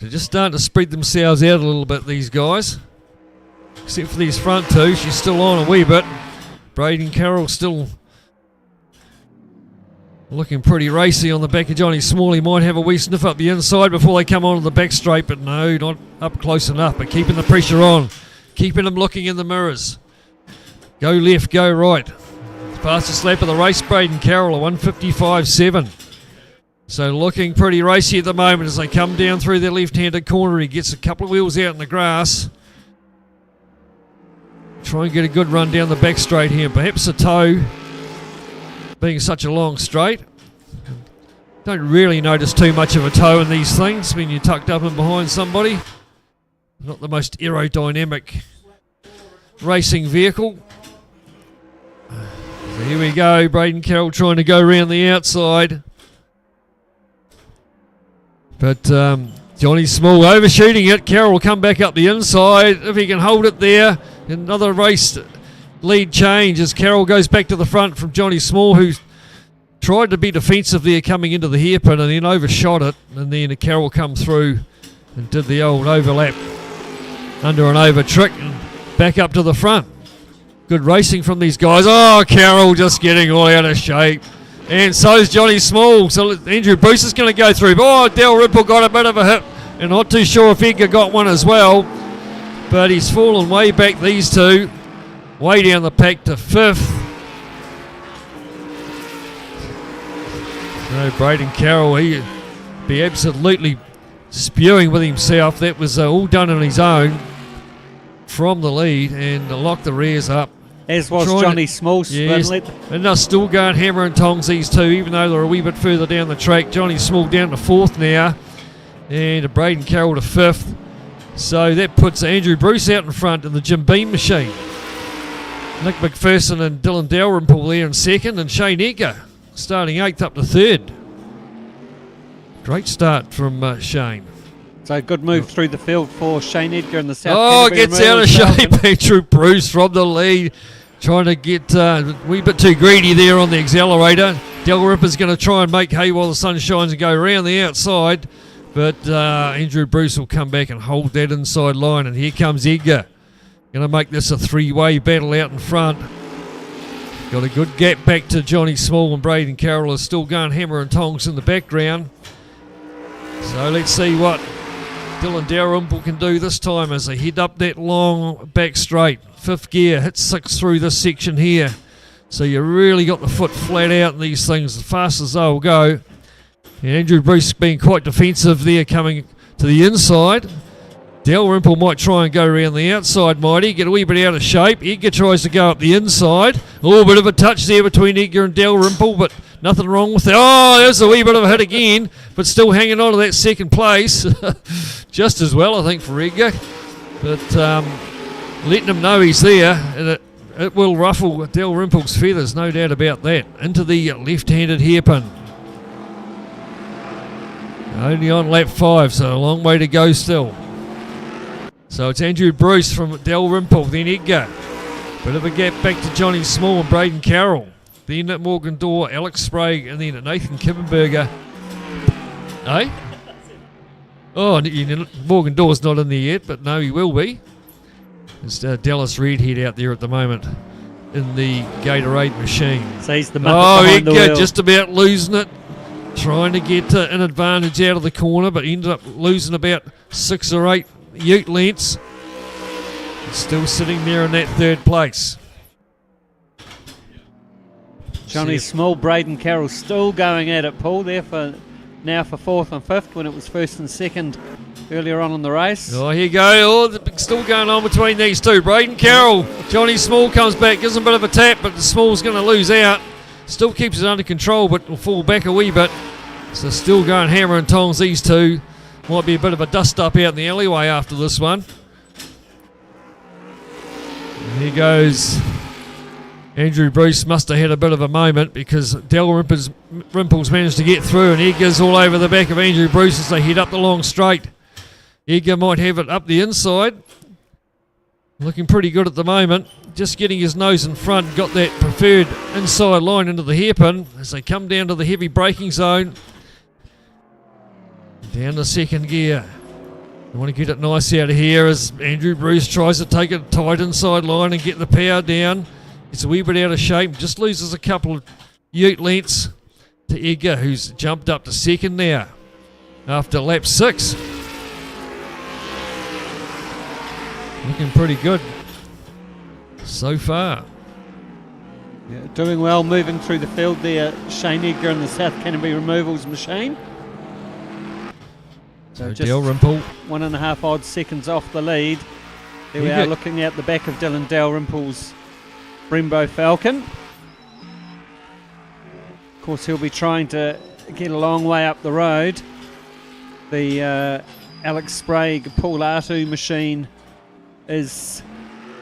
[SPEAKER 3] They're just starting to spread themselves out a little bit, these guys. Except for these front two, she's still on a wee bit. Braden Carroll still looking pretty racy on the back of Johnny Small. He might have a wee sniff up the inside before they come onto the back straight, but no, not up close enough. But keeping the pressure on, keeping them looking in the mirrors. Go left, go right. Fastest lap of the race, Braden Carroll, a 1:55.7. So looking pretty racy at the moment as they come down through their left-handed corner. He gets a couple of wheels out in the grass. Try and get a good run down the back straight here. Perhaps a toe, being such a long straight. Don't really notice too much of a toe in these things when you're tucked up and behind somebody. Not the most aerodynamic racing vehicle. So here we go, Braden Carroll trying to go around the outside. But Johnny Small overshooting it. Carroll will come back up the inside if he can hold it there. Another race lead change as Carroll goes back to the front from Johnny Small, who tried to be defensive there coming into the hairpin and then overshot it. And then Carroll come through and did the old overlap under an over trick and back up to the front. Good racing from these guys. Oh, Carroll just getting all out of shape. And so's Johnny Small. So Andrew Bruce is going to go through. Oh, Dalrymple got a bit of a hit. And not too sure if Edgar got one as well. But he's fallen way back, these two. Way down the pack to 5th. So Braden Carroll, he'd be absolutely spewing with himself. That was all done on his own from the lead and locked the rears up.
[SPEAKER 1] As was Johnny Small.
[SPEAKER 3] Yes, and they're still going hammer and tongs, these two, even though they're a wee bit further down the track. Johnny Small down to 4th now, and Braden Carroll to 5th. So that puts Andrew Bruce out in front in the Jim Beam machine. Nick McPherson and Dylan Dalrymple there in 2nd, and Shane Edgar starting 8th up to 3rd. Great start from Shane.
[SPEAKER 1] So good move through the field for Shane Edgar in the South.
[SPEAKER 3] Oh,
[SPEAKER 1] Canterbury
[SPEAKER 3] gets out of shape. Andrew Bruce from the lead, trying to get a wee bit too greedy there on the accelerator. Dalrymple's going to try and make hay while the sun shines and go around the outside, but Andrew Bruce will come back and hold that inside line, and here comes Edgar. Going to make this a 3-way battle out in front. Got a good gap back to Johnny Small, and Braden Carroll is still going hammer and tongs in the background. So let's see what Dylan Dalrymple can do this time as they head up that long back straight. 5th gear, hit 6 through this section here. So you really got the foot flat out in these things as fast as they'll go. And Andrew Bruce being quite defensive there coming to the inside. Dalrymple might try and go around the outside, mighty, get a wee bit out of shape. Edgar tries to go up the inside. Oh, a bit of a touch there between Edgar and Dalrymple, but nothing wrong with that. Oh, there's a wee bit of a hit again, but still hanging on to that 2nd place. Just as well, I think, for Edgar. But letting him know he's there, and it will ruffle Dalrymple's feathers, no doubt about that. Into the left-handed hairpin. Only on lap 5, so a long way to go still. So it's Andrew Bruce from Dalrymple, then Edgar. Bit of a gap back to Johnny Small and Braden Carroll. Then at Morgan Dorr, Alex Sprague, and then at Nathan Kippenberger. Eh? Oh, Morgan Dorr's not in there yet, but no, he will be. It's Dallas Redhead out there at the moment in the Gatorade machine.
[SPEAKER 1] So he's the behind the
[SPEAKER 3] Edgar
[SPEAKER 1] wheel.
[SPEAKER 3] just about losing it. Trying to get an advantage out of the corner, but ended up losing about 6 or 8 ute lengths. Still sitting there in that 3rd place.
[SPEAKER 1] Johnny Small, Braden Carroll still going at it, Paul, there for 4th and 5th when it was 1st and 2nd earlier on in the race.
[SPEAKER 3] Oh, here you go. Oh, still going on between these two. Braden Carroll, Johnny Small comes back, gives him a bit of a tap, but the Small's going to lose out. Still keeps it under control, but will fall back a wee bit. So still going hammer and tongs, these two. Might be a bit of a dust up out in the alleyway after this one. And here goes Andrew Bruce. Must have had a bit of a moment because Dalrymple's managed to get through, and Edgar's all over the back of Andrew Bruce as they head up the long straight. Edgar might have it up the inside. Looking pretty good at the moment. Just getting his nose in front. Got that preferred inside line into the hairpin as they come down to the heavy braking zone. Down the 2nd gear. You want to get it nice out of here as Andrew Bruce tries to take a tight inside line and get the power down. It's a wee bit out of shape. Just loses a couple of ute lengths to Edgar, who's jumped up to 2nd now after lap 6. Looking pretty good so far.
[SPEAKER 1] Yeah, doing well, moving through the field there, Shane Edgar in the South Canterbury removals machine. So just
[SPEAKER 3] Dalrymple
[SPEAKER 1] 1.5 odd seconds off the lead. There we are, looking out the back of Dylan Dalrymple's Brembo Falcon. Of course, he'll be trying to get a long way up the road. The Alex Sprague Paul Artu machine is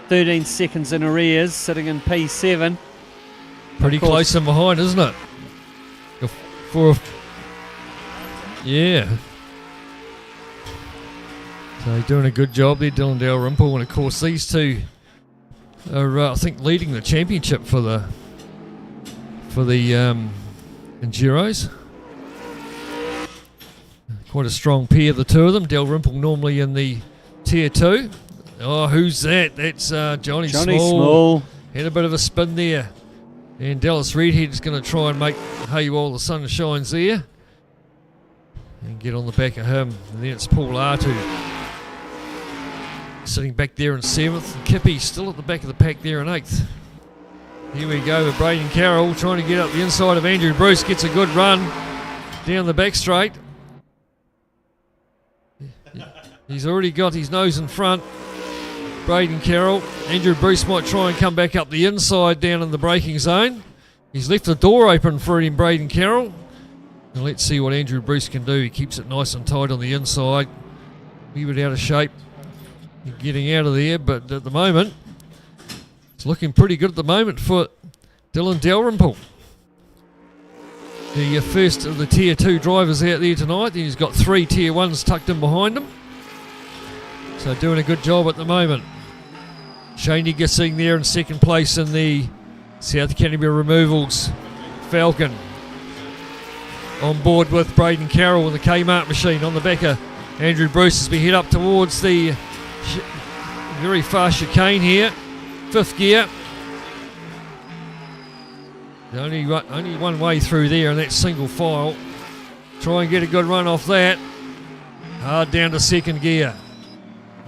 [SPEAKER 1] 13 seconds in arrears, sitting in P7.
[SPEAKER 3] Pretty close in behind, isn't it? Yeah. So doing a good job there, Dylan Dalrymple, and of course these two are, I think, leading the championship for the Enduros. Quite a strong pair, the two of them. Dalrymple normally in the Tier 2. Oh, who's that? That's Johnny Small.
[SPEAKER 1] Small.
[SPEAKER 3] Had a bit of a spin there. And Dallas Redhead's going to try and make hay while the sun shines there. And get on the back of him. And then it's Paul Artu sitting back there in 7th. And Kippy still at the back of the pack there in 8th. Here we go with Braden Carroll trying to get up the inside of Andrew Bruce. Gets a good run down the back straight. He's already got his nose in front. Braden Carroll. Andrew Bruce might try and come back up the inside down in the braking zone. He's left the door open for him, Braden Carroll. And let's see what Andrew Bruce can do. He keeps it nice and tight on the inside. A wee bit out of shape. Getting out of there, but at the moment, it's looking pretty good at the moment for Dylan Dalrymple. The first of the Tier 2 drivers out there tonight. He's got 3 Tier 1s tucked in behind him. So doing a good job at the moment. Shane Edgar sitting there in 2nd place in the South Canterbury Removals Falcon. On board with Braden Carroll with the Kmart machine on the back of Andrew Bruce as we head up towards the very fast chicane here. 5th gear. Only one way through there in that single file. Try and get a good run off that. Hard down to 2nd gear.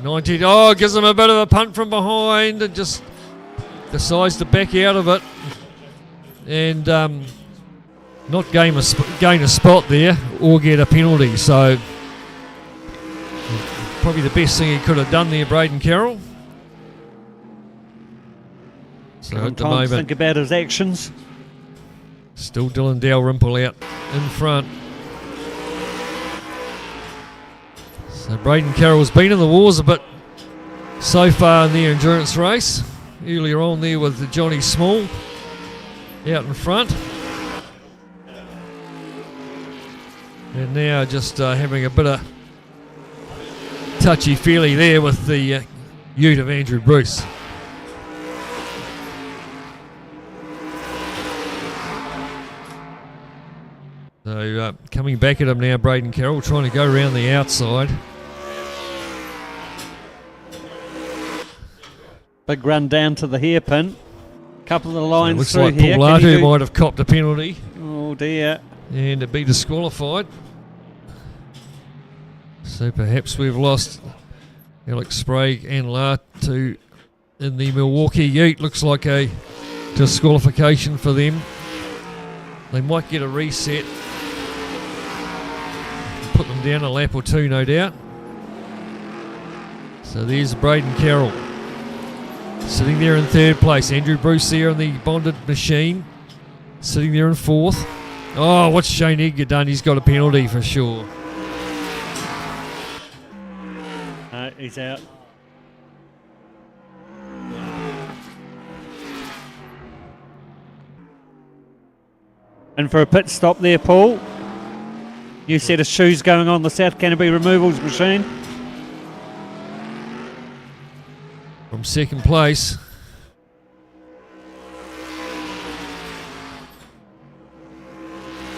[SPEAKER 3] 90. Oh, gives him a bit of a punt from behind and just decides to back out of it. And not gain a spot there or get a penalty. So probably the best thing he could have done there, Braden Carroll. So at the moment,
[SPEAKER 1] think about his actions.
[SPEAKER 3] Still Dylan Dalrymple out in front. So Braden Carroll's been in the wars a bit so far in the endurance race. Earlier on there with Johnny Small out in front. And now just having a bit of touchy-feely there with the ute of Andrew Bruce. So coming back at him now, Braden Carroll trying to go around the outside.
[SPEAKER 1] Big run down to the hairpin. Couple of the lines
[SPEAKER 3] Looks
[SPEAKER 1] through
[SPEAKER 3] like
[SPEAKER 1] here.
[SPEAKER 3] Paul Artu might have copped a penalty.
[SPEAKER 1] Oh dear.
[SPEAKER 3] And to be disqualified. So perhaps we've lost Alex Sprague and Latu in the Milwaukee Ute. Looks like a disqualification for them. They might get a reset. Put them down a lap or two, no doubt. So there's Braden Carroll. Sitting there in 3rd place. Andrew Bruce there on the bonded machine. Sitting there in 4th. Oh, what's Shane Edgar done? He's got a penalty for sure.
[SPEAKER 1] He's out. And for a pit stop there, Paul. New set of shoes going on the South Canterbury Removals machine.
[SPEAKER 3] From 2nd place.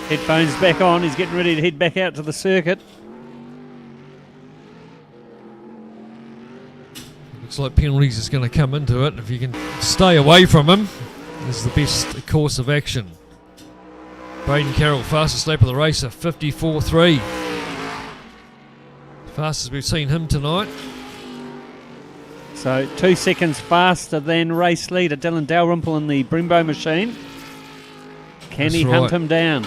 [SPEAKER 1] Headphones back on. He's getting ready to head back out to the circuit.
[SPEAKER 3] Looks like penalties is going to come into it. If you can stay away from him, is the best course of action. Braden Carroll, fastest lap of the race, a 54.3. Fastest we've seen him tonight.
[SPEAKER 1] So 2 seconds faster than race leader Dylan Dalrymple in the Brembo machine. Can he hunt him down?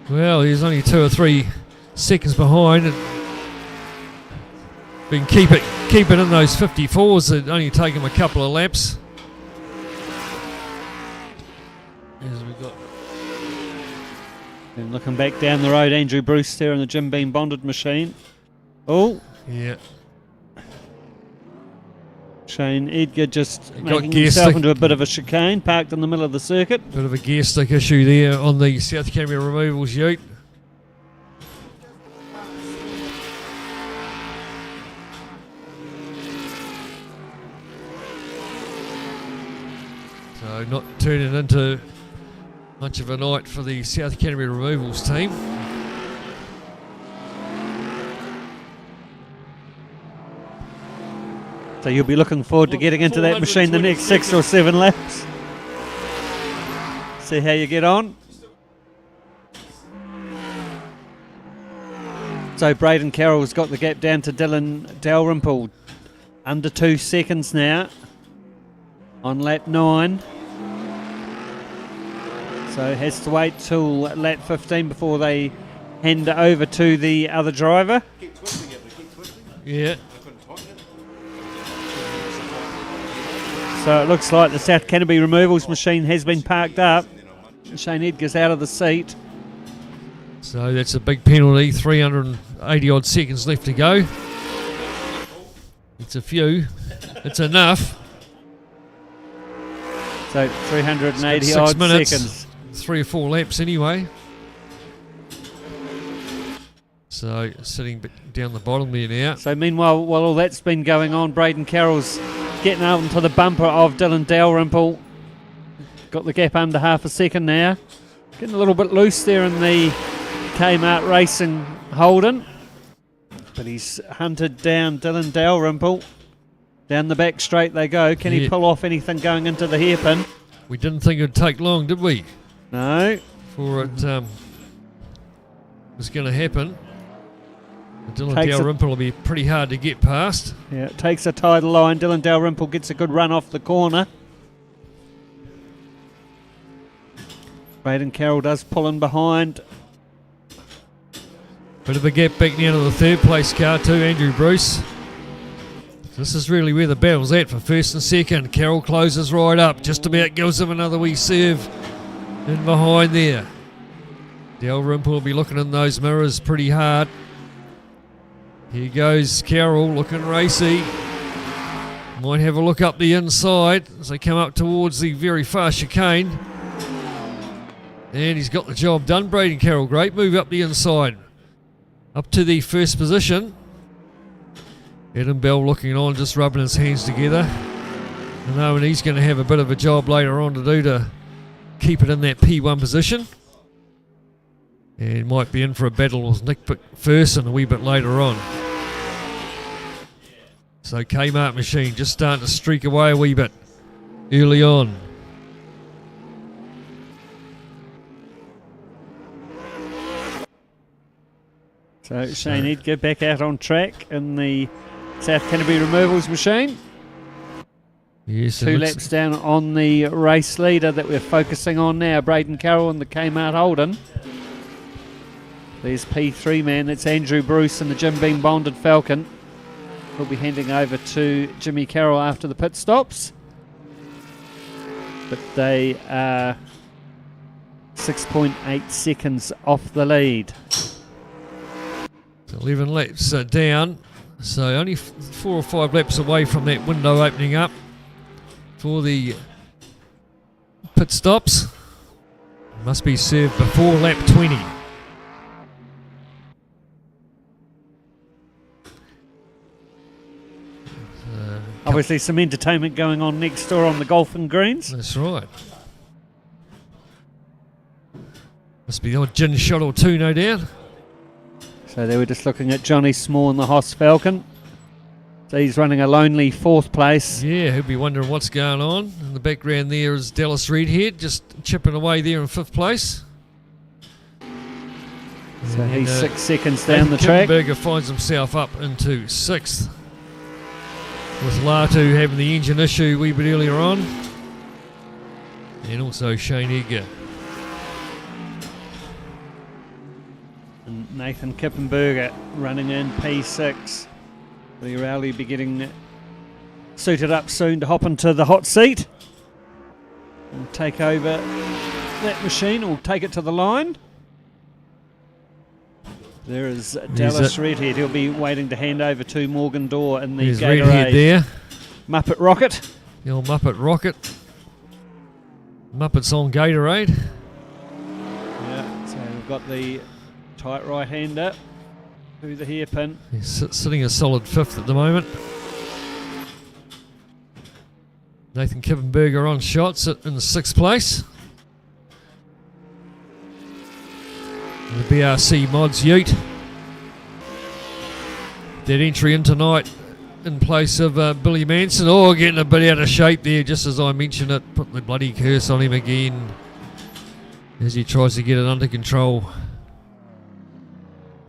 [SPEAKER 3] Well, he's only 2 or 3 seconds behind. We can keep it in those 54s that only take him a couple of laps. As we got.
[SPEAKER 1] And looking back down the road, Andrew Bruce there in the Jim Beam bonded machine. Oh.
[SPEAKER 3] Yeah.
[SPEAKER 1] Shane Edgar just making himself into a bit of a chicane, parked in the middle of the circuit.
[SPEAKER 3] Bit of a gear stick issue there on the South Canterbury Removals Ute. So not turning into much of a night for the South Canterbury Removals team.
[SPEAKER 1] So you'll be looking forward to getting into that machine the next 6 or 7 laps. See how you get on. So Braden Carroll's got the gap down to Dylan Dalrymple. Under 2 seconds now on lap 9. So has to wait till lap 15 before they hand it over to the other driver.
[SPEAKER 3] Yeah.
[SPEAKER 1] So it looks like the South Canterbury removals machine has been parked up. Shane Edgar's out of the seat.
[SPEAKER 3] So that's a big penalty. 380 odd seconds left to go. It's a few. It's enough.
[SPEAKER 1] So 380
[SPEAKER 3] 6
[SPEAKER 1] odd
[SPEAKER 3] minutes.
[SPEAKER 1] seconds.
[SPEAKER 3] 3 or 4 laps anyway. So sitting down the bottom there now.
[SPEAKER 1] So meanwhile, while all that's been going on, Braden Carroll's getting out into the bumper of Dylan Dalrymple. Got the gap under half a second now. Getting a little bit loose there in the Kmart Racing Holden. But he's hunted down Dylan Dalrymple. Down the back straight they go. Can he pull off anything going into the hairpin?
[SPEAKER 3] We didn't think it would take long, did we?
[SPEAKER 1] No.
[SPEAKER 3] For it was going to happen. Dylan
[SPEAKER 1] Takes
[SPEAKER 3] Dalrymple will be pretty hard to get past.
[SPEAKER 1] Yeah, it takes a tight line. Dylan Dalrymple gets a good run off the corner. Braden Carroll does pull in behind.
[SPEAKER 3] Bit of a gap back now to the third place car too, Andrew Bruce. This is really where the battle's at for first and second. Carroll closes right up, just about gives him another wee serve in behind there. Dalrymple will be looking in those mirrors pretty hard. Here goes Carroll looking racy. Might have a look up the inside as they come up towards the very far chicane. And he's got the job done, Braden Carroll. Great move up the inside. Up to the first position. Adam Bell looking on, just rubbing his hands together. I know, and he's going to have a bit of a job later on to do to keep it in that P1 position. And might be in for a battle with Nick McPherson a wee bit later on. So Kmart machine just starting to streak away a wee bit early on.
[SPEAKER 1] So Shane Edgar back out on track in the South Canterbury removals machine.
[SPEAKER 3] Yes,
[SPEAKER 1] 2 laps down on the race leader that we're focusing on now, Braden Carroll in the Kmart Holden. There's P3 man, that's Andrew Bruce in the Jim Beam bonded Falcon. We'll be handing over to Jimmy Carroll after the pit stops. But they are 6.8 seconds off the lead.
[SPEAKER 3] 11 laps down, so only 4 or 5 laps away from that window opening up for the pit stops. Must be served before lap 20.
[SPEAKER 1] Obviously some entertainment going on next door on the golfing greens.
[SPEAKER 3] That's right. Must be the odd gin shot or two, no doubt.
[SPEAKER 1] So they were just looking at Johnny Small in the HOSS Falcon. So he's running a lonely 4th place.
[SPEAKER 3] Yeah, he'll be wondering what's going on. In the background there is Dallas Redhead just chipping away there in 5th place.
[SPEAKER 1] So he's 6 seconds down the track.
[SPEAKER 3] Kippenberger finds himself up into 6th. With Latu having the engine issue a wee bit earlier on. And also Shane Edgar.
[SPEAKER 1] And Nathan Kippenberger running in P6. The rally will be getting suited up soon to hop into the hot seat. And take over that machine, or take it to the line. There is Dallas Redhead. He'll be waiting to hand over to Morgan Dorr in the
[SPEAKER 3] There's
[SPEAKER 1] Gatorade.
[SPEAKER 3] Redhead there.
[SPEAKER 1] Muppet Rocket.
[SPEAKER 3] The old Muppet Rocket. Muppets on Gatorade.
[SPEAKER 1] Yeah, so we've got the tight right hander through the hairpin.
[SPEAKER 3] He's sitting a solid 5th at the moment. Nathan Kippenberger on shots in the 6th place. The BRC Mods Ute. That entry in tonight in place of Billy Manson. Oh, getting a bit out of shape there, just as I mentioned it. Put the bloody curse on him again. as he tries to get it under control.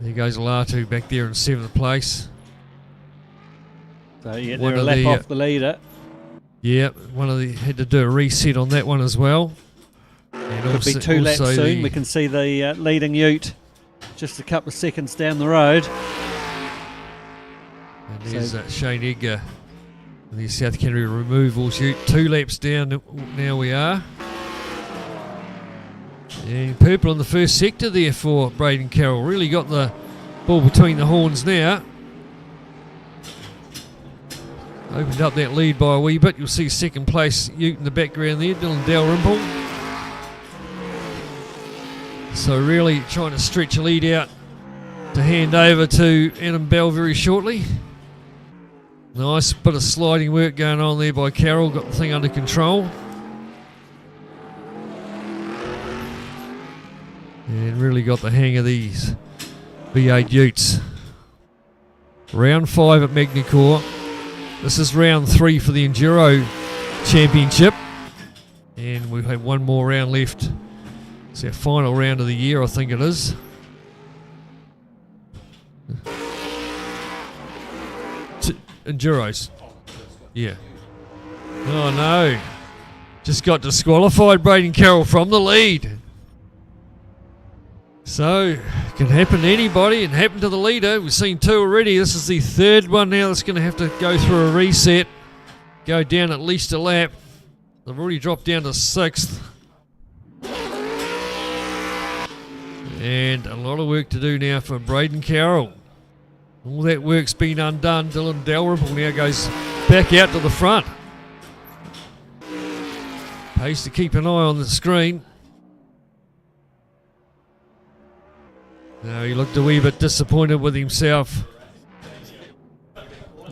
[SPEAKER 3] There goes Latu back there in 7th place.
[SPEAKER 1] So yeah, they're a lap off the leader.
[SPEAKER 3] Yeah, had to do a reset on that one as well. And
[SPEAKER 1] Could be 2 laps soon. We can see the leading Ute just a couple of seconds down the road.
[SPEAKER 3] And there's Shane Edgar, the South Canterbury removals Ute. 2 laps down now we are. And purple in the first sector there for Braden Carroll. Really got the ball between the horns now. Opened up that lead by a wee bit. You'll see 2nd place Ute in the background there, Dylan Dalrymple. So really trying to stretch a lead out to hand over to Adam Bell very shortly. Nice bit of sliding work going on there by Carroll. Got the thing under control. And really got the hang of these V8 Utes. Round 5 at Magny-Cours. This is round 3 for the Enduro Championship. And we've had one more round left. It's our final round of the year, I think it is. Enduros. Yeah. Oh no. Just got disqualified, Braden Carroll, from the lead. So, it can happen to anybody and happen to the leader. We've seen 2 already. This is the 3rd one now that's going to have to go through a reset. Go down at least a lap. They've already dropped down to 6th. And a lot of work to do now for Braden Carroll. All that work's been undone. Dylan Dalrymple now goes back out to the front. Pays to keep an eye on the screen. Now he looked a wee bit disappointed with himself.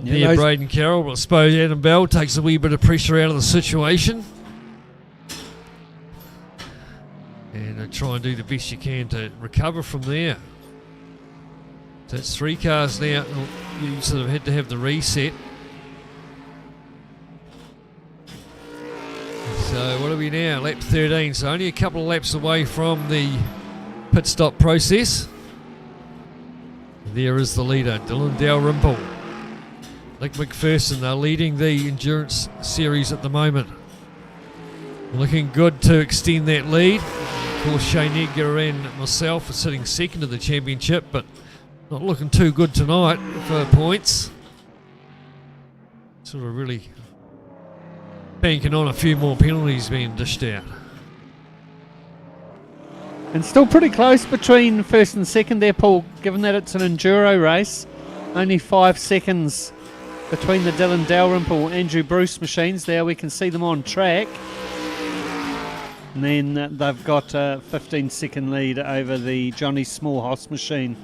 [SPEAKER 3] Yeah, Braden Carroll, but I suppose Adam Bell takes a wee bit of pressure out of the situation. And try and do the best you can to recover from there. So it's 3 cars now. You sort of had to have the reset. So what are we now? Lap 13. So only a couple of laps away from the pit stop process. There is the leader, Dylan Dalrymple. Nick McPherson, they're leading the endurance series at the moment. Looking good to extend that lead. Of course, Shane Edgar and myself are sitting 2nd of the championship, but not looking too good tonight for points. Sort of really banking on a few more penalties being dished out.
[SPEAKER 1] And still pretty close between 1st and 2nd there, Paul, given that it's an enduro race. Only 5 seconds between the Dylan Dalrymple, Andrew Bruce machines. There we can see them on track. And then they've got a 15-second lead over the Johnny Small HOSS machine,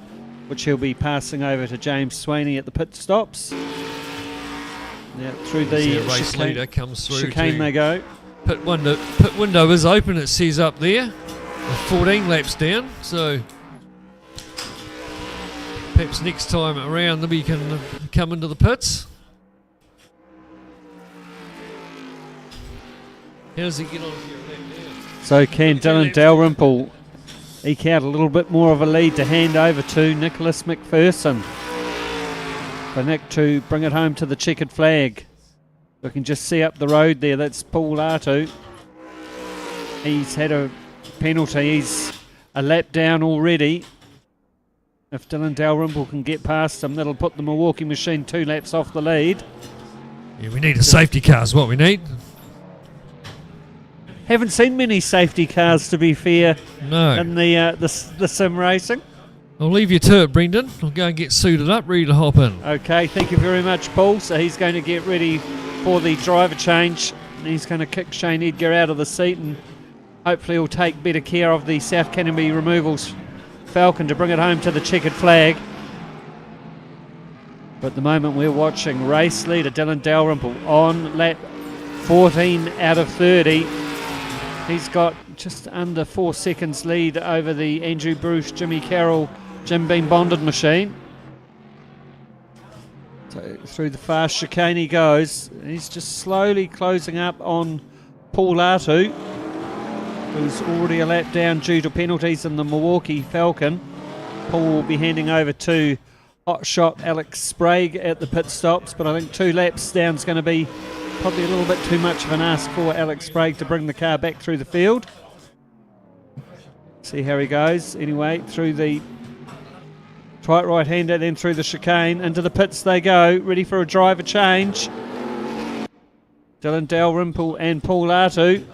[SPEAKER 1] which he'll be passing over to James Sweeney at the pit stops. Yeah, through the
[SPEAKER 3] race
[SPEAKER 1] chicane,
[SPEAKER 3] leader comes through.
[SPEAKER 1] Chicane they go.
[SPEAKER 3] Pit window is open, it says up there. 14 laps down, so perhaps next time around we can come into the pits. How does he get on here?
[SPEAKER 1] So can Dylan Dalrymple eke out a little bit more of a lead to hand over to Nicholas McPherson. For Nick to bring it home to the checkered flag. We can just see up the road there, that's Paul Latu. He's had a penalty, he's a lap down already. If Dylan Dalrymple can get past him, that'll put the Milwaukee machine 2 laps off the lead.
[SPEAKER 3] Yeah, we need a safety car is what we need.
[SPEAKER 1] Haven't seen many safety cars, to be fair,
[SPEAKER 3] no,
[SPEAKER 1] in the sim racing.
[SPEAKER 3] I'll leave you to it, Brendan. I'll go and get suited up, ready to hop in.
[SPEAKER 1] Okay, thank you very much, Paul. So he's going to get ready for the driver change. He's going to kick Shane Edgar out of the seat and hopefully he'll take better care of the South Canterbury removals Falcon to bring it home to the checkered flag. But at the moment we're watching race leader Dylan Dalrymple on lap 14 out of 30. He's got just under 4 seconds lead over the Andrew Bruce, Jimmy Carroll, Jim Beam bonded machine. So through the fast chicane he goes. He's just slowly closing up on Paul Latu. who's already a lap down due to penalties in the Milwaukee Falcon. Paul will be handing over to hot shot Alex Sprague at the pit stops, but I think 2 laps down is going to be probably a little bit too much of an ask for Alex Sprague to bring the car back through the field. See how he goes. Anyway, through the tight right-hander, then through the chicane. Into the pits they go, ready for a driver change. Dylan Dalrymple and Paul Artu.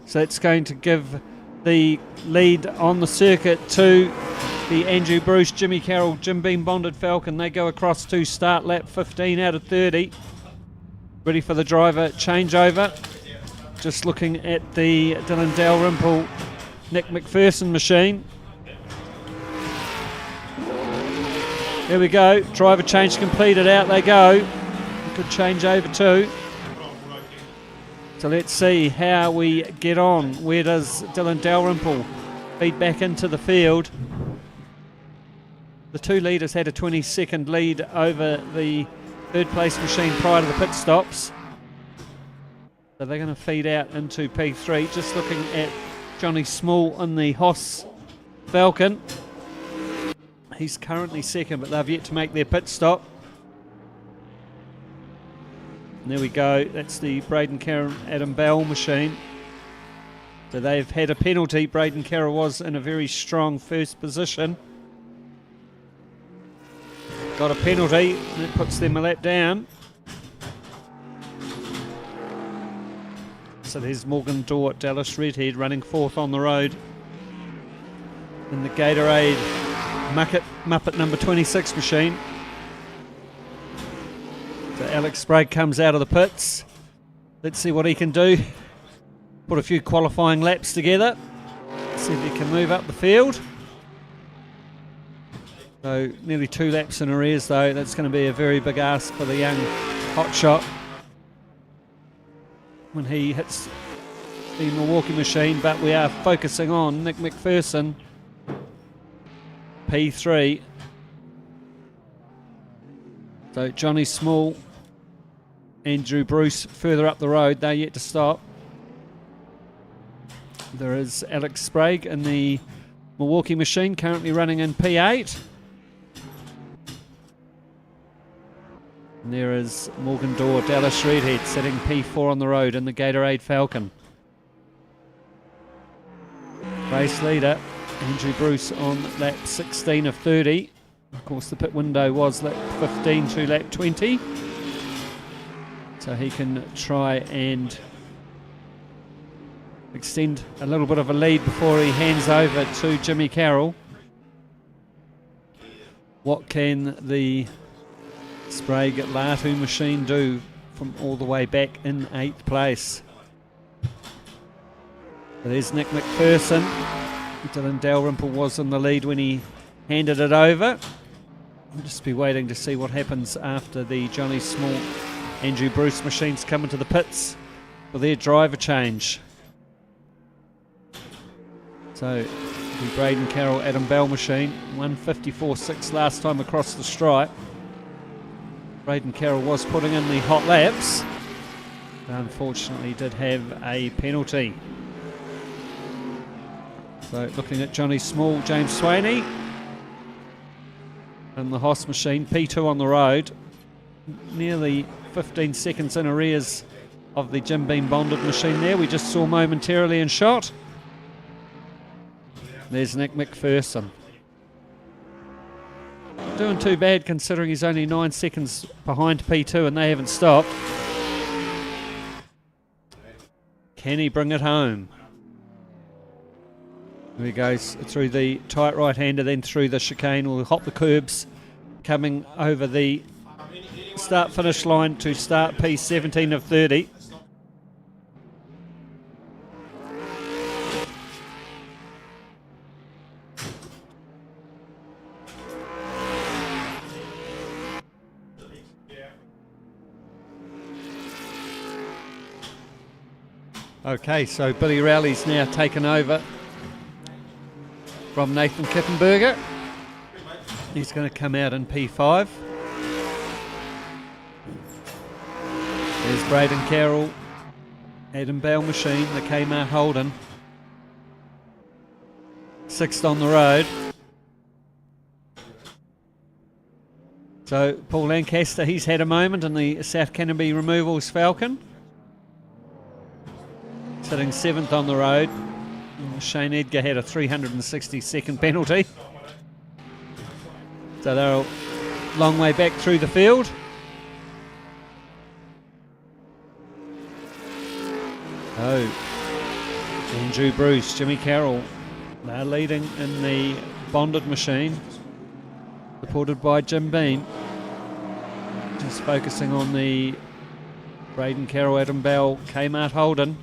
[SPEAKER 1] So that's going to give the lead on the circuit to the Andrew Bruce, Jimmy Carroll, Jim Beam bonded Falcon. They go across to start lap 15 out of 30. Ready for the driver changeover. Just looking at the Dylan Dalrymple, Nick McPherson machine. There we go. Driver change completed. Out they go. Good change over too. So let's see how we get on. Where does Dylan Dalrymple feed back into the field? The 2 leaders had a 20-second lead over the third place machine prior to the pit stops. So they're going to feed out into P3. Just looking at Johnny Small in the HOSS Falcon. He's currently second, but they've yet to make their pit stop. And there we go. That's the Braden Carroll Adam Bell machine. So they've had a penalty. Braden Carroll was in a very strong first position. Got a penalty, and it puts them a lap down. So there's Morgan Dort, Dallas Redhead running 4th on the road in the Gatorade Muppet number 26 machine. So Alex Sprague comes out of the pits. Let's see what he can do. Put a few qualifying laps together. See if he can move up the field. So nearly 2 laps in arrears though. That's going to be a very big ask for the young hotshot when he hits the Milwaukee machine. But we are focusing on Nick McPherson, P3. So Johnny Small, Andrew Bruce further up the road. They're yet to stop. There is Alex Sprague in the Milwaukee machine, currently running in P8. And there is Morgan Dorr, Dallas Redhead, sitting P4 on the road in the Gatorade Falcon. Race leader, Andrew Bruce on lap 16 of 30. Of course, the pit window was lap 15 to lap 20. So he can try and extend a little bit of a lead before he hands over to Jimmy Carroll. What can the Sprague Latu machine do from all the way back in 8th place? There's Nick McPherson. Dylan Dalrymple was in the lead when he handed it over. I'll just be waiting to see what happens after the Johnny Small, Andrew Bruce machines come into the pits for their driver change. So the Braden Carroll Adam Bell machine, 154.6 last time across the stripe. Braden Carroll was putting in the hot laps, but unfortunately did have a penalty. So looking at Johnny Small, James Swaney and the HOSS machine, P2 on the road, nearly 15 seconds in arrears of the Jim Beam bonded machine there. We just saw momentarily in shot. There's Nick McPherson. Doing too bad considering he's only 9 seconds behind P2 and they haven't stopped. Can he bring it home? There he goes through the tight right-hander, then through the chicane. We'll hop the curbs, coming over the start-finish line to start P17 of 30. Okay, so Billy Rowley's now taken over from Nathan Kippenberger. He's going to come out in P5. There's Braden Carroll, Adam Bell machine, the Kmart Holden. 6th on the road. So Paul Lancaster, he's had a moment in the South Canterbury Removals Falcon. Sitting 7th on the road. Shane Edgar had a 360-second penalty. So they're a long way back through the field. Oh, Andrew Bruce, Jimmy Carroll, they're leading in the bonded machine, supported by Jim Beam. Just focusing on the Braden Carroll, Adam Bell, Kmart Holden.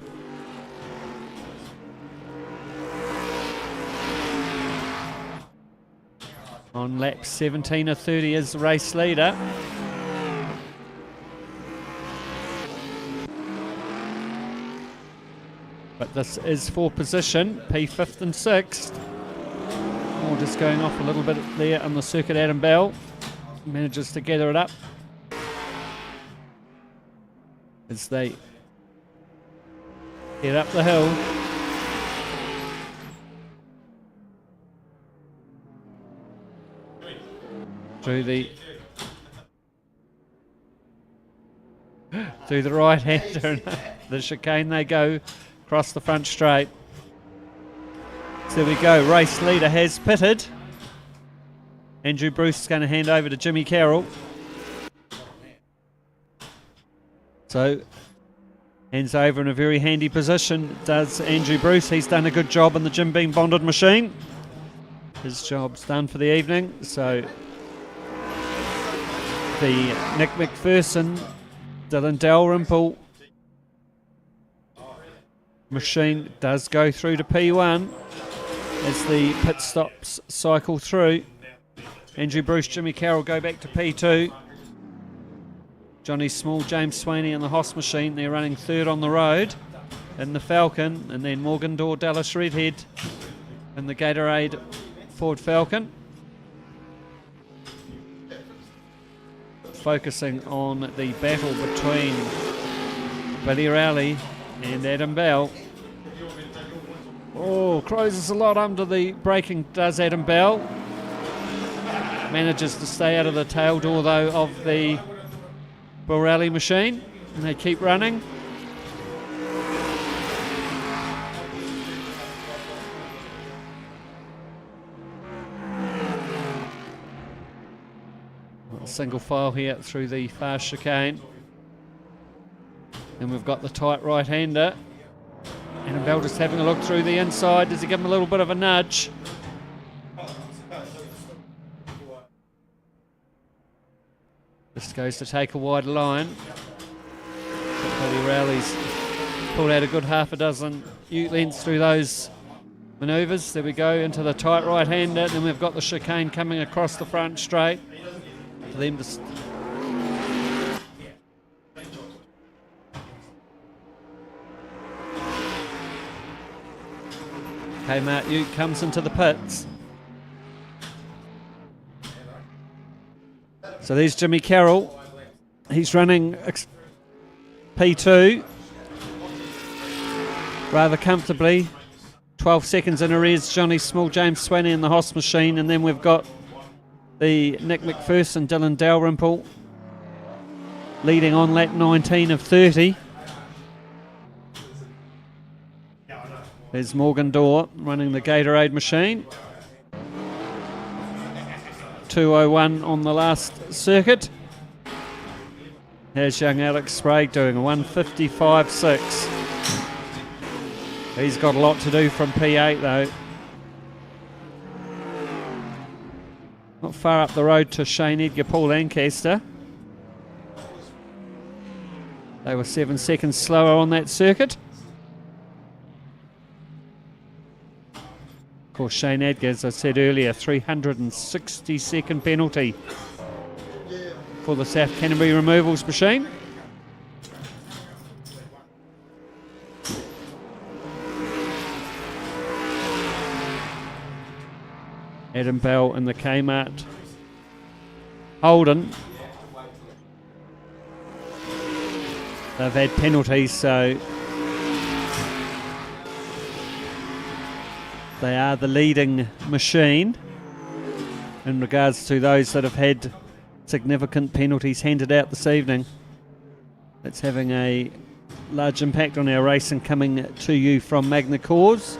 [SPEAKER 1] On lap 17 of 30 is the race leader. But this is for position, P5th and 6th. Oh, just going off a little bit there on the circuit. Adam Bell manages to gather it up as they head up the hill. Through the right hander and the chicane they go across the front straight. So there we go, race leader has pitted. Andrew Bruce is going to hand over to Jimmy Carroll. So hands over in a very handy position does Andrew Bruce. He's done a good job in the Jim Beam bonded machine. His job's done for the evening. So the Nick McPherson, Dylan Dalrymple machine does go through to P1 as the pit stops cycle through. Andrew Bruce, Jimmy Carroll go back to P2. Johnny Small, James Swaney and the HOSS machine, they're running 3rd on the road in the Falcon, and then Morgan Dorr, Dallas Redhead in the Gatorade Ford Falcon. Focusing on the battle between Billy Rowley and Adam Bell. Oh, closes a lot under the braking, does Adam Bell. Manages to stay out of the tail door though of the Bill Rowley machine, and they keep running. Single file here through the far chicane, and we've got the tight right hander. Adam Bell just having a look through the inside. Does he give him a little bit of a nudge? Just goes to take a wide line. Billy Rowley's pulled out a good half a dozen ute lengths through those manoeuvres. There we go into the tight right hander, and then we've got the chicane coming across the front straight. For them to Kmart Ute comes into the pits. So there's Jimmy Carroll. He's running P2 rather comfortably. 12 seconds in arrears, Johnny Small, James Swaney in the HOSS machine, and then we've got the Nick McPherson, Dylan Dalrymple leading on lap 19 of 30. There's Morgan Dorr running the Gatorade machine. 2:01 on the last circuit. There's young Alex Sprague doing a 1:55.6. He's got a lot to do from P8 though. Not far up the road to Shane Edgar, Paul Lancaster. They were 7 seconds slower on that circuit. Of course, Shane Edgar, as I said earlier, 360-second penalty for the South Canterbury Removals machine. Adam Bell and the Kmart Holden. They've had penalties, so They are the leading machine in regards to those that have had significant penalties handed out this evening. That's having a large impact on our racing, coming to you from Magny-Cours.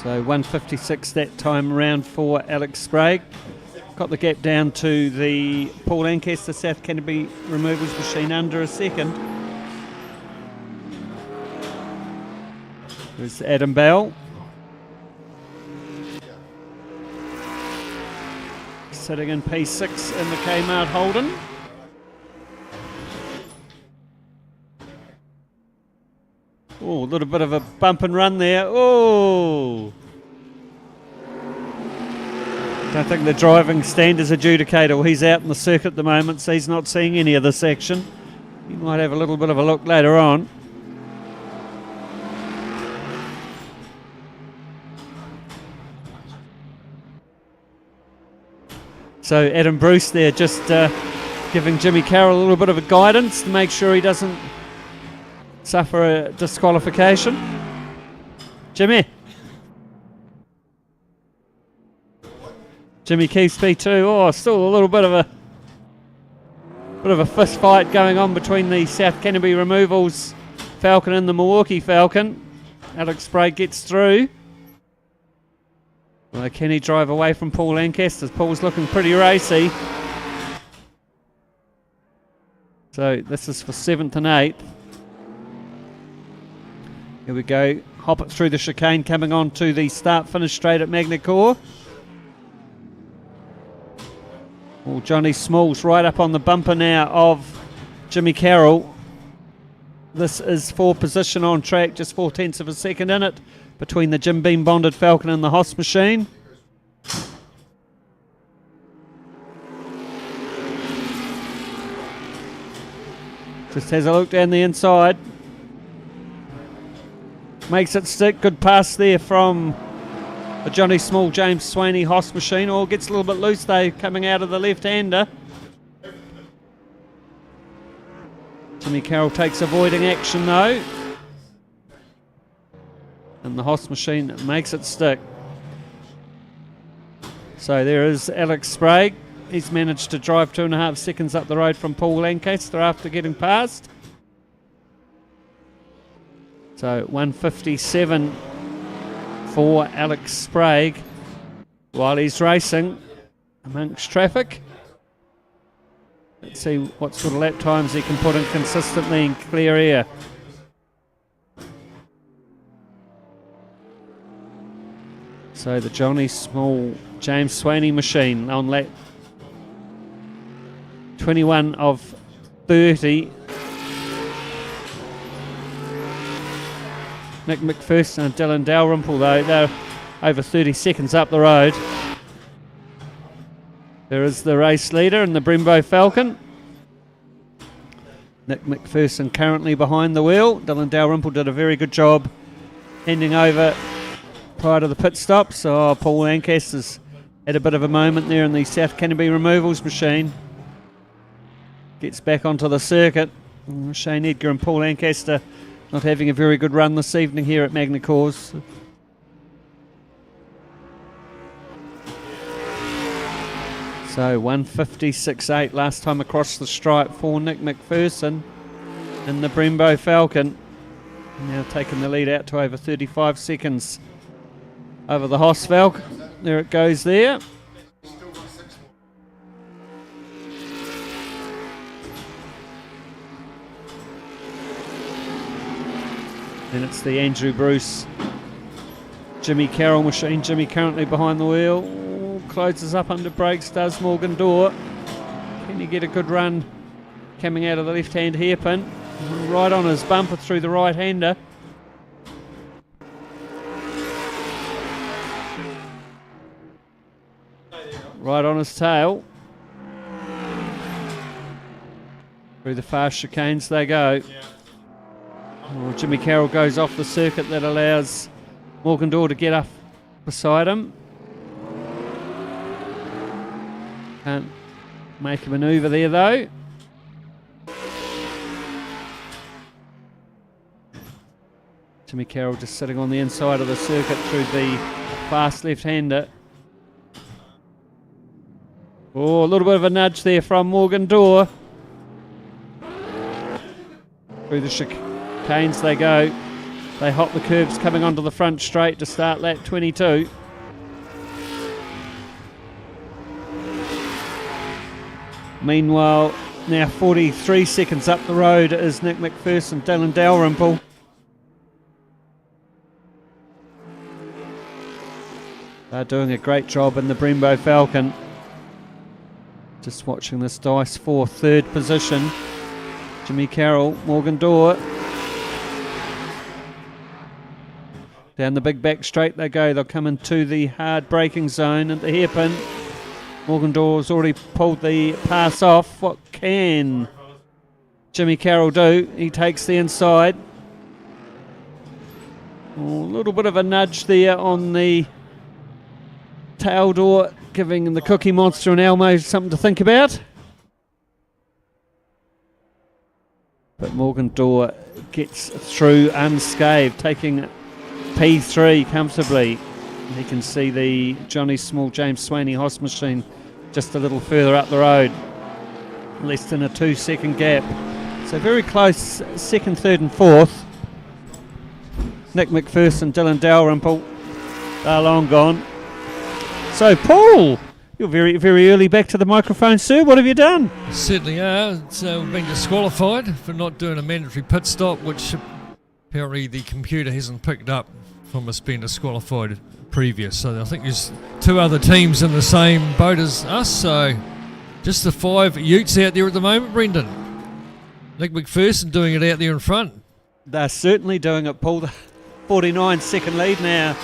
[SPEAKER 1] So 1:56 that time around for Alex Sprague. Got the gap down to the Paul Lancaster South Canterbury removals machine under a second. There's Adam Bell. Sitting in P6 in the Kmart Holden. Oh, a little bit of a bump and run there. Oh! Don't think the driving standards adjudicator, well, he's out in the circuit at the moment, so he's not seeing any of this action. He might have a little bit of a look later on. So Adam Bruce there just giving Jimmy Carroll a little bit of a guidance to make sure he doesn't suffer a disqualification. Jimmy keeps P2. Oh, still a little bit of a fist fight going on between the South Canterbury removals Falcon and the Milwaukee Falcon. Alex Sprague gets through. Well, can he drive away from Paul Lancaster? Paul's looking pretty racy. So this is for 7th and 8th. Here we go. Hop it through the chicane, coming on to the start-finish straight at Magny-Cours. Well, Johnny Smalls right up on the bumper now of Jimmy Carroll. This is for position on track, just 0.4 of a second in it, between the Jim Beam bonded Falcon and the HOSS machine. Just has a look down the inside. Makes it stick. Good pass there from the Johnny Small, James Swaney HOSS machine. Oh, gets a little bit loose though, coming out of the left-hander. Jimmy Carroll takes avoiding action though. And the HOSS machine makes it stick. So there is Alex Sprague. He's managed to drive 2.5 seconds up the road from Paul Lancaster after getting past. So 1:57 for Alex Sprague while he's racing amongst traffic. Let's see what sort of lap times he can put in consistently in clear air. So the Johnny Small, James Swaney machine on lap 21 of 30. Nick McPherson and Dylan Dalrymple though, they're over 30 seconds up the road. There is the race leader in the Brembo Falcon. Nick McPherson currently behind the wheel. Dylan Dalrymple did a very good job handing over prior to the pit stop. So Paul Lancaster's had a bit of a moment there in the South Canterbury removals machine. Gets back onto the circuit. Shane Edgar and Paul Lancaster not having a very good run this evening here at Magny-Cours. So 1:56.8 last time across the stripe for Nick McPherson in the Brembo Falcon. Now taking the lead out to over 35 seconds over the HOSS Falcon. There it goes there. Then it's the Andrew Bruce, Jimmy Carroll machine. Jimmy currently behind the wheel. Ooh, closes up under brakes, does Morgan Dorr. Can he get a good run coming out of the left-hand hairpin? Right on his bumper through the right-hander. Right on his tail. Through the fast chicanes they go. Oh, Jimmy Carroll goes off the circuit. That allows Morgan Dorr to get up beside him. Can't make a manoeuvre there though. Jimmy Carroll just sitting on the inside of the circuit through the fast left-hander. Oh, a little bit of a nudge there from Morgan Dorr. Through the chicanes they go. They hop the curves coming onto the front straight to start lap 22. Meanwhile, now 43 seconds up the road is Nick McPherson, Dylan Dalrymple. They're doing a great job in the Brembo Falcon. Just watching this dice for third position. Jimmy Carroll, Morgan Dorr. Down the big back straight they go. They'll come into the hard braking zone at the hairpin. Morgan Dorr's already pulled the pass off. What can Jimmy Carroll do? He takes the inside. Oh, a little bit of a nudge there on the tail door, giving the Cookie Monster and Elmo something to think about. But Morgan Dorr gets through unscathed, taking P3 comfortably. And you can see the Johnny Small James Swaney HOSS machine just a little further up the road. Less than a 2-second gap. So very close, second, third and fourth. Nick McPherson, Dylan Dalrymple are long gone. So Paul, you're very, very early back to the microphone, sir. What have you done?
[SPEAKER 3] Certainly are. So we've been disqualified for not doing a mandatory pit stop, which apparently the computer hasn't picked up from us being disqualified previous. So I think there's 2 other teams in the same boat as us. So just the 5 Utes out there at the moment, Brendan. Nick McPherson doing it out there in front.
[SPEAKER 1] They're certainly doing it, Paul. 49-second lead now.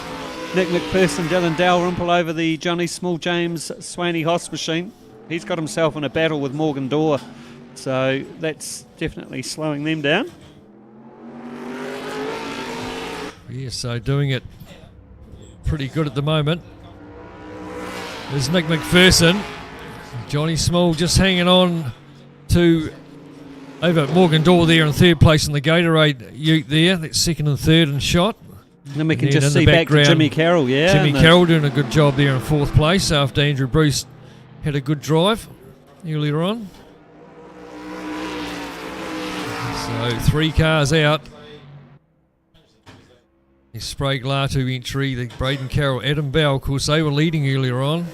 [SPEAKER 1] Nick McPherson, Dylan Dalrymple over the Johnny Small James Swaney HOSS machine. He's got himself in a battle with Morgan Dorr, so that's definitely slowing them down.
[SPEAKER 3] Yeah, so doing it pretty good at the moment. There's Nick McPherson. Johnny Small just hanging on to over Morgan Dorr there in third place in the Gatorade Ute there. That's second and third and shot.
[SPEAKER 1] And then we can just see back to Jimmy Carroll, yeah.
[SPEAKER 3] Jimmy Carroll doing a good job there in fourth place after Andrew Bruce had a good drive earlier on. So 3 cars out. The Sprague Latu entry, the Braden Carroll, Adam Bell, of course they were leading earlier on.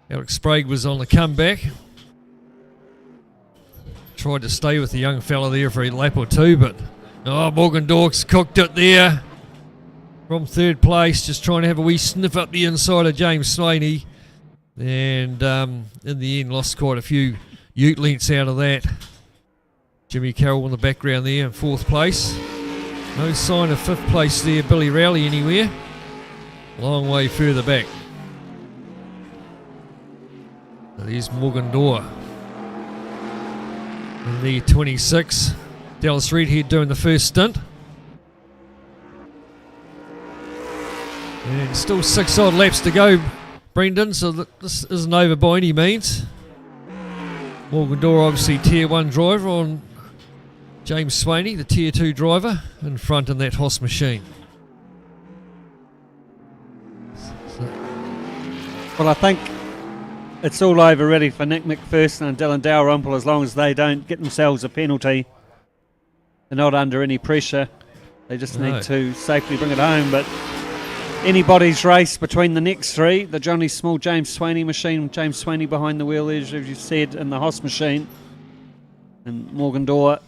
[SPEAKER 3] Alex Sprague was on the comeback. Tried to stay with the young fella there for a lap or 2, but Morgan Dorks cooked it there from third place, just trying to have a wee sniff up the inside of James Slaney, and in the end lost quite a few Ute lengths out of that. Jimmy Carroll in the background there in fourth place. No sign of fifth place there, Billy Rowley anywhere. Long way further back. So there's Morgan Dorr in the 26. Dallas Redhead doing the first stint. And still 6 odd laps to go, Brendan, so this isn't over by any means. Morgan Dorr obviously tier 1 driver on James Swaney, the tier 2 driver, in front in that HOSS machine.
[SPEAKER 1] Well, I think it's all over really for Nick McPherson and Dylan Dalrymple, as long as they don't get themselves a penalty. They're not under any pressure. They just need to safely bring it home. But anybody's race between the next 3, the Johnny Small James Swaney machine, James Swaney behind the wheel, as you said, in the HOSS machine, and Morgan Dorr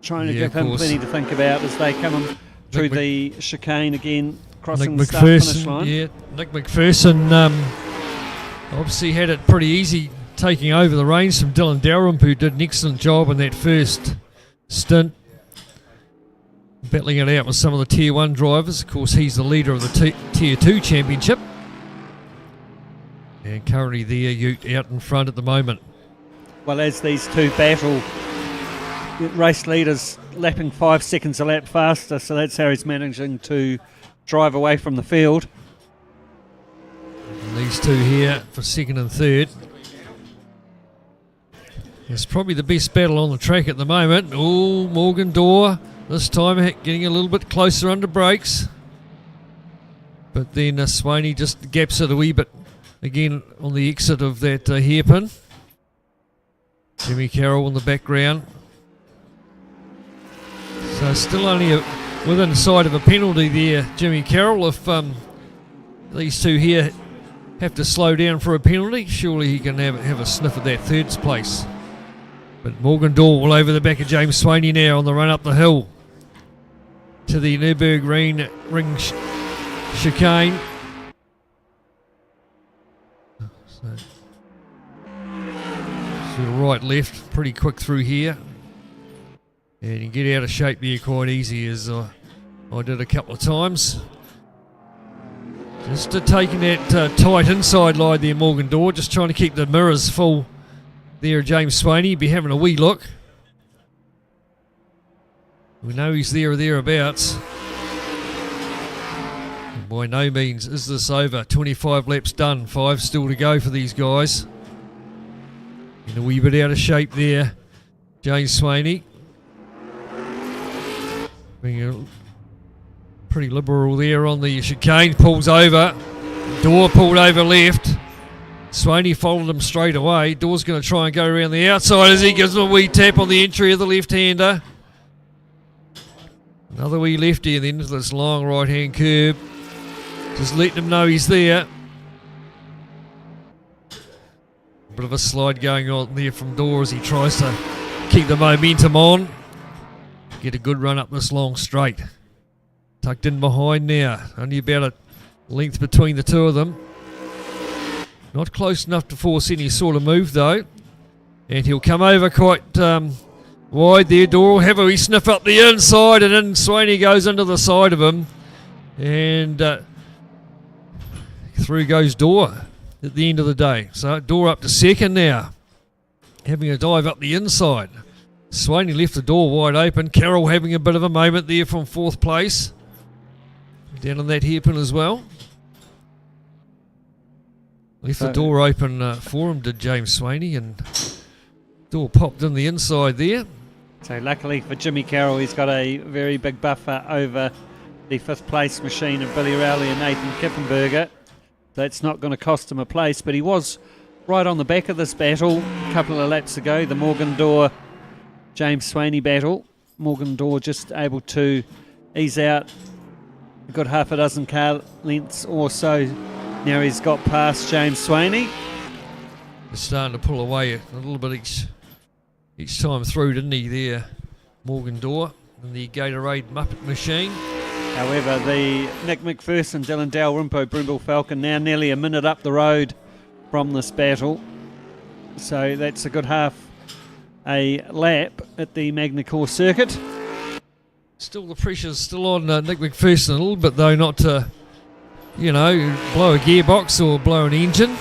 [SPEAKER 1] trying to give him plenty to think about as they come through the chicane again, crossing the start-finish line.
[SPEAKER 3] Yeah, Nick McPherson obviously had it pretty easy taking over the reins from Dylan Dalrymple, who did an excellent job in that first stint, battling it out with some of the tier 1 drivers. Of course, he's the leader of the tier 2 championship, and currently the Ute out in front at the moment.
[SPEAKER 1] Well, as these 2 battle, race leaders lapping 5 seconds a lap faster, so that's how he's managing to drive away from the field.
[SPEAKER 3] And these 2 here for second and third. It's probably the best battle on the track at the moment. Oh, Morgan Dorr this time getting a little bit closer under brakes. But then Swaney just gaps it a wee bit again on the exit of that hairpin. Jimmy Carroll in the background. So still only within sight of a penalty there, Jimmy Carroll. If these two here have to slow down for a penalty, surely he can have a sniff at that third place. But Morgan Dorr all over the back of James Swaney now on the run up the hill to the Nürburgring ring chicane. So, sort of right left, pretty quick through here. And you get out of shape there quite easy, as I did a couple of times. Just taking that tight inside line there, Morgan Dorr, just trying to keep the mirrors full there, James Swaney. Be having a wee look. We know he's there or thereabouts. And by no means is this over. 25 laps done, 5 still to go for these guys. And a wee bit out of shape there, James Swaney. Being pretty liberal there on the chicane, pulls over. Dorr pulled over left. Swaney followed him straight away. Dorr's going to try and go around the outside as he gives him a wee tap on the entry of the left-hander. Another wee lefty and then into this long right-hand curve. Just letting him know he's there. Bit of a slide going on there from Dorr as he tries to keep the momentum on. Get a good run up this long straight. Tucked in behind now. Only about a length between the two of them. Not close enough to force any sort of move though. And he'll come over quite wide there. Dorr will have a wee sniff up the inside, and then Swaney goes into the side of him. And through goes Dorr at the end of the day. So Dorr up to second now. Having a dive up the inside. Swaney left the door wide open. Carroll having a bit of a moment there from 4th place. Down on that hairpin as well. Left the door open for him, did James Swaney, and Dorr popped in the inside there.
[SPEAKER 1] So luckily for Jimmy Carroll, he's got a very big buffer over the 5th place machine of Billy Rowley and Nathan Kippenberger. That's not going to cost him a place, but he was right on the back of this battle a couple of laps ago, the Morgan Dorr James Swaney battle. Morgan Dorr just able to ease out a good half a dozen car lengths or so. Now he's got past James Swaney.
[SPEAKER 3] He's starting to pull away a little bit each time through, didn't he there, Morgan Dorr, in the Gatorade Muppet machine.
[SPEAKER 1] However, the Nick McPherson, Dylan Dalrymple, Brindle Falcon now nearly a minute up the road from this battle. So that's a good half a lap at the Magny-Cours circuit.
[SPEAKER 3] Still the pressure's still on Nick McPherson a little bit though, not to, blow a gearbox or blow an engine.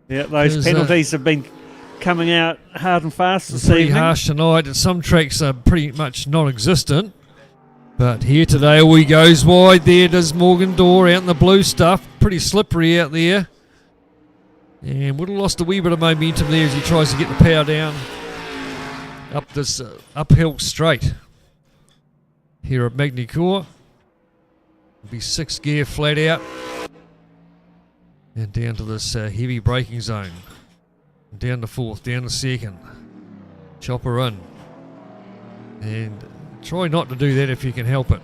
[SPEAKER 1] Yeah, those penalties have been coming out hard and fast this evening.
[SPEAKER 3] Pretty harsh tonight, and some tracks are pretty much non-existent. But here today, away goes wide. There does Morgan Dorr out in the blue stuff. Pretty slippery out there. And would have lost a wee bit of momentum there as he tries to get the power down up this uphill straight. Here at Magny-Cours. It'll be 6th gear flat out. And down to this heavy braking zone. Down to 4th, down to 2nd. Chopper in. And try not to do that if you can help it.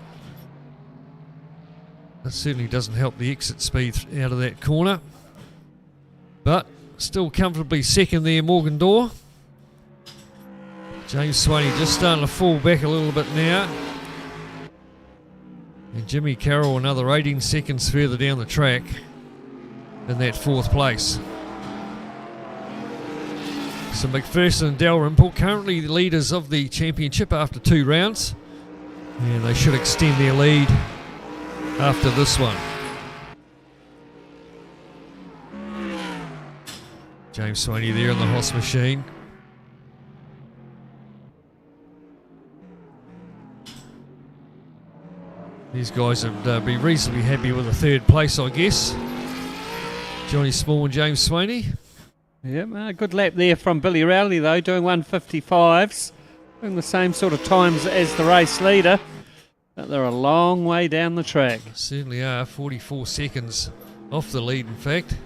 [SPEAKER 3] That certainly doesn't help the exit speed out of that corner. But still comfortably 2nd there, Morgan Dorr. James Swaney just starting to fall back a little bit now. And Jimmy Carroll another 18 seconds further down the track in that 4th place. So McPherson and Dalrymple currently the leaders of the championship after 2 rounds. And they should extend their lead after this one. James Swaney there in the HOSS machine. These guys would be reasonably happy with a 3rd place, I guess. Johnny Small and James Swaney.
[SPEAKER 1] Yeah, a good lap there from Billy Rowley though, doing 155s. Doing the same sort of times as the race leader, but they're a long way down the track.
[SPEAKER 3] Certainly are. 44 seconds off the lead, in fact.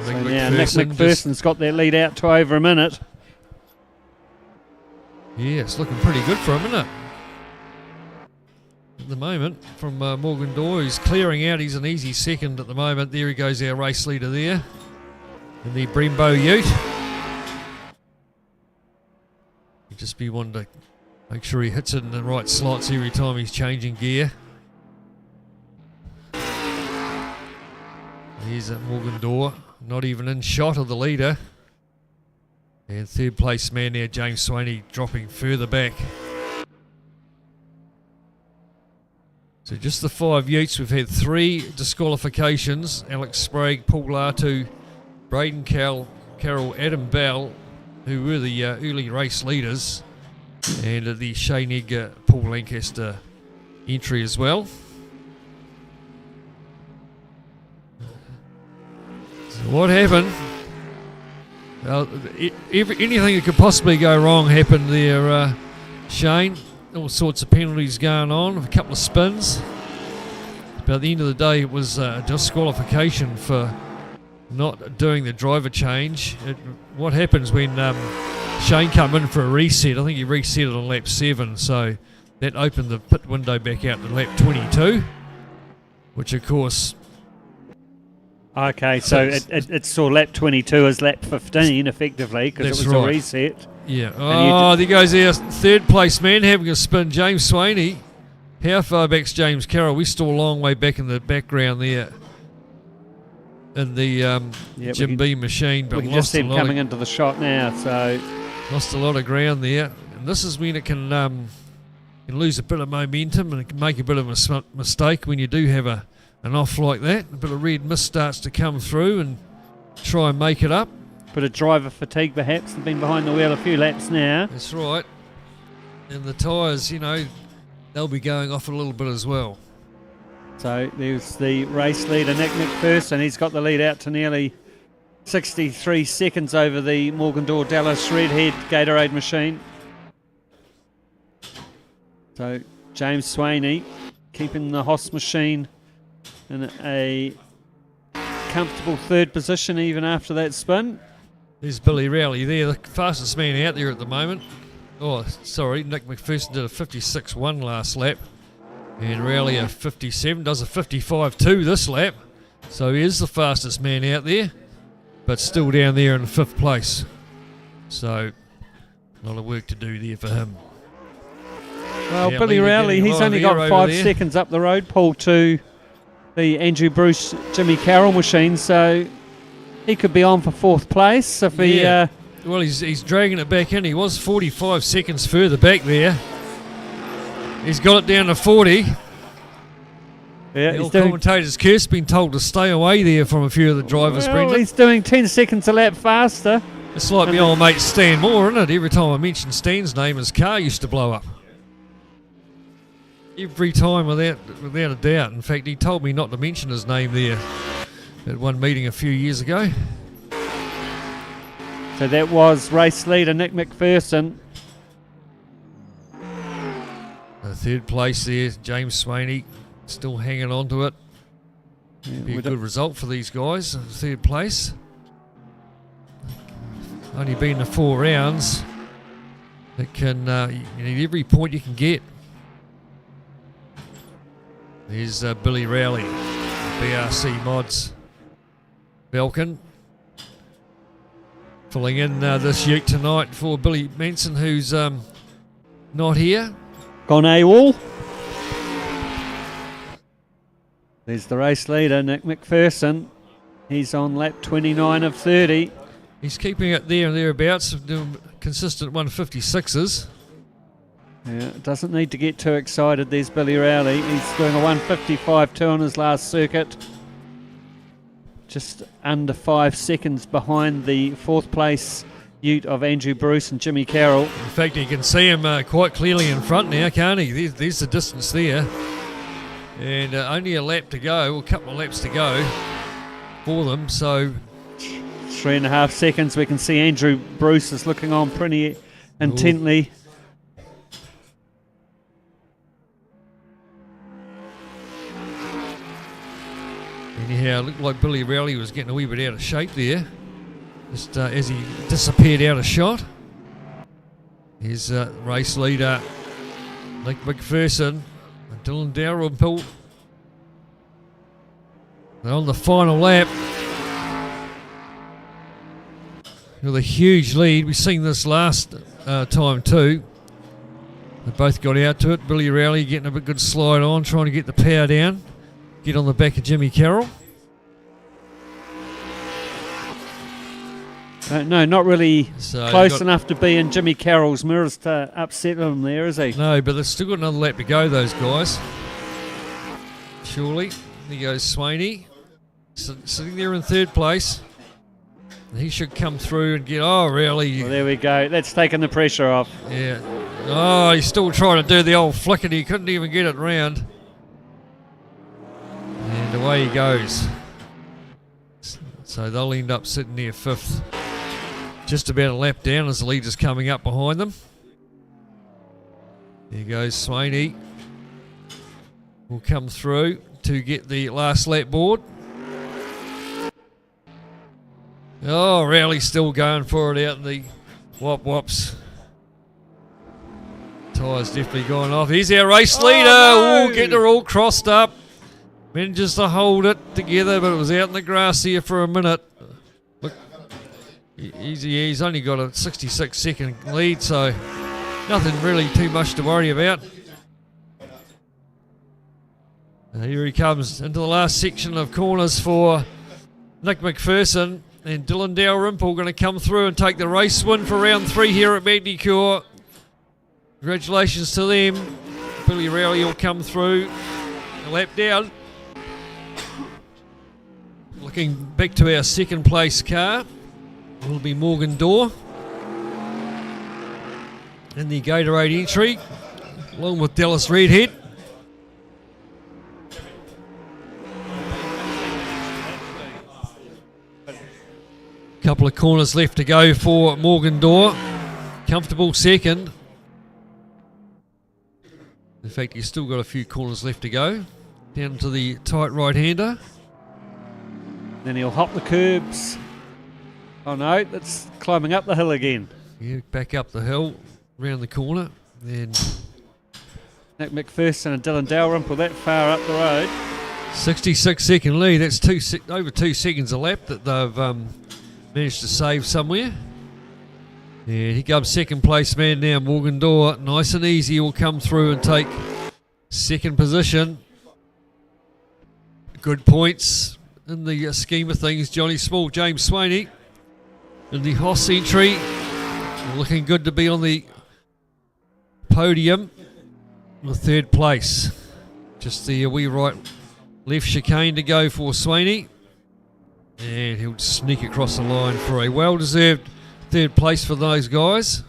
[SPEAKER 1] So now Nick McPherson's got that lead out to over a minute.
[SPEAKER 3] Yeah, it's looking pretty good for him, isn't it? At the moment, from Morgan Dorr, he's clearing out. He's an easy second at the moment. There he goes, our race leader there. In the Brembo Ute. He just be wanting to make sure he hits it in the right slots every time he's changing gear. Here's Morgan Dorr, not even in shot of the leader. And third place man there, James Swaney, dropping further back. So just the 5 Utes. We've had 3 disqualifications. Alex Sprague, Paul Latu, Braden Carroll, Adam Bell, who were the early race leaders, and the Shane Edgar, Paul Lancaster entry as well. So what happened? Anything that could possibly go wrong happened there, Shane. All sorts of penalties going on, a couple of spins. But at the end of the day, it was a disqualification for not doing the driver change. What happens when Shane come in for a reset? I think he reset it on lap 7, so that opened the pit window back out to lap 22, which of course...
[SPEAKER 1] Okay, so it saw lap 22 as lap 15, effectively, because it was a reset.
[SPEAKER 3] Yeah. Oh, there goes our third place man having a spin, James Swaney. How far back's James Carroll? We're still a long way back in the background there. In the Jim B machine, but
[SPEAKER 1] we can just see him coming into the shot now, so...
[SPEAKER 3] Lost a lot of ground there. And this is when it can lose a bit of momentum and it can make a bit of a mistake when you do have an off like that. A bit of red mist starts to come through and try and make it up.
[SPEAKER 1] Bit of driver fatigue perhaps. They've been behind the wheel a few laps now.
[SPEAKER 3] That's right. And the tyres, you know, they'll be going off a little bit as well.
[SPEAKER 1] So there's the race leader, Nick McPherson. He's got the lead out to nearly 63 seconds over the Morgan Dorr Dallas Redhead Gatorade machine. So James Swaney keeping the HOSS machine in a comfortable third position even after that spin.
[SPEAKER 3] There's Billy Rowley there, the fastest man out there at the moment. Oh, sorry, Nick McPherson did a 56.1 last lap. And Rowley a 57, does a 55.2 this lap. So he is the fastest man out there, but still down there in 5th place. So, a lot of work to do there for him.
[SPEAKER 1] Well, Billy Rowley, he's only got 5 seconds up the road, Paul, to the Andrew Bruce Jimmy Carroll machine, so he could be on for 4th place if he...
[SPEAKER 3] Well, he's dragging it back in. He was 45 seconds further back there. He's got it down to 40.
[SPEAKER 1] Yeah,
[SPEAKER 3] the commentator's curse been told to stay away there from a few of the drivers,
[SPEAKER 1] well,
[SPEAKER 3] Brendan.
[SPEAKER 1] He's doing 10 seconds a lap faster.
[SPEAKER 3] It's like my old mate Stan Moore, isn't it? Every time I mention Stan's name, his car used to blow up. Every time, without a doubt. In fact, he told me not to mention his name there at one meeting a few years ago.
[SPEAKER 1] So that was race leader Nick McPherson.
[SPEAKER 3] The 3rd place there, James Swaney, still hanging on to it. Yeah, be a good result for these guys, 3rd place. Only been the 4 rounds. It can, you need every point you can get. There's Billy Rowley, BRC Mods. Belkin filling in this ute tonight for Billy Manson, who's not here.
[SPEAKER 1] Gone AWOL. There's the race leader, Nick McPherson. He's on lap 29 of 30.
[SPEAKER 3] He's keeping it there and thereabouts, doing consistent 156s.
[SPEAKER 1] Yeah, doesn't need to get too excited. There's Billy Rowley. He's doing a 155.2 on his last circuit. Just under 5 seconds behind the 4th place ute of Andrew Bruce and Jimmy Carroll.
[SPEAKER 3] In fact, you can see him quite clearly in front now, can't he? There's the distance there. And only a lap to go, or a couple of laps to go for them. So
[SPEAKER 1] 3.5 seconds. We can see Andrew Bruce is looking on pretty intently.
[SPEAKER 3] Anyhow, it looked like Billy Rowley was getting a wee bit out of shape there, just as he disappeared out of shot. Here's race leader Nick McPherson and Dylan Dalrymple. They're on the final lap with a huge lead. We've seen this last time too. They both got out to it. Billy Rowley getting a bit good slide on, trying to get the power down, get on the back of Jimmy Carroll.
[SPEAKER 1] No, not really
[SPEAKER 3] So
[SPEAKER 1] close enough to be in Jimmy Carroll's mirrors to upset him there, is he?
[SPEAKER 3] No, but they've still got another lap to go, those guys. Surely. There goes Swaney, sitting there in third place. He should come through and get... Oh, really?
[SPEAKER 1] Well, there we go. That's taken the pressure off.
[SPEAKER 3] Yeah. Oh, he's still trying to do the old flick and he couldn't even get it round. And away he goes. So they'll end up sitting there fifth. Just about a lap down as the leader's coming up behind them. There goes Swaney. Will come through to get the last lap board. Oh, Rowley's still going for it out in the whops. Tyre's definitely gone off. Here's our race leader.
[SPEAKER 1] No.
[SPEAKER 3] Ooh, getting her all crossed up. Manages to hold it together, but it was out in the grass here for a minute. Look, he's only got a 66-second lead, so nothing really too much to worry about. And here he comes into the last section of corners for Nick McPherson. And Dylan Dalrymple going to come through and take the race win for round 3 here at Magny-Cours. Congratulations to them. Billy Rowley will come through. A lap down. Looking back to our second place car. Will be Morgan Dorr. In the Gatorade entry. Along with Dallas Redhead. Couple of corners left to go for Morgan Dorr. Comfortable second. In fact, he's still got a few corners left to go. Down to the tight right-hander.
[SPEAKER 1] Then he'll hop the curbs. Oh no, that's climbing up the hill again.
[SPEAKER 3] Yeah, back up the hill, round the corner. Then
[SPEAKER 1] Nick McPherson and Dylan Dalrymple that far up the road.
[SPEAKER 3] 66-second lead. That's over 2 seconds a lap that they've managed to save somewhere. Yeah, here comes second place man now, Morgan Dorr. Nice and easy will come through and take second position. Good points in the scheme of things. Johnny Small, James Swaney in the HOSS entry. Looking good to be on the podium with third place. Just the wee right left chicane to go for Swaney. And he'll sneak across the line for a well-deserved third place for those guys.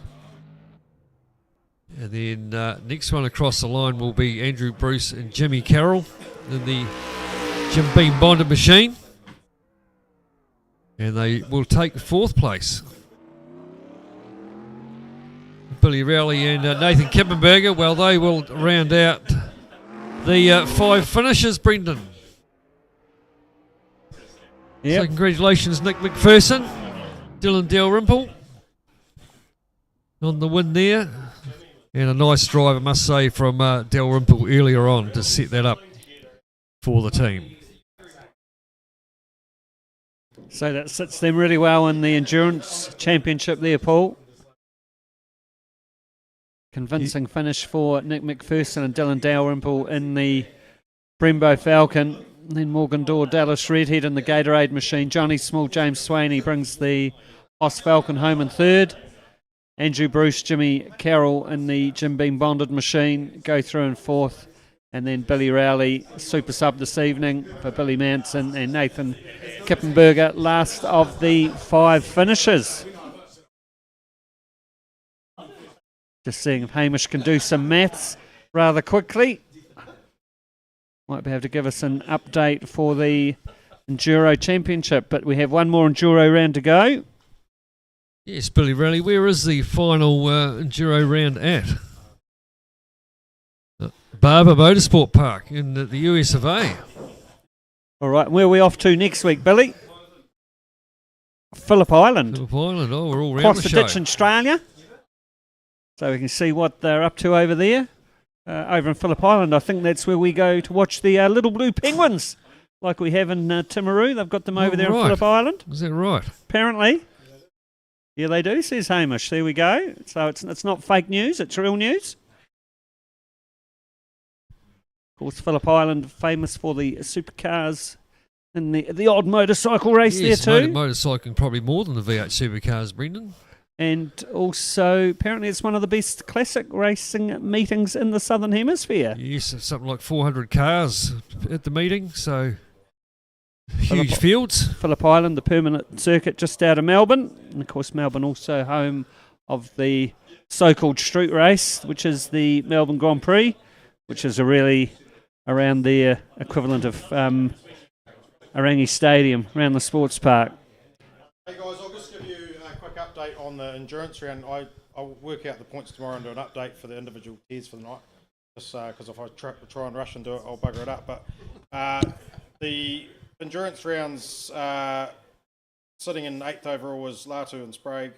[SPEAKER 3] And then next one across the line will be Andrew Bruce and Jimmy Carroll in the Jim Beam Bonded machine. And they will take fourth place. Billy Rowley and Nathan Kippenberger, well, they will round out the 5 finishes, Brendan.
[SPEAKER 1] Yep.
[SPEAKER 3] So congratulations, Nick McPherson, Dylan Dalrymple on the win there. And a nice drive, I must say, from Dalrymple earlier on to set that up for the team.
[SPEAKER 1] So that sits them really well in the Endurance Championship there, Paul. Convincing finish for Nick McPherson and Dylan Dalrymple in the Brembo Falcon. And then Morgan Dorr, Dallas Redhead in the Gatorade machine. Johnny Small, James Swaney brings the HOSS Falcon home in third. Andrew Bruce, Jimmy Carroll in the Jim Beam Bonded machine go through in fourth. And then Billy Rowley, super sub this evening for Billy Manson and Nathan Kippenberger, last of the 5 finishers. Just seeing if Hamish can do some maths rather quickly. Might be able to give us an update for the Enduro Championship. But we have one more Enduro round to go.
[SPEAKER 3] Yes, Billy Raleigh, where is the final Enduro round at? Barber Motorsport Park in the US of A.
[SPEAKER 1] All right, where are we off to next week, Billy? Phillip Island.
[SPEAKER 3] Phillip Island, oh, we're all round
[SPEAKER 1] Across
[SPEAKER 3] the
[SPEAKER 1] the
[SPEAKER 3] show.
[SPEAKER 1] ditch in Australia. So we can see what they're up to over there. Over in Phillip Island, I think that's where we go to watch the little blue penguins, like we have in Timaru. They've got them over there in Phillip Island.
[SPEAKER 3] Is that right?
[SPEAKER 1] Apparently. Yeah, they do, says Hamish. There we go. So it's not fake news, it's real news. Of course, Phillip Island, famous for the supercars and the odd motorcycle race there too.
[SPEAKER 3] Motorcycling probably more than the V8 supercars, Brendan.
[SPEAKER 1] And also, apparently it's one of the best classic racing meetings in the Southern Hemisphere.
[SPEAKER 3] Yes, something like 400 cars at the meeting, so huge fields.
[SPEAKER 1] Phillip Island, the permanent circuit just out of Melbourne. And of course, Melbourne also home of the so-called street race, which is the Melbourne Grand Prix, which is really around the equivalent of Orangi Stadium, around the sports park.
[SPEAKER 2] Hey guys, I'll just give you a quick update on the endurance round. I'll work out the points tomorrow and do an update for the individual tiers for the night. Just because if I try and rush and do it, I'll bugger it up. But the endurance rounds sitting in 8th overall was Latu and Sprague.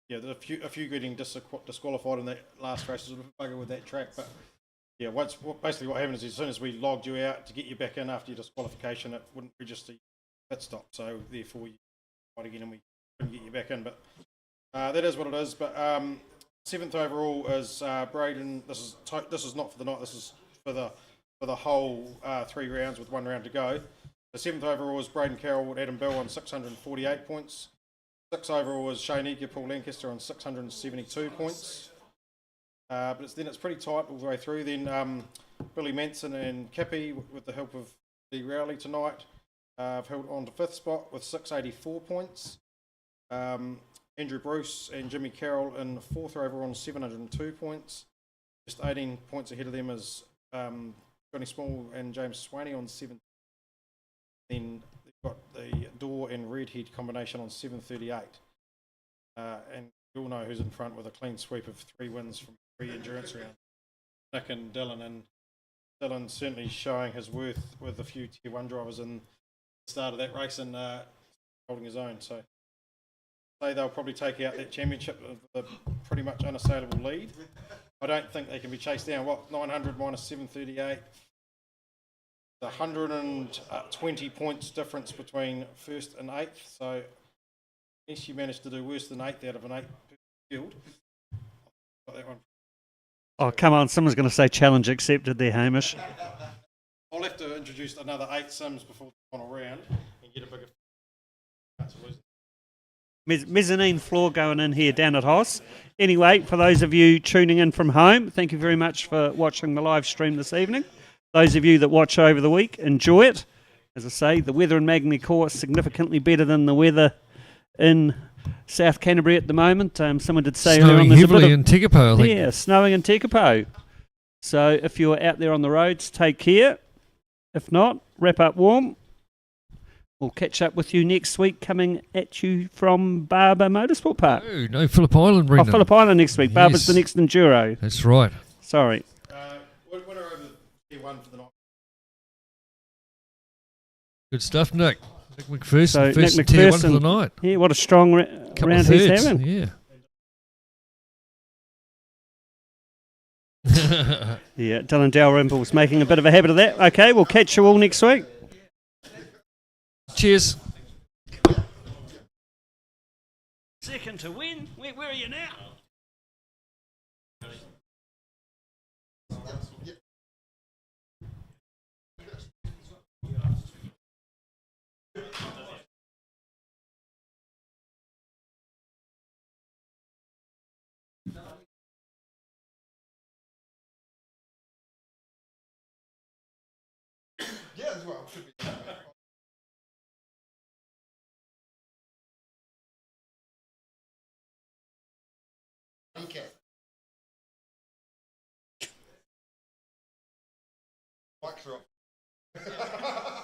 [SPEAKER 2] Yeah, a few getting disqualified in that last race. It was a bugger with that track, but yeah, basically what happened is as soon as we logged you out to get you back in after your disqualification, it wouldn't register your pit stop. So therefore, you tried again and we couldn't get you back in. But that is what it is. But 7th overall is Braden. This is not for the night. This is for the whole 3 rounds with 1 round to go. The 7th overall is Braden Carroll, Adam Bill on 648 points. 6th overall was Shane Eager, Paul Lancaster on 672 points. But it's pretty tight all the way through. Then Billy Manson and Kippy, with the help of Lee Rowley tonight, have held on to 5th spot with 684 points. Andrew Bruce and Jimmy Carroll in 4th overall on 702 points. Just 18 points ahead of them is Johnny Small and James Swaney on 7. Then they've got the Door and Redhead combination on 738. And you all know who's in front with a clean sweep of 3 wins from 3 endurance rounds. Nick and Dylan. And Dylan certainly showing his worth with a few Tier 1 drivers in the start of that race and holding his own. So they'll probably take out that championship with a pretty much unassailable lead. I don't think they can be chased down. 900 minus 738? 120 points difference between 1st and 8th. So unless you manage to do worse than 8th out of an 8 field, got that one.
[SPEAKER 1] Oh, come on. Someone's going to say challenge accepted there, Hamish.
[SPEAKER 2] I'll have to introduce another 8 sims before the final round and get a bigger chance of losing.
[SPEAKER 1] Mezzanine floor going in here down at HOSS. Anyway, for those of you tuning in from home, thank you very much for watching the live stream this evening. Those of you that watch over the week, enjoy it. As I say, the weather in Magny-Cours is significantly better than the weather in South Canterbury at the moment. Someone did say earlier on
[SPEAKER 3] snowing heavily in Tekapo, I think.
[SPEAKER 1] Yeah, snowing in Tekapo. So if you're out there on the roads, take care. If not, wrap up warm. We'll catch up with you next week, coming at you from Barber Motorsport Park.
[SPEAKER 3] No Phillip Island, Brendan.
[SPEAKER 1] Oh, Phillip Island next week. Yes. Barber's the next Enduro.
[SPEAKER 3] That's right.
[SPEAKER 1] Sorry.
[SPEAKER 2] Winner over Tier 1 for the night.
[SPEAKER 3] Good stuff, Nick. Nick McPherson,
[SPEAKER 1] So
[SPEAKER 3] first
[SPEAKER 1] Nick
[SPEAKER 3] Tier 1 for
[SPEAKER 1] McPherson,
[SPEAKER 3] the night.
[SPEAKER 1] Yeah, what a strong round he's having.
[SPEAKER 3] Yeah.
[SPEAKER 1] Yeah, Dylan Dalrymple's making a bit of a habit of that. Okay, we'll catch you all next week.
[SPEAKER 3] Cheers.
[SPEAKER 1] Second to win. Where are you now?
[SPEAKER 2] Yeah, as well. Should be. Okay. Mics are off.